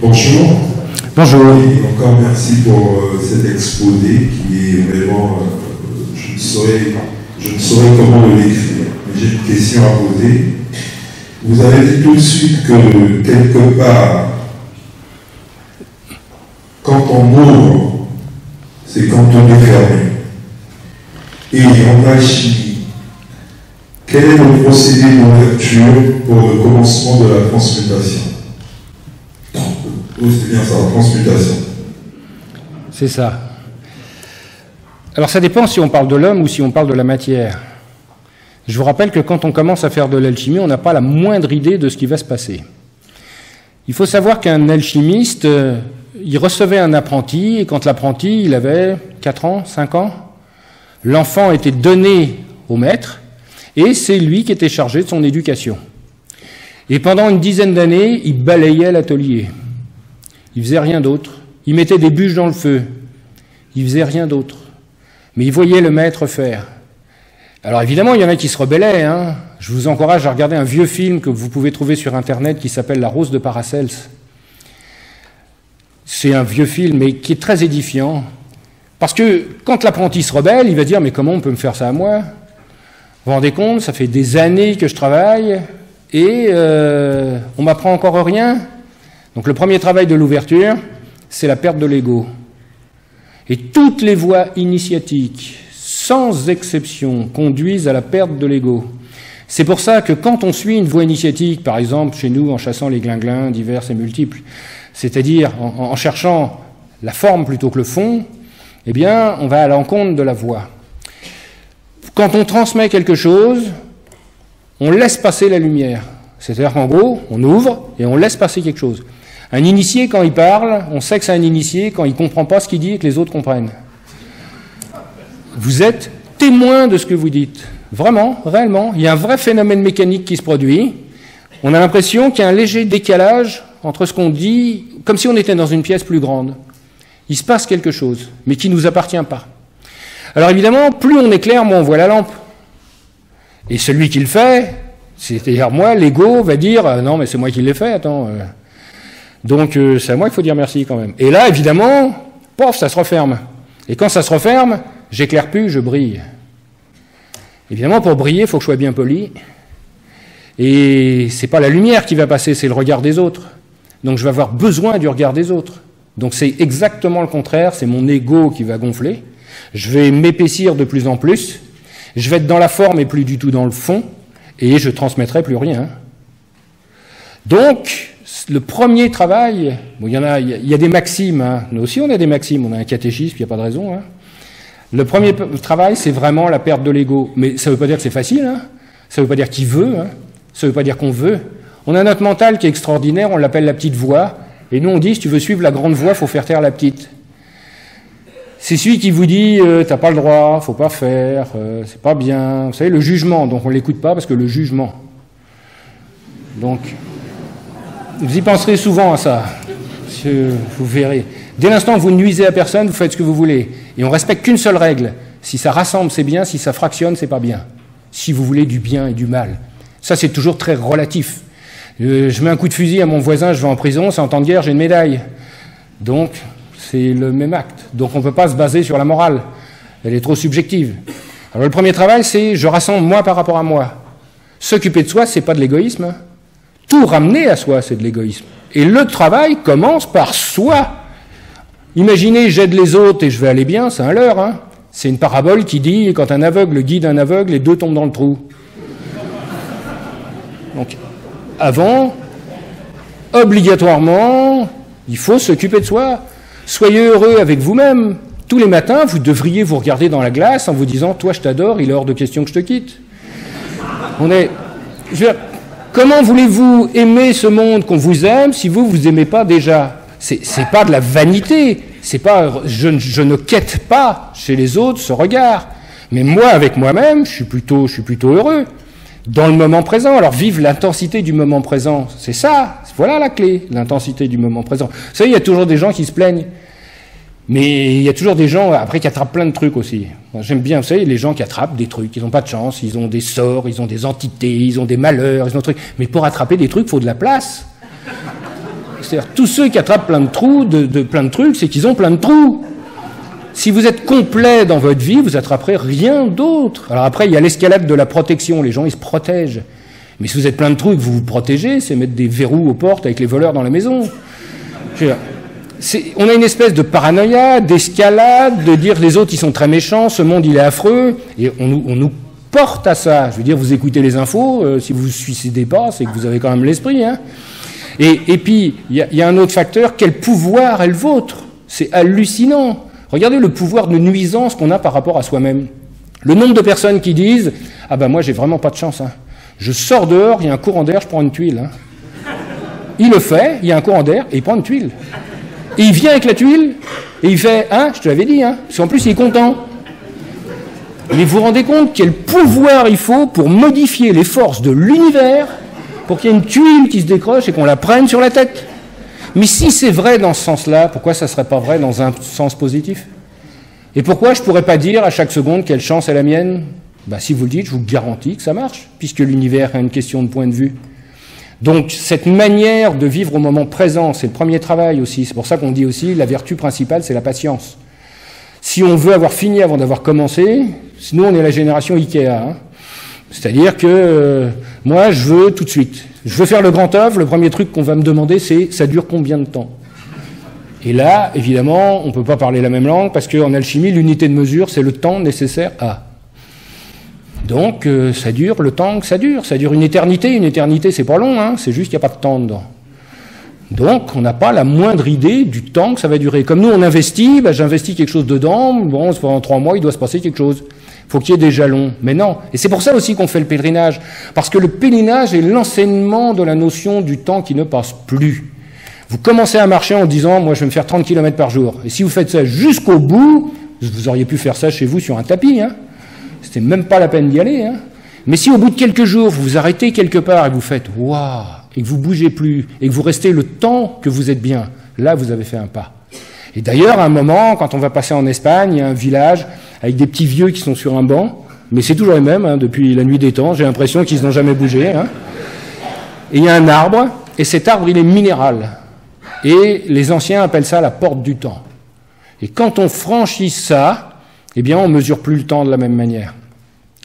Bonjour. Bonjour. Et encore merci pour cet exposé qui est vraiment, je ne saurais comment le décrire. Mais j'ai une question à poser. Vous avez dit tout de suite que quelque part, quand on ouvre, c'est quand on est fermé. Et en alchimie, quel est le procédé d'ouverture pour le commencement de la transmutation? Oh, c'est bien ça, transmutation. C'est ça. Alors ça dépend si on parle de l'homme ou si on parle de la matière. Je vous rappelle que quand on commence à faire de l'alchimie, on n'a pas la moindre idée de ce qui va se passer. Il faut savoir qu'un alchimiste, il recevait un apprenti, et quand l'apprenti, il avait 4 ans, 5 ans, l'enfant était donné au maître, et c'est lui qui était chargé de son éducation. Et pendant une dizaine d'années, il balayait l'atelier. Il faisait rien d'autre. Il mettait des bûches dans le feu. Il faisait rien d'autre. Mais il voyait le maître faire. Alors évidemment, il y en a qui se rebellaient. Hein. Je vous encourage à regarder un vieux film que vous pouvez trouver sur Internet qui s'appelle La Rose de Paracels. C'est un vieux film, mais qui est très édifiant. Parce que quand l'apprenti se rebelle, il va dire « Mais comment on peut me faire ça à moi ?» Vous vous rendez compte, ça fait des années que je travaille et on m'apprend encore rien. Donc le premier travail de l'ouverture, c'est la perte de l'ego. Et toutes les voies initiatiques, sans exception, conduisent à la perte de l'ego. C'est pour ça que quand on suit une voie initiatique, par exemple chez nous en chassant les glinglins divers et multiples, c'est-à-dire en cherchant la forme plutôt que le fond, eh bien on va à l'encontre de la voie. Quand on transmet quelque chose, on laisse passer la lumière. C'est-à-dire qu'en gros, on ouvre et on laisse passer quelque chose. Un initié, quand il parle, on sait que c'est un initié quand il ne comprend pas ce qu'il dit et que les autres comprennent. Vous êtes témoin de ce que vous dites. Vraiment, réellement. Il y a un vrai phénomène mécanique qui se produit. On a l'impression qu'il y a un léger décalage entre ce qu'on dit, comme si on était dans une pièce plus grande. Il se passe quelque chose, mais qui ne nous appartient pas. Alors évidemment, plus on est clair, moins on voit la lampe. Et celui qui le fait, c'est-à-dire moi, l'ego va dire « Non, mais c'est moi qui l'ai fait, attends. » Donc c'est à moi qu'il faut dire merci quand même. Et là, évidemment, pof, ça se referme. Et quand ça se referme, j'éclaire plus, je brille. Évidemment, pour briller, il faut que je sois bien poli. Et c'est pas la lumière qui va passer, c'est le regard des autres. Donc je vais avoir besoin du regard des autres. Donc c'est exactement le contraire, c'est mon ego qui va gonfler. Je vais m'épaissir de plus en plus. Je vais être dans la forme et plus du tout dans le fond. Et je transmettrai plus rien. Donc, le premier travail, bon, il y a des maximes, hein. Nous aussi on a des maximes, on a un catéchisme, il n'y a pas de raison. Hein. Le premier travail, c'est vraiment la perte de l'ego. Mais ça ne veut pas dire que c'est facile, hein. Ça ne veut pas dire qu'il veut, hein. Ça ne veut pas dire qu'on veut. On a notre mental qui est extraordinaire, on l'appelle la petite voix, et nous on dit, si tu veux suivre la grande voix, il faut faire taire la petite. C'est celui qui vous dit, t'as pas le droit, faut pas faire, c'est pas bien. Vous savez, le jugement, donc on l'écoute pas parce que le jugement. Donc, vous y penserez souvent à ça, vous verrez. Dès l'instant que vous ne nuisez à personne, vous faites ce que vous voulez. Et on respecte qu'une seule règle. Si ça rassemble, c'est bien. Si ça fractionne, c'est pas bien. Si vous voulez du bien et du mal. Ça, c'est toujours très relatif. Je mets un coup de fusil à mon voisin, je vais en prison, c'est en temps de guerre, j'ai une médaille. Donc, c'est le même acte. Donc, on ne peut pas se baser sur la morale. Elle est trop subjective. Alors, le premier travail, c'est je rassemble moi par rapport à moi. S'occuper de soi, c'est pas de l'égoïsme. Hein. Tout ramener à soi, c'est de l'égoïsme. Et le travail commence par soi. Imaginez, j'aide les autres et je vais aller bien, c'est un leurre. Hein. C'est une parabole qui dit, quand un aveugle guide un aveugle, les deux tombent dans le trou. Donc, avant, obligatoirement, il faut s'occuper de soi. Soyez heureux avec vous-même. Tous les matins, vous devriez vous regarder dans la glace en vous disant « Toi, je t'adore, il est hors de question que je te quitte. » Comment voulez-vous aimer ce monde qu'on vous aime si vous vous aimez pas déjà? C'est pas de la vanité. C'est pas je ne quête pas chez les autres ce regard. Mais moi, avec moi-même, je suis plutôt heureux. Dans le moment présent. Alors, vive l'intensité du moment présent. C'est ça. Voilà la clé, l'intensité du moment présent. Vous savez, il y a toujours des gens qui se plaignent. Mais il y a toujours des gens, après, qui attrapent plein de trucs aussi. J'aime bien, vous savez, les gens qui attrapent des trucs. Ils n'ont pas de chance, ils ont des sorts, ils ont des entités, ils ont des malheurs, ils ont des trucs. Mais pour attraper des trucs, il faut de la place. C'est-à-dire, tous ceux qui attrapent plein de trous, plein de trucs, c'est qu'ils ont plein de trous. Si vous êtes complet dans votre vie, vous attraperez rien d'autre. Alors après, il y a l'escalade de la protection. Les gens, ils se protègent. Mais si vous êtes plein de trous et que vous vous protégez, c'est mettre des verrous aux portes avec les voleurs dans la maison. On a une espèce de paranoïa, d'escalade, de dire les autres, ils sont très méchants, ce monde, il est affreux. Et on nous porte à ça. Je veux dire, vous écoutez les infos, si vous ne vous suicidez pas, c'est que vous avez quand même l'esprit. Hein. Et puis, il y a un autre facteur, quel pouvoir est le vôtre? C'est hallucinant. Regardez le pouvoir de nuisance qu'on a par rapport à soi-même. Le nombre de personnes qui disent « Ah ben moi, j'ai vraiment pas de chance. Hein. Je sors dehors, il y a un courant d'air, je prends une tuile. Hein. » Il le fait, il y a un courant d'air, et il prend une tuile. Et il vient avec la tuile, et il fait « Hein, je te l'avais dit, hein. » Parce qu'en plus, il est content. Mais vous vous rendez compte quel pouvoir il faut pour modifier les forces de l'univers pour qu'il y ait une tuile qui se décroche et qu'on la prenne sur la tête. Mais si c'est vrai dans ce sens-là, pourquoi ça ne serait pas vrai dans un sens positif? Et pourquoi je ne pourrais pas dire à chaque seconde quelle chance est la mienne? Ben, si vous le dites, je vous garantis que ça marche, puisque l'univers a une question de point de vue. Donc cette manière de vivre au moment présent, c'est le premier travail aussi. C'est pour ça qu'on dit aussi la vertu principale, c'est la patience. Si on veut avoir fini avant d'avoir commencé, nous on est la génération Ikea, hein. C'est-à-dire que moi je veux tout de suite. Je veux faire le grand œuvre, le premier truc qu'on va me demander c'est ça dure combien de temps? Et là, évidemment, on ne peut pas parler la même langue parce qu'en alchimie, l'unité de mesure, c'est le temps nécessaire à. Donc ça dure le temps que ça dure une éternité c'est pas long, hein. C'est juste qu'il n'y a pas de temps dedans. Donc on n'a pas la moindre idée du temps que ça va durer. Comme nous on investit, ben, j'investis quelque chose dedans, bon, pendant 3 mois il doit se passer quelque chose. Il faut qu'il y ait des jalons. Mais non. Et c'est pour ça aussi qu'on fait le pèlerinage. Parce que le pèlerinage est l'enseignement de la notion du temps qui ne passe plus. Vous commencez à marcher en disant, moi je vais me faire 30 km par jour. Et si vous faites ça jusqu'au bout, vous auriez pu faire ça chez vous sur un tapis. Hein. C'était même pas la peine d'y aller. Hein. Mais si au bout de quelques jours, vous vous arrêtez quelque part et vous faites, waouh, et que vous bougez plus, et que vous restez le temps que vous êtes bien, là vous avez fait un pas. Et d'ailleurs, à un moment, quand on va passer en Espagne, il y a un village avec des petits vieux qui sont sur un banc, mais c'est toujours les mêmes, hein, depuis la nuit des temps, j'ai l'impression qu'ils n'ont jamais bougé. Hein. Et il y a un arbre, et cet arbre, il est minéral. Et les anciens appellent ça la porte du temps. Et quand on franchit ça, eh bien, on ne mesure plus le temps de la même manière.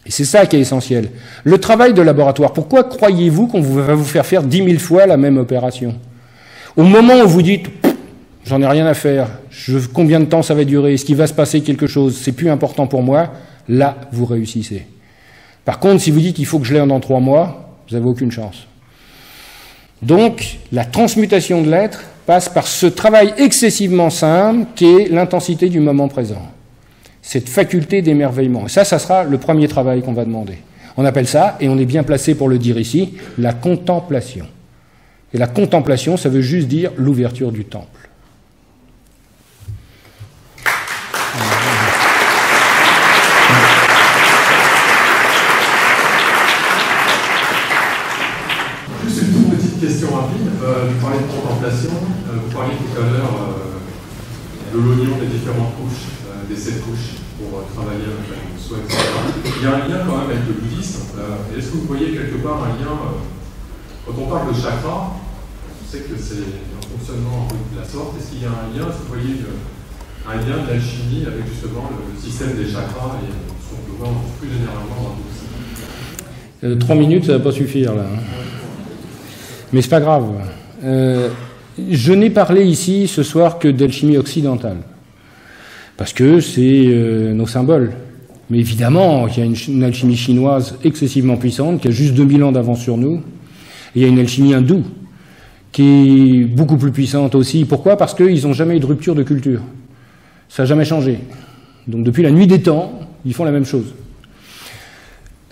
Et c'est ça qui est essentiel. Le travail de laboratoire, pourquoi croyez-vous qu'on va vous faire faire 10 000 fois la même opération? Au moment où vous dites... J'en ai rien à faire, combien de temps ça va durer, est-ce qu'il va se passer quelque chose, c'est plus important pour moi, là, vous réussissez. Par contre, si vous dites qu'il faut que je l'aie dans 3 mois, vous n'avez aucune chance. Donc, la transmutation de l'être passe par ce travail excessivement simple qui est l'intensité du moment présent. Cette faculté d'émerveillement. Et ça sera le premier travail qu'on va demander. On appelle ça, et on est bien placé pour le dire ici, la contemplation. Et la contemplation, ça veut juste dire l'ouverture du temple. Question rapide, vous parlez de contemplation, vous parliez tout à l'heure de l'oignon des différentes couches, des 7 couches pour travailler avec le soi, etc. Il y a un lien quand même avec le bouddhisme. Est-ce que vous voyez quelque part un lien, quand on parle de chakra, je sais que c'est un fonctionnement de la sorte, est-ce qu'il y a un lien, est-ce que vous voyez un lien d'alchimie avec justement le système des chakras et ce qu'on peut voir plus généralement dans le bouddhisme? 3 minutes, ça ne va pas suffire là. Mais c'est pas grave. Je n'ai parlé ici ce soir que d'alchimie occidentale, parce que c'est nos symboles. Mais évidemment, il y a une alchimie chinoise excessivement puissante, qui a juste 2000 ans d'avance sur nous. Et il y a une alchimie hindoue, qui est beaucoup plus puissante aussi. Pourquoi? Parce qu'ils n'ont jamais eu de rupture de culture. Ça n'a jamais changé. Donc depuis la nuit des temps, ils font la même chose.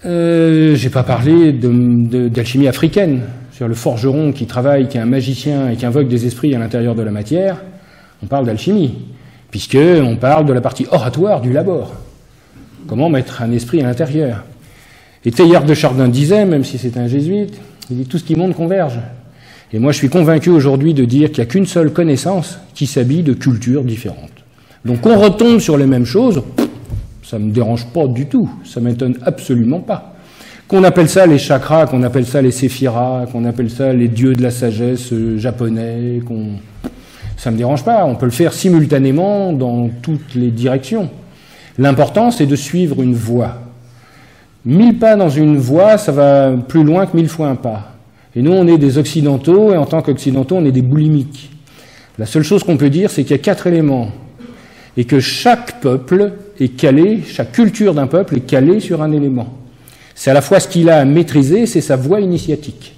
J'ai pas parlé d'alchimie africaine. C'est-à-dire le forgeron qui travaille, qui est un magicien et qui invoque des esprits à l'intérieur de la matière, on parle d'alchimie, puisqu'on parle de la partie oratoire du labor. Comment mettre un esprit à l'intérieur? Et Teilhard de Chardin disait, même si c'est un jésuite, il dit tout ce qui monte converge. Et moi je suis convaincu aujourd'hui de dire qu'il n'y a qu'une seule connaissance qui s'habille de cultures différentes. Donc on retombe sur les mêmes choses, ça ne me dérange pas du tout, ça ne m'étonne absolument pas. Qu'on appelle ça les chakras, qu'on appelle ça les séphiras, qu'on appelle ça les dieux de la sagesse japonais, ça ne me dérange pas. On peut le faire simultanément dans toutes les directions. L'important, c'est de suivre une voie. 1000 pas dans une voie, ça va plus loin que 1000 fois un pas. Et nous, on est des occidentaux, et en tant qu'occidentaux, on est des boulimiques. La seule chose qu'on peut dire, c'est qu'il y a 4 éléments. Et que chaque peuple est calé, chaque culture d'un peuple est calée sur un élément. C'est à la fois ce qu'il a à maîtriser, c'est sa voie initiatique.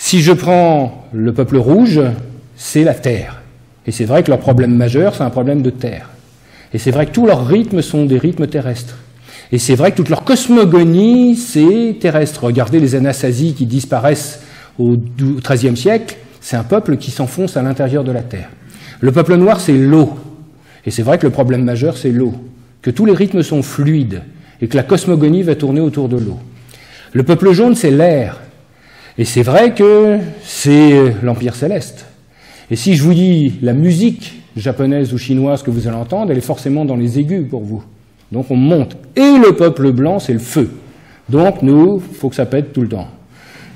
Si je prends le peuple rouge, c'est la terre. Et c'est vrai que leur problème majeur, c'est un problème de terre. Et c'est vrai que tous leurs rythmes sont des rythmes terrestres. Et c'est vrai que toute leur cosmogonie, c'est terrestre. Regardez les Anasazi qui disparaissent au XIIIe siècle, c'est un peuple qui s'enfonce à l'intérieur de la terre. Le peuple noir, c'est l'eau. Et c'est vrai que le problème majeur, c'est l'eau. Que tous les rythmes sont fluides et que la cosmogonie va tourner autour de l'eau. Le peuple jaune, c'est l'air. Et c'est vrai que c'est l'Empire céleste. Et si je vous dis la musique japonaise ou chinoise que vous allez entendre, elle est forcément dans les aigus pour vous. Donc on monte. Et le peuple blanc, c'est le feu. Donc nous, il faut que ça pète tout le temps.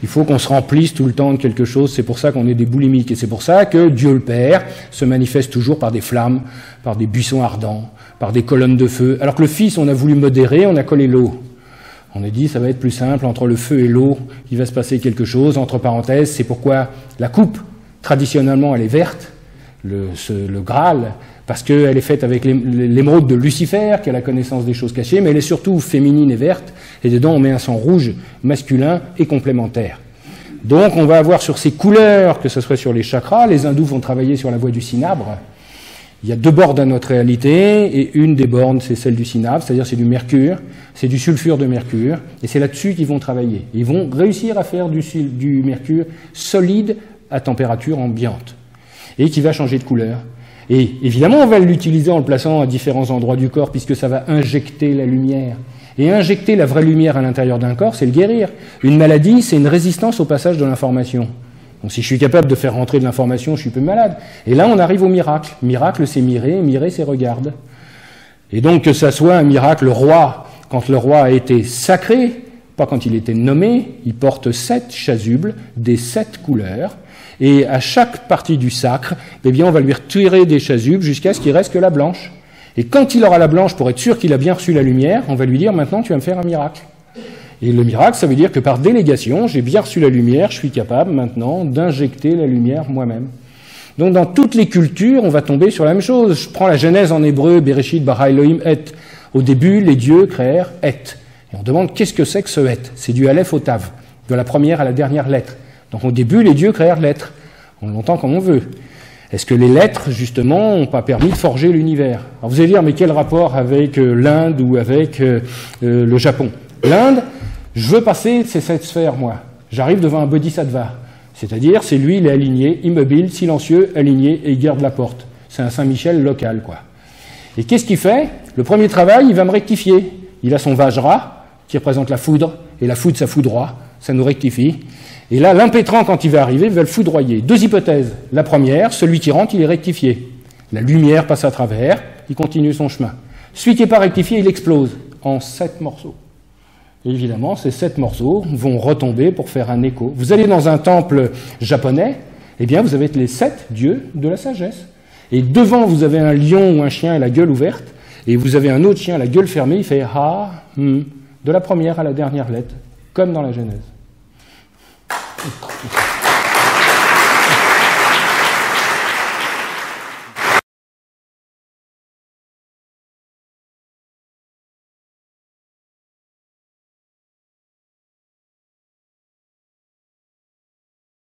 Il faut qu'on se remplisse tout le temps de quelque chose. C'est pour ça qu'on est des boulimiques. Et c'est pour ça que Dieu le Père se manifeste toujours par des flammes, par des buissons ardents, par des colonnes de feu. Alors que le Fils, on a voulu modérer, on a collé l'eau. On a dit, ça va être plus simple, entre le feu et l'eau, il va se passer quelque chose. Entre parenthèses, c'est pourquoi la coupe, traditionnellement, elle est verte, le Graal, parce qu'elle est faite avec l'émeraude de Lucifer, qui a la connaissance des choses cachées, mais elle est surtout féminine et verte, et dedans on met un sang rouge, masculin et complémentaire. Donc on va avoir sur ces couleurs, que ce soit sur les chakras, les hindous vont travailler sur la voie du cinabre. Il y a deux bornes à notre réalité, et une des bornes, c'est celle du cinabre, c'est-à-dire c'est du mercure, c'est du sulfure de mercure, et c'est là-dessus qu'ils vont travailler. Ils vont réussir à faire du mercure solide à température ambiante, et qui va changer de couleur. Et évidemment, on va l'utiliser en le plaçant à différents endroits du corps, puisque ça va injecter la lumière. Et injecter la vraie lumière à l'intérieur d'un corps, c'est le guérir. Une maladie, c'est une résistance au passage de l'information. Donc si je suis capable de faire rentrer de l'information, je suis plus malade. Et là, on arrive au miracle. Miracle, c'est mirer, mirer, c'est regarde. Et donc, que ça soit un miracle, le roi, quand le roi a été sacré, pas quand il était nommé, il porte 7 chasubles des 7 couleurs. Et à chaque partie du sacre, eh bien, on va lui retirer des chasubes jusqu'à ce qu'il reste que la blanche. Et quand il aura la blanche, pour être sûr qu'il a bien reçu la lumière, on va lui dire, maintenant, tu vas me faire un miracle. Et le miracle, ça veut dire que par délégation, j'ai bien reçu la lumière, je suis capable maintenant d'injecter la lumière moi-même. Donc dans toutes les cultures, on va tomber sur la même chose. Je prends la Genèse en hébreu, Bereshit bara Elohim et. Au début, les dieux créèrent et. Et on demande qu'est-ce que c'est que ce et. C'est du Aleph au Tav, de la première à la dernière lettre. Donc au début, les dieux créèrent lettres. On l'entend comme on veut. Est-ce que les lettres, justement, n'ont pas permis de forger l'univers? Alors vous allez dire, mais quel rapport avec l'Inde ou avec le Japon? L'Inde, je veux passer ces 7 sphères, moi. J'arrive devant un bodhisattva. C'est-à-dire, c'est lui, il est aligné, immobile, silencieux, aligné, et il garde la porte. C'est un Saint-Michel local, quoi. Et qu'est-ce qu'il fait? Le premier travail, il va me rectifier. Il a son Vajra, qui représente la foudre, et la foudre, ça foudroie, ça nous rectifie. Et là, l'impétrant, quand il va arriver, va le foudroyer. 2 hypothèses. La première, celui qui rentre, il est rectifié. La lumière passe à travers, il continue son chemin. Celui qui n'est pas rectifié, il explose en 7 morceaux. Et évidemment, ces 7 morceaux vont retomber pour faire un écho. Vous allez dans un temple japonais, eh bien, vous avez les 7 dieux de la sagesse. Et devant, vous avez un lion ou un chien à la gueule ouverte, et vous avez un autre chien à la gueule fermée, il fait « ha », de la première à la dernière lettre, comme dans la Genèse.